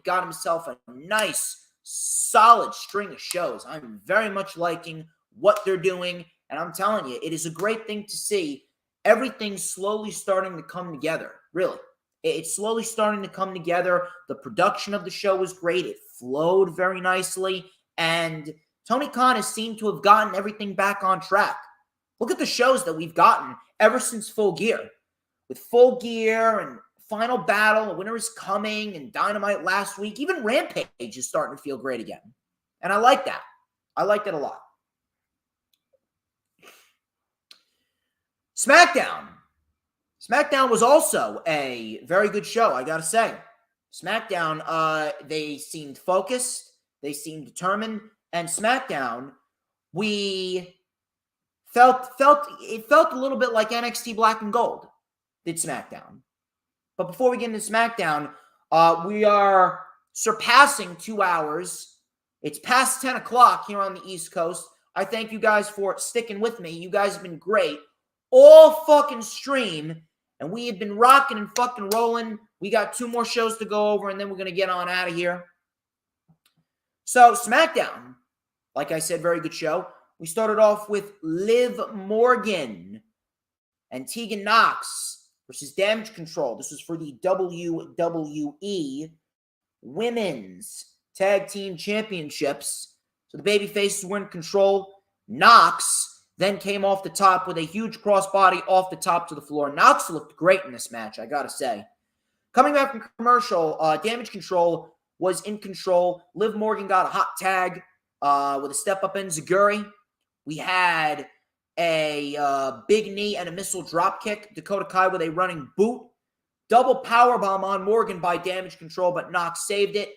got himself a nice, solid string of shows. I'm very much liking what they're doing. And I'm telling you, it is a great thing to see everything slowly starting to come together. Really. It's slowly starting to come together. The production of the show was great. It flowed very nicely. And Tony Khan has seemed to have gotten everything back on track. Look at the shows that we've gotten ever since Full Gear. With Full Gear and Final Battle, The Winter is Coming, and Dynamite last week. Even Rampage is starting to feel great again. And I like that. I like that a lot. SmackDown. SmackDown was also a very good show, I gotta say. SmackDown, they seemed focused. They seemed determined. And SmackDown, we felt a little bit like NXT Black and Gold did SmackDown. But before we get into SmackDown, we are surpassing 2 hours. It's past 10 o'clock here on the East Coast. I thank you guys for sticking with me. You guys have been great all fucking stream, and we have been rocking and fucking rolling. We got 2 more shows to go over, and then we're going to get on out of here. So, SmackDown, like I said, very good show. We started off with Liv Morgan and Tegan Nox versus Damage Control. This was for the WWE Women's Tag Team Championships. So the babyfaces were in control. Nox then came off the top with a huge crossbody off the top to the floor. Nox looked great in this match, I gotta say. Coming back from commercial, Damage Control was in control. Liv Morgan got a hot tag with a step-up enziguri. We had a big knee and a missile dropkick. Dakota Kai with a running boot. Double powerbomb on Morgan by Damage Control, but Nox saved it.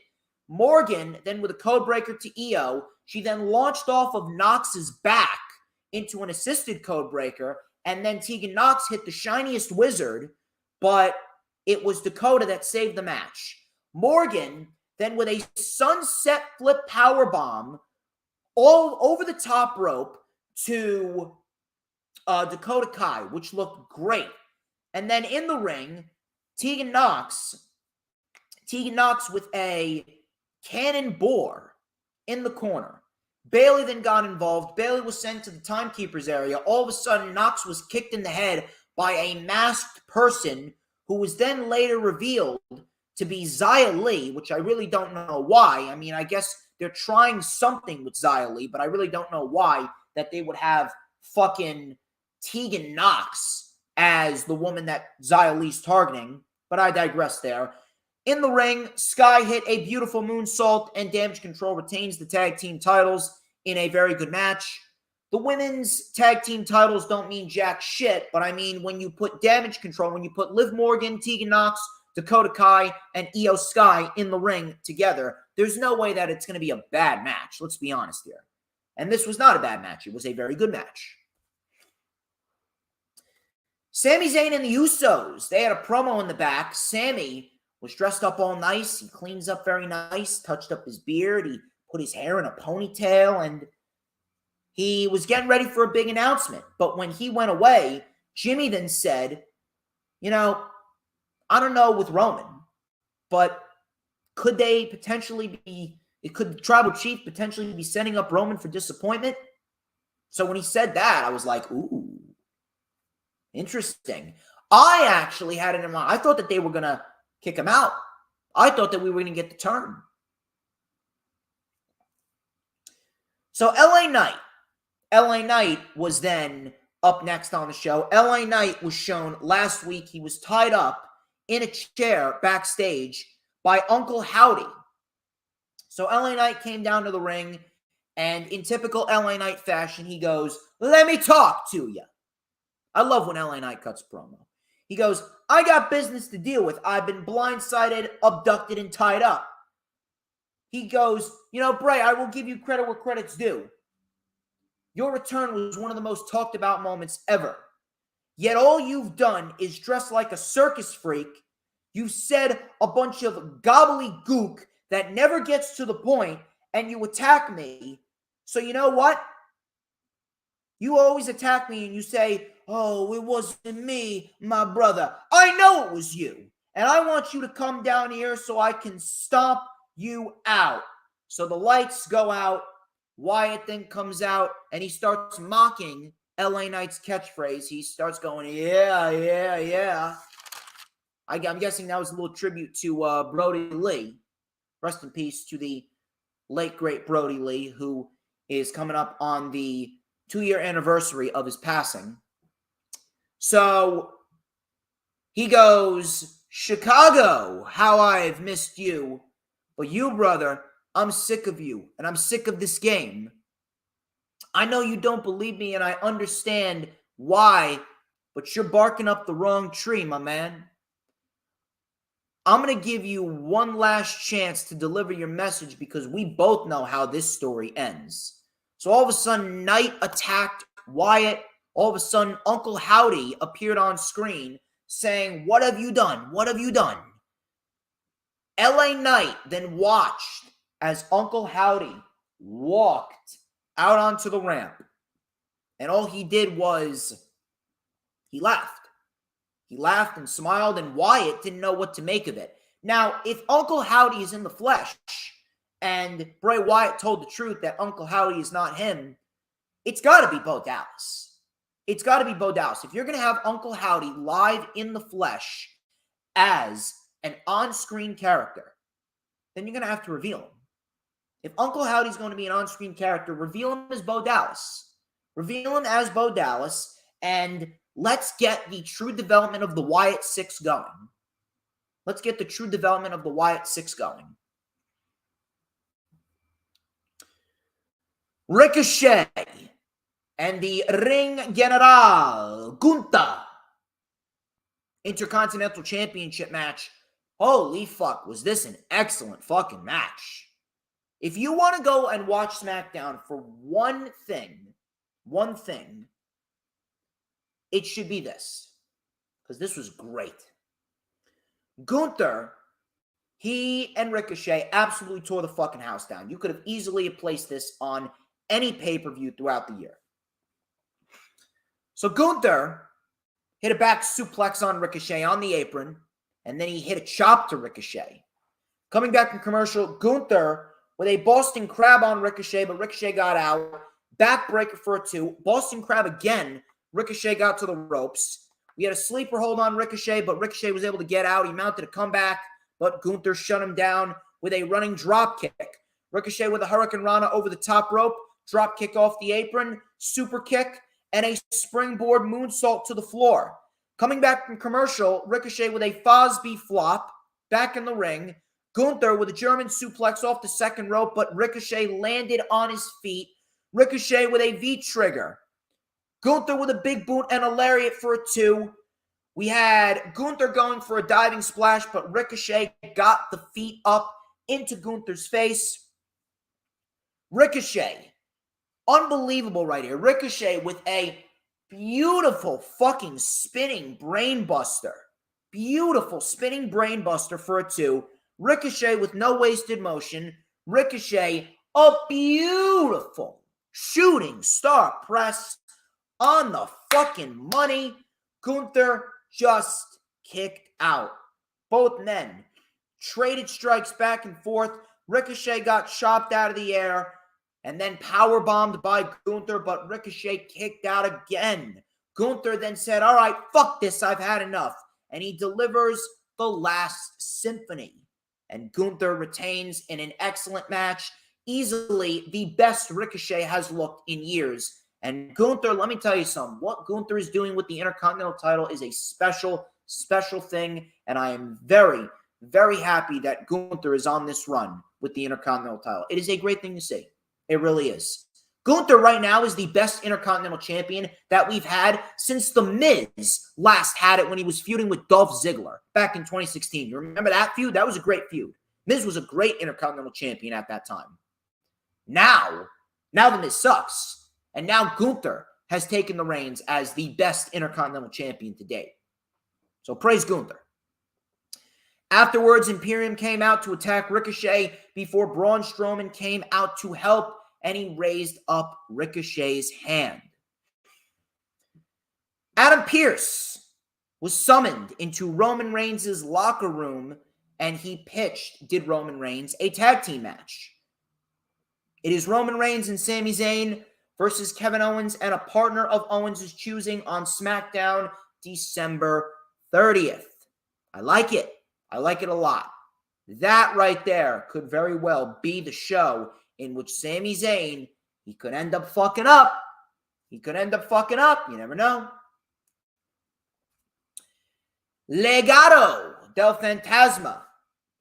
Morgan then with a codebreaker to Io. She then launched off of Nox's back into an assisted codebreaker, and then Tegan Nox hit the shiniest wizard, but it was Dakota that saved the match. Morgan then with a sunset flip powerbomb all over the top rope to Dakota Kai, which looked great. And then in the ring, Tegan Nox with a cannonball in the corner. Bayley then got involved. Bayley was sent to the timekeeper's area. All of a sudden, Nox was kicked in the head by a masked person who was then later revealed to be Xia Li, which I really don't know why. I mean, I guess they're trying something with Xia Li, but I really don't know why that they would have fucking Tegan Nox as the woman that Xia Li's targeting. But I digress there. In the ring, Sky hit a beautiful moonsault, and Damage Control retains the tag team titles in a very good match. The women's tag team titles don't mean jack shit, but I mean when you put Damage Control, when you put Liv Morgan, Tegan Nox, Dakota Kai, and Io Sky in the ring together, there's no way that it's going to be a bad match. Let's be honest here. And this was not a bad match. It was a very good match. Sami Zayn and the Usos, they had a promo in the back. Sami was dressed up all nice. He cleans up very nice, touched up his beard. He put his hair in a ponytail, and he was getting ready for a big announcement. But when he went away, Jimmy then said, you know, I don't know with Roman, but could they potentially be, Could the tribal chief potentially be setting up Roman for disappointment? So when he said that, I was like, ooh, interesting. I actually had it in mind. I thought that they were going to kick him out. I thought that we were going to get the turn. So LA Knight was then up next on the show. LA Knight was shown last week. He was tied up in a chair backstage by Uncle Howdy. So LA Knight came down to the ring, and in typical LA Knight fashion, he goes, "Let me talk to you." I love when LA Knight cuts promo. He goes, "I got business to deal with. I've been blindsided, abducted, and tied up." He goes, "Bray, I will give you credit where credit's due. Your return was one of the most talked about moments ever. Yet all you've done is dress like a circus freak. You said a bunch of gobbledygook that never gets to the point, and you attack me. So you know what? You always attack me and you say, 'Oh, it wasn't me, my brother.' I know it was you. And I want you to come down here so I can stomp you out." So the lights go out. Wyatt then comes out and he starts mocking LA Knight's catchphrase. He starts going, "Yeah, yeah, yeah." I'm guessing that was a little tribute to Brody Lee. Rest in peace to the late, great Brody Lee, who is coming up on the 2-year anniversary of his passing. So he goes, "Chicago, how I've missed you. But you, brother, I'm sick of you, and I'm sick of this game. I know you don't believe me, and I understand why, but you're barking up the wrong tree, my man. I'm going to give you one last chance to deliver your message because we both know how this story ends." So all of a sudden, Knight attacked Wyatt. All of a sudden, Uncle Howdy appeared on screen saying, "What have you done? What have you done?" LA Knight then watched as Uncle Howdy walked out onto the ramp. And all he did was he laughed. He laughed and smiled, and Wyatt didn't know what to make of it. Now, if Uncle Howdy is in the flesh and Bray Wyatt told the truth that Uncle Howdy is not him, it's got to be Bo Dallas. It's got to be Bo Dallas. If you're going to have Uncle Howdy live in the flesh as an on-screen character, then you're going to have to reveal him. If Uncle Howdy's going to be an on-screen character, reveal him as Bo Dallas. Reveal him as Bo Dallas, and let's get the true development of the Wyatt 6 going. Let's get the true development of the Wyatt 6 going. Ricochet and the Ring General Gunther Intercontinental Championship match. Holy fuck, was this an excellent fucking match. If you want to go and watch SmackDown for one thing, it should be this. Because this was great. Gunther, he and Ricochet absolutely tore the fucking house down. You could have easily placed this on any pay-per-view throughout the year. So Gunther hit a back suplex on Ricochet on the apron, and then he hit a chop to Ricochet. Coming back from commercial, Gunther with a Boston Crab on Ricochet, but Ricochet got out. Backbreaker for a 2. Boston Crab again. Ricochet got to the ropes. We had a sleeper hold on Ricochet, but Ricochet was able to get out. He mounted a comeback, but Gunther shut him down with a running drop kick. Ricochet with a Hurricane Rana over the top rope. Drop kick off the apron. Super kick. And a springboard moonsault to the floor. Coming back from commercial, Ricochet with a Fosby flop. Back in the ring. Gunther with a German suplex off the second rope, but Ricochet landed on his feet. Ricochet with a V-trigger. Gunther with a big boot and a lariat for a 2. We had Gunther going for a diving splash, but Ricochet got the feet up into Gunther's face. Ricochet, unbelievable right here. Ricochet with a beautiful fucking spinning brainbuster. Beautiful spinning brainbuster for a 2. Ricochet with no wasted motion. Ricochet, a beautiful shooting star press on the fucking money. Gunther just kicked out. Both men traded strikes back and forth. Ricochet got chopped out of the air and then powerbombed by Gunther, but Ricochet kicked out again. Gunther then said, all right, fuck this, I've had enough. And he delivers the last symphony. And Gunther retains in an excellent match, easily the best Ricochet has looked in years. And Gunther, let me tell you something. What Gunther is doing with the Intercontinental title is a special, special thing. And I am very, very happy that Gunther is on this run with the Intercontinental title. It is a great thing to see. It really is. Gunther right now is the best Intercontinental Champion that we've had since The Miz last had it when he was feuding with Dolph Ziggler back in 2016. You remember that feud? That was a great feud. Miz was a great Intercontinental Champion at that time. Now The Miz sucks. And now Gunther has taken the reins as the best Intercontinental Champion to date. So praise Gunther. Afterwards, Imperium came out to attack Ricochet before Braun Strowman came out to help, and he raised up Ricochet's hand. Adam Pearce was summoned into Roman Reigns' locker room, and he did Roman Reigns, a tag team match. It is Roman Reigns and Sami Zayn versus Kevin Owens and a partner of Owens' choosing on SmackDown December 30th. I like it. I like it a lot. That right there could very well be the show in which Sami Zayn, he could end up fucking up. He could end up fucking up. You never know. Legado del Fantasma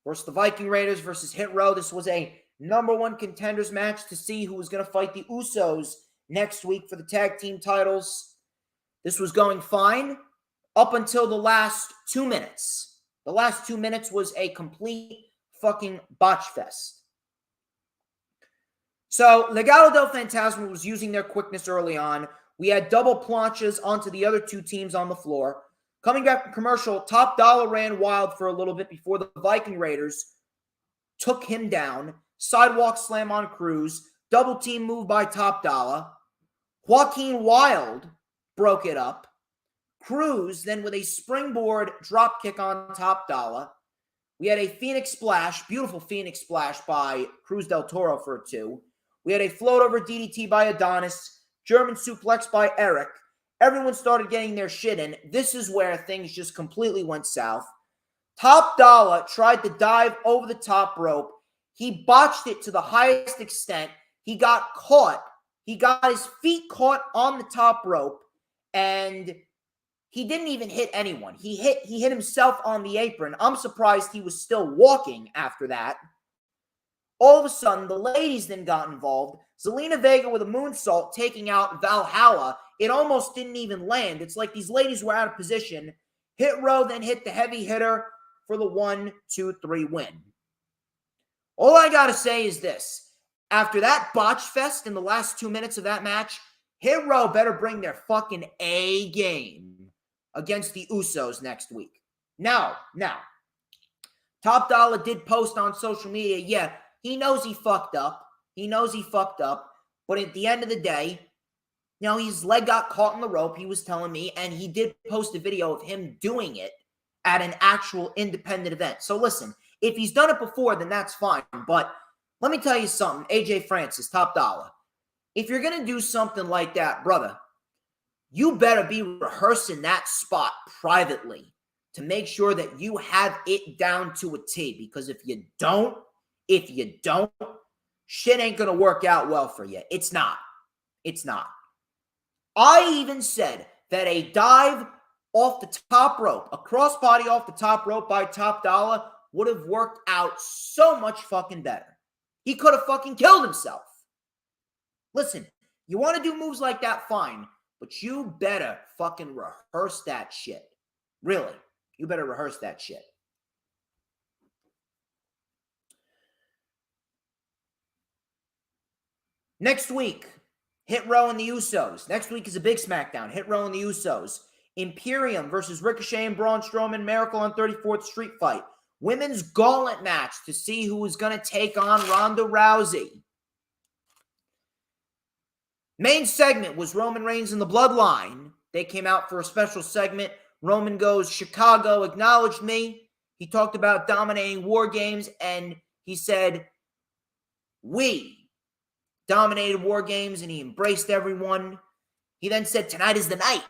versus the Viking Raiders versus Hit Row. This was a #1 contenders match to see who was going to fight the Usos next week for the tag team titles. This was going fine up until the last 2 minutes. The last 2 minutes was a complete fucking botch fest. So, Legado del Fantasma was using their quickness early on. We had double planches onto the other two teams on the floor. Coming back from commercial, Top Dollar ran wild for a little bit before the Viking Raiders took him down. Sidewalk slam on Cruz. Double team move by Top Dollar. Joaquin Wilde broke it up. Cruz then with a springboard drop kick on Top Dollar. We had a Phoenix Splash, beautiful Phoenix Splash by Cruz del Toro for a 2. We had a float over DDT by Adonis, German suplex by Eric. Everyone started getting their shit in. This is where things just completely went south. Top Dollar tried to dive over the top rope. He botched it to the highest extent. He got caught. He got his feet caught on the top rope, and he didn't even hit anyone. He hit himself on the apron. I'm surprised he was still walking after that. All of a sudden, the ladies then got involved. Zelina Vega with a moonsault taking out Valhalla. It almost didn't even land. It's like these ladies were out of position. Hit Row then hit the heavy hitter for the 1-2-3 win. All I got to say is this. After that botch fest in the last 2 minutes of that match, Hit Row better bring their fucking A game against the Usos next week. Now, Top Dollar did post on social media, yeah, he knows he fucked up. But at the end of the day, you know, his leg got caught in the rope, he was telling me, and he did post a video of him doing it at an actual independent event. So listen, if he's done it before, then that's fine. But let me tell you something, AJ Francis, Top Dollar. If you're going to do something like that, brother, you better be rehearsing that spot privately to make sure that you have it down to a T. Because if you don't, shit ain't going to work out well for you. It's not. I even said that a dive off the top rope, a crossbody off the top rope by Top Dollar would have worked out so much fucking better. He could have fucking killed himself. Listen, you want to do moves like that, fine. But you better fucking rehearse that shit. Really. You better rehearse that shit. Next week, Hit Row and the Usos. Next week is a big SmackDown. Hit Row and the Usos. Imperium versus Ricochet and Braun Strowman. Miracle on 34th Street fight. Women's gauntlet match to see who is going to take on Ronda Rousey. Main segment was Roman Reigns and the Bloodline. They came out for a special segment. Roman goes, Chicago acknowledged me. He talked about dominating War Games, and he said, We dominated War Games, and he embraced everyone. He then said, tonight is the night.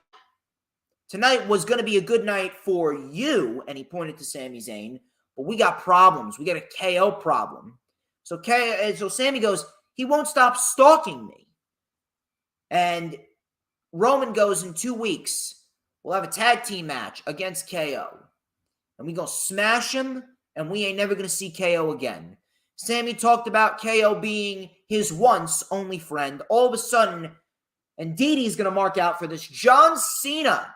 Tonight was going to be a good night for you, and he pointed to Sami Zayn, but we got problems. We got a KO problem. So Sami goes, he won't stop stalking me. And Roman goes, in 2 weeks, we'll have a tag team match against KO. And we going to smash him, and we ain't never going to see KO again. Sami talked about KO being his once only friend. All of a sudden, and Didi's going to mark out for this, John Cena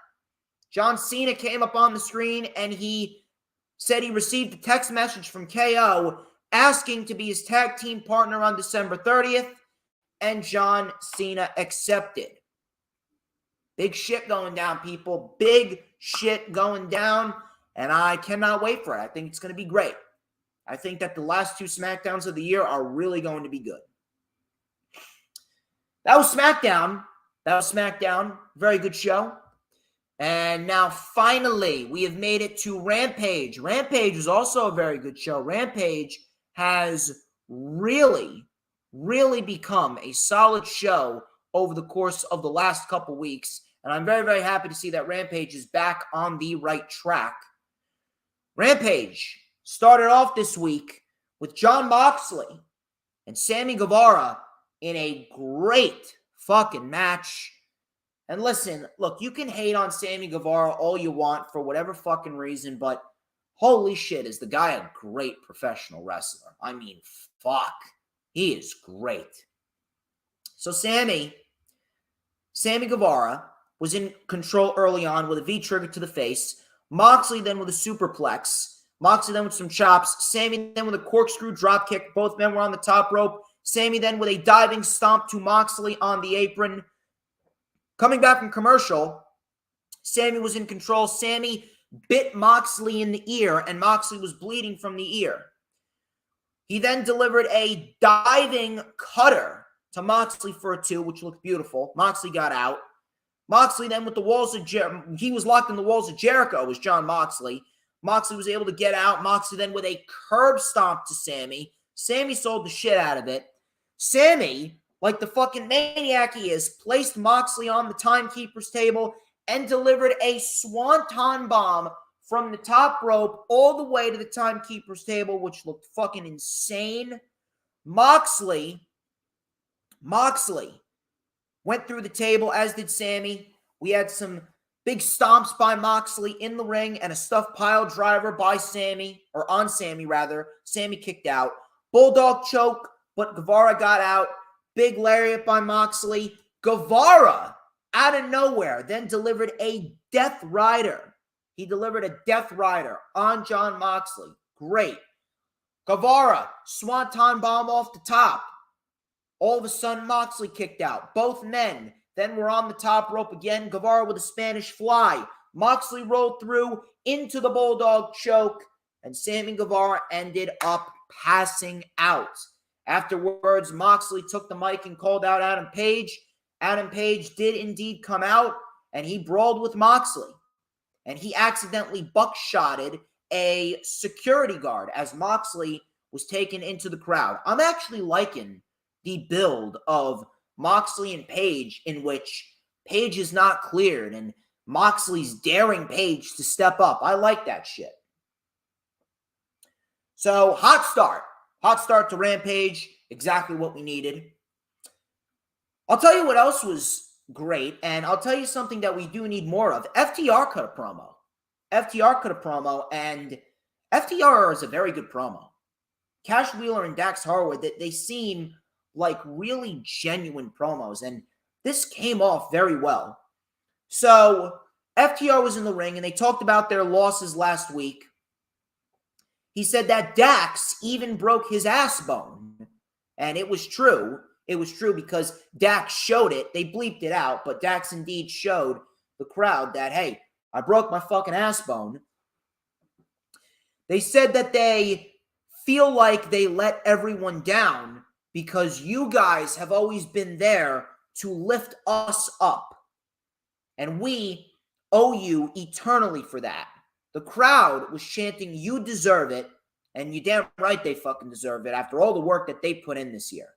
came up on the screen, and he said he received a text message from KO asking to be his tag team partner on December 30th, and John Cena accepted. Big shit going down, people. Big shit going down, and I cannot wait for it. I think it's going to be great. I think that the last 2 SmackDowns of the year are really going to be good. That was SmackDown. Very good show. And now, finally, we have made it to Rampage. Rampage was also a very good show. Rampage has really, really become a solid show over the course of the last couple weeks. And I'm very, very happy to see that Rampage is back on the right track. Rampage started off this week with Jon Moxley and Sammy Guevara in a great fucking match. And listen, look, you can hate on Sammy Guevara all you want for whatever fucking reason, but holy shit, is the guy a great professional wrestler. I mean, fuck. He is great. So Sammy Guevara was in control early on with a V-trigger to the face. Moxley then with a superplex. Moxley then with some chops. Sammy then with a corkscrew dropkick. Both men were on the top rope. Sammy then with a diving stomp to Moxley on the apron. Coming back from commercial, Sammy was in control. Sammy bit Moxley in the ear, and Moxley was bleeding from the ear. He then delivered a diving cutter to Moxley for a 2, which looked beautiful. Moxley got out. Moxley then with the walls of Jericho. He was locked in the walls of Jericho, was Jon Moxley. Moxley was able to get out. Moxley then with a curb stomp to Sammy. Sammy sold the shit out of it. Sammy, like the fucking maniac he is, placed Moxley on the timekeeper's table and delivered a swanton bomb from the top rope all the way to the timekeeper's table, which looked fucking insane. Moxley went through the table, as did Sammy. We had some big stomps by Moxley in the ring and a stuffed pile driver by Sammy, or on Sammy rather. Sammy kicked out. Bulldog choke, but Guevara got out. Big lariat by Moxley. Guevara, out of nowhere, then delivered a Death Rider. He delivered a Death Rider on Jon Moxley. Great. Guevara, swanton bomb off the top. All of a sudden, Moxley kicked out. Both men then were on the top rope again. Guevara with a Spanish fly. Moxley rolled through into the Bulldog choke, and Sammy Guevara ended up passing out. Afterwards, Moxley took the mic and called out Adam Page. Adam Page did indeed come out, and he brawled with Moxley. And he accidentally buckshotted a security guard as Moxley was taken into the crowd. I'm actually liking the build of Moxley and Page, in which Page is not cleared, and Moxley's daring Page to step up. I like that shit. So, hot start to Rampage, exactly what we needed. I'll tell you what else was great, and I'll tell you something that we do need more of. FTR cut a promo. And FTR is a very good promo. Cash Wheeler and Dax Harwood, they seem like really genuine promos, and this came off very well. So, FTR was in the ring, and they talked about their losses last week. He said that Dax even broke his ass bone, and it was true. It was true because Dax showed it. They bleeped it out, but Dax indeed showed the crowd that, hey, I broke my fucking ass bone. They said that they feel like they let everyone down because you guys have always been there to lift us up. And we owe you eternally for that. The crowd was chanting, "You deserve it. And you damn right they fucking deserve it after all the work that they put in this year.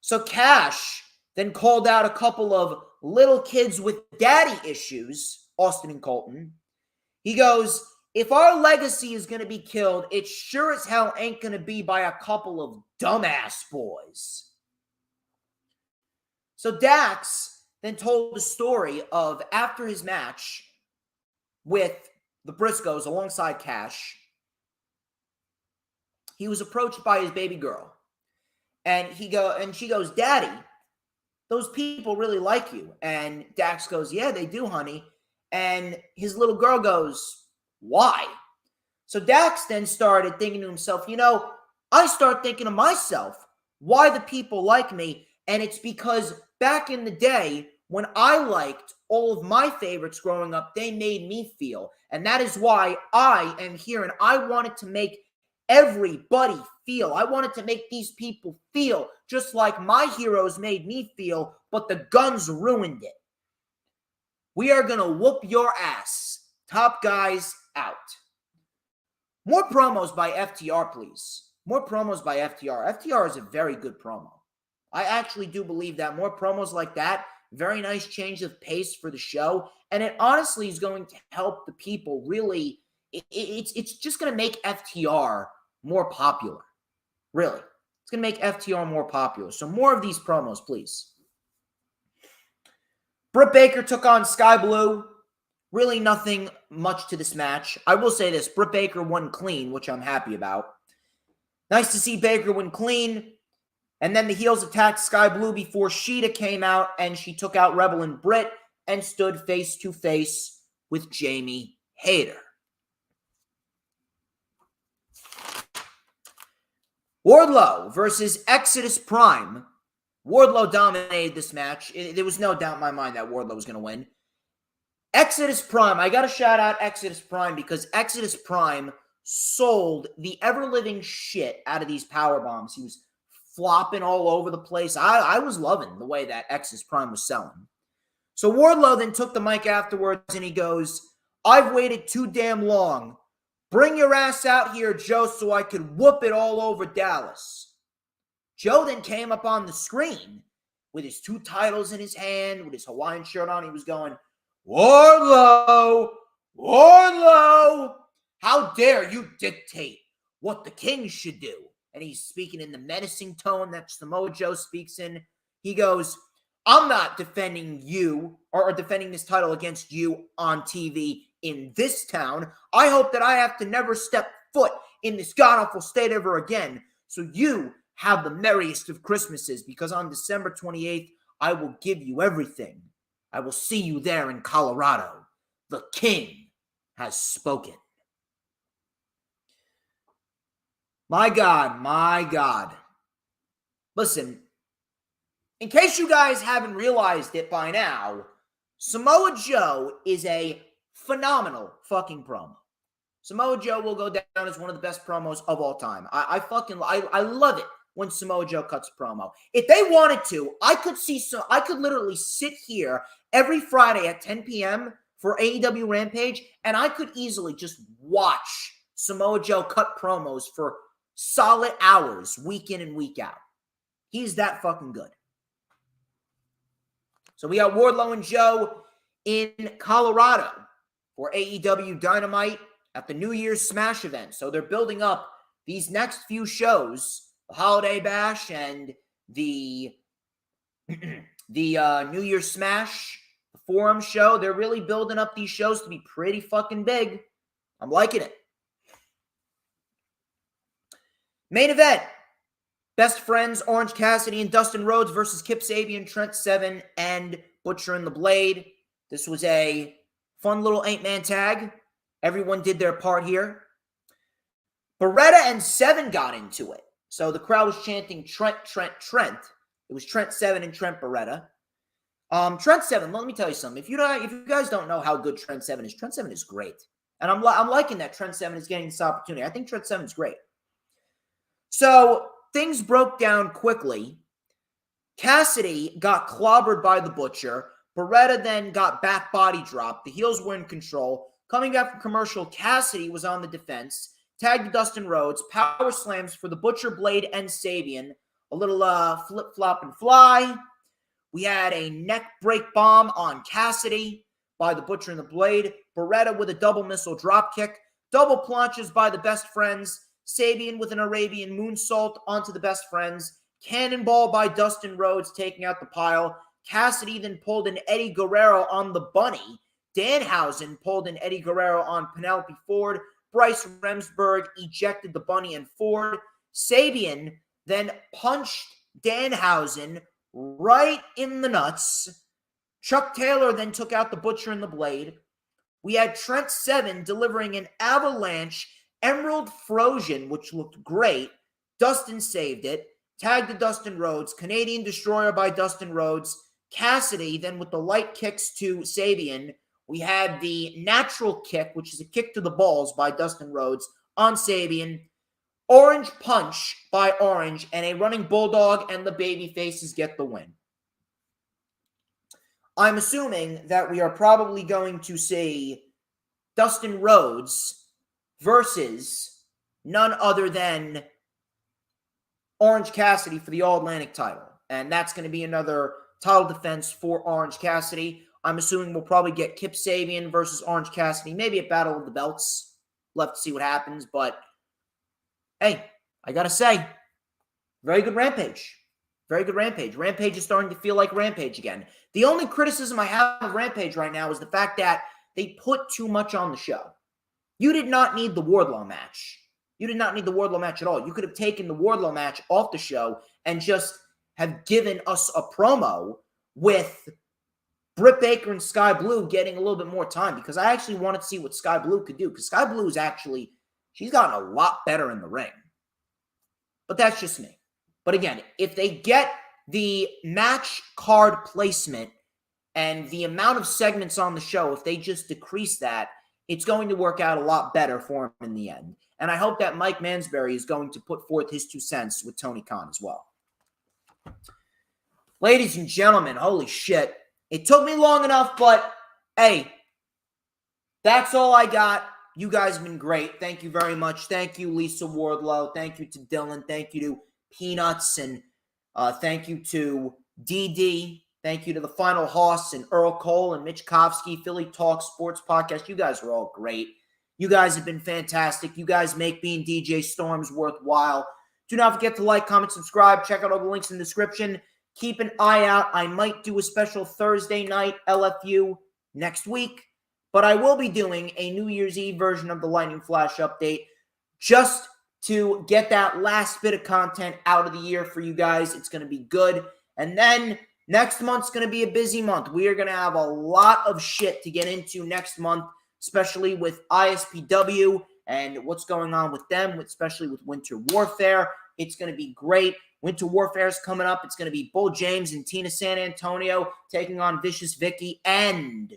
So Cash then called out a couple of little kids with daddy issues, Austin and Colton. He goes, if our legacy is going to be killed, it sure as hell ain't going to be by a couple of dumbass boys. So Dax then told the story of after his match with the Briscoes alongside Cash, he was approached by his baby girl. And she goes, Daddy, those people really like you. And Dax goes, yeah, they do, honey. And his little girl goes, why? So Dax then started thinking to himself, I start thinking to myself, why the people like me? And it's because back in the day, when I liked all of my favorites growing up, they made me feel. And that is why I am here. And I wanted to make everybody feel. I wanted to make these people feel just like my heroes made me feel, but the guns ruined it. We are going to whoop your ass. Top guys out. More promos by FTR, please. More promos by FTR. FTR is a very good promo. I actually do believe that. More promos like that. Very nice change of pace for the show. And it honestly is going to help the people really. It's just going to make FTR more popular. Really. It's going to make FTR more popular. So more of these promos, please. Britt Baker took on Sky Blue. Really nothing much to this match. I will say this. Britt Baker won clean, which I'm happy about. Nice to see Baker win clean. And then the heels attacked Sky Blue before Sheeta came out and she took out Rebel and Britt and stood face to face with Jamie Hayter. Wardlow versus Exodus Prime. Wardlow dominated this match. There was no doubt in my mind that Wardlow was going to win. Exodus Prime. I got to shout out Exodus Prime because Exodus Prime sold the ever-living shit out of these power bombs. He was flopping all over the place. I was loving the way that Exodus Prime was selling. So Wardlow then took the mic afterwards and he goes, I've waited too damn long. Bring your ass out here, Joe, so I could whoop it all over Dallas. Joe then came up on the screen with his 2 titles in his hand, with his Hawaiian shirt on. He was going, Wardlow, Wardlow, how dare you dictate what the king should do? And he's speaking in the menacing tone that Samoa Joe speaks in. He goes, I'm not defending you or defending this title against you on TV in this town. I hope that I have to never step foot in this god-awful state ever again. So you have the merriest of Christmases because on December 28th, I will give you everything. I will see you there in Colorado. The king has spoken. My God, my God. Listen, in case you guys haven't realized it by now, Samoa Joe is a phenomenal fucking promo. Samoa Joe will go down as one of the best promos of all time. I love it when Samoa Joe cuts a promo. If they wanted to, I could literally sit here every Friday at 10 p.m. for AEW Rampage, and I could easily just watch Samoa Joe cut promos for solid hours, week in and week out. He's that fucking good. So we got Wardlow and Joe in Colorado for AEW Dynamite at the New Year's Smash event. So they're building up these next few shows, the Holiday Bash and the New Year's Smash, the Forum show. They're really building up these shows to be pretty fucking big. I'm liking it. Main event. Best Friends, Orange Cassidy and Dustin Rhodes versus Kip Sabian, Trent Seven, and Butcher and the Blade. This was a fun little 8-man tag. Everyone did their part here. Beretta and Seven got into it. So the crowd was chanting Trent, Trent, Trent. It was Trent Seven and Trent Beretta. Trent Seven, let me tell you something. If you guys don't know how good Trent Seven is great. And I'm liking that Trent Seven is getting this opportunity. I think Trent Seven is great. So things broke down quickly. Cassidy got clobbered by the Butcher. Beretta then got back body dropped. The heels were in control. Coming back from commercial, Cassidy was on the defense. tag to Dustin Rhodes, power slams for the Butcher, Blade, and Sabian. A little flip-flop and fly. We had a neck break bomb on Cassidy by the Butcher and the Blade. Beretta with a double missile dropkick. Double planches by the Best Friends. Sabian with an Arabian moonsault onto the Best Friends. Cannonball by Dustin Rhodes taking out the pile. Cassidy then pulled an Eddie Guerrero on the Bunny. Danhausen pulled an Eddie Guerrero on Penelope Ford. Bryce Remsburg ejected the Bunny and Ford. Sabian then punched Danhausen right in the nuts. Chuck Taylor then took out the Butcher and the Blade. We had Trent Seven delivering an avalanche Emerald Frozen, which looked great. Dustin saved it. Tagged to Dustin Rhodes. Canadian Destroyer by Dustin Rhodes. Cassidy then with the light kicks to Sabian. We had the natural kick, which is a kick to the balls by Dustin Rhodes on Sabian. Orange Punch by Orange, and a running bulldog, and the baby faces get the win. I'm assuming that we are probably going to see Dustin Rhodes versus none other than Orange Cassidy for the All-Atlantic title. And that's going to be another title defense for Orange Cassidy. I'm assuming we'll probably get Kip Sabian versus Orange Cassidy, maybe a Battle of the Belts. We'll have to see what happens, but hey, I gotta say, very good Rampage. Very good Rampage. Rampage is starting to feel like Rampage again. The only criticism I have of Rampage right now is the fact that they put too much on the show. You did not need the Wardlow match. You did not need the Wardlow match at all. You could have taken the Wardlow match off the show and just have given us a promo with Britt Baker and Sky Blue getting a little bit more time, because I actually wanted to see what Sky Blue could do, because Sky Blue is actually, she's gotten a lot better in the ring. But that's just me. But again, if they get the match card placement and the amount of segments on the show, if they just decrease that, it's going to work out a lot better for him in the end. And I hope that Mike Mansberry is going to put forth his 2 cents with Tony Khan as well. Ladies and gentlemen, holy shit. It took me long enough, but hey, that's all I got. You guys have been great. Thank you very much. Thank you, Lisa Wardlow. Thank you to Dylan. Thank you to Peanuts. And thank you to DD. Thank you to the Final Hoss and Earl Cole and Mitch Kovsky, Philly Talk Sports Podcast. You guys are all great. You guys have been fantastic. You guys make being DJ Storms worthwhile. Do not forget to like, comment, subscribe. Check out all the links in the description. Keep an eye out. I might do a special Thursday night LFU next week, but I will be doing a New Year's Eve version of the Lightning Flash update just to get that last bit of content out of the year for you guys. It's going to be good. And then next month's going to be a busy month. We are going to have a lot of shit to get into next month, especially with ISPW and what's going on with them, especially with Winter Warfare. It's going to be great. Winter Warfare is coming up. It's going to be Bull James and Tina San Antonio taking on Vicious Vicky and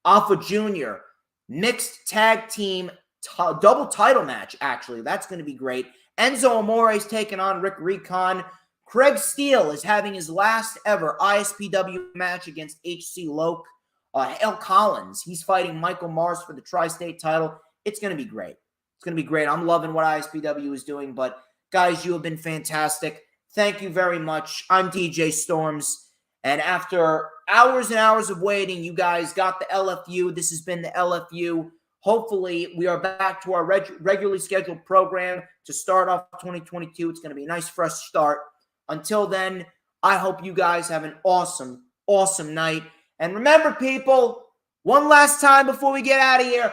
Alpha Jr. Mixed tag team double title match, actually. That's going to be great. Enzo Amore is taking on Rick Recon. Craig Steele is having his last ever ISPW match against HC Loke. Hale Collins, he's fighting Michael Mars for the Tri-State title. It's going to be great. It's going to be great. I'm loving what ISPW is doing, but guys, you have been fantastic. Thank you very much. I'm DJ Storms, and after hours and hours of waiting, you guys got the LFU. This has been the LFU. Hopefully, we are back to our regularly scheduled program to start off 2022. It's going to be a nice, fresh start. Until then, I hope you guys have an awesome, awesome night. And remember, people, one last time before we get out of here,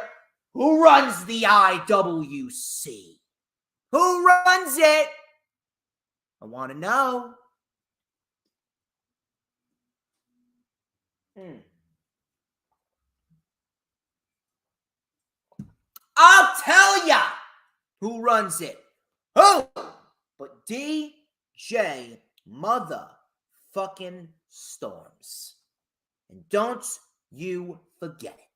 who runs the IWC? Who runs it? I want to know. I'll tell ya who runs it. Who? But DJ motherfucking Storms. And don't you forget it.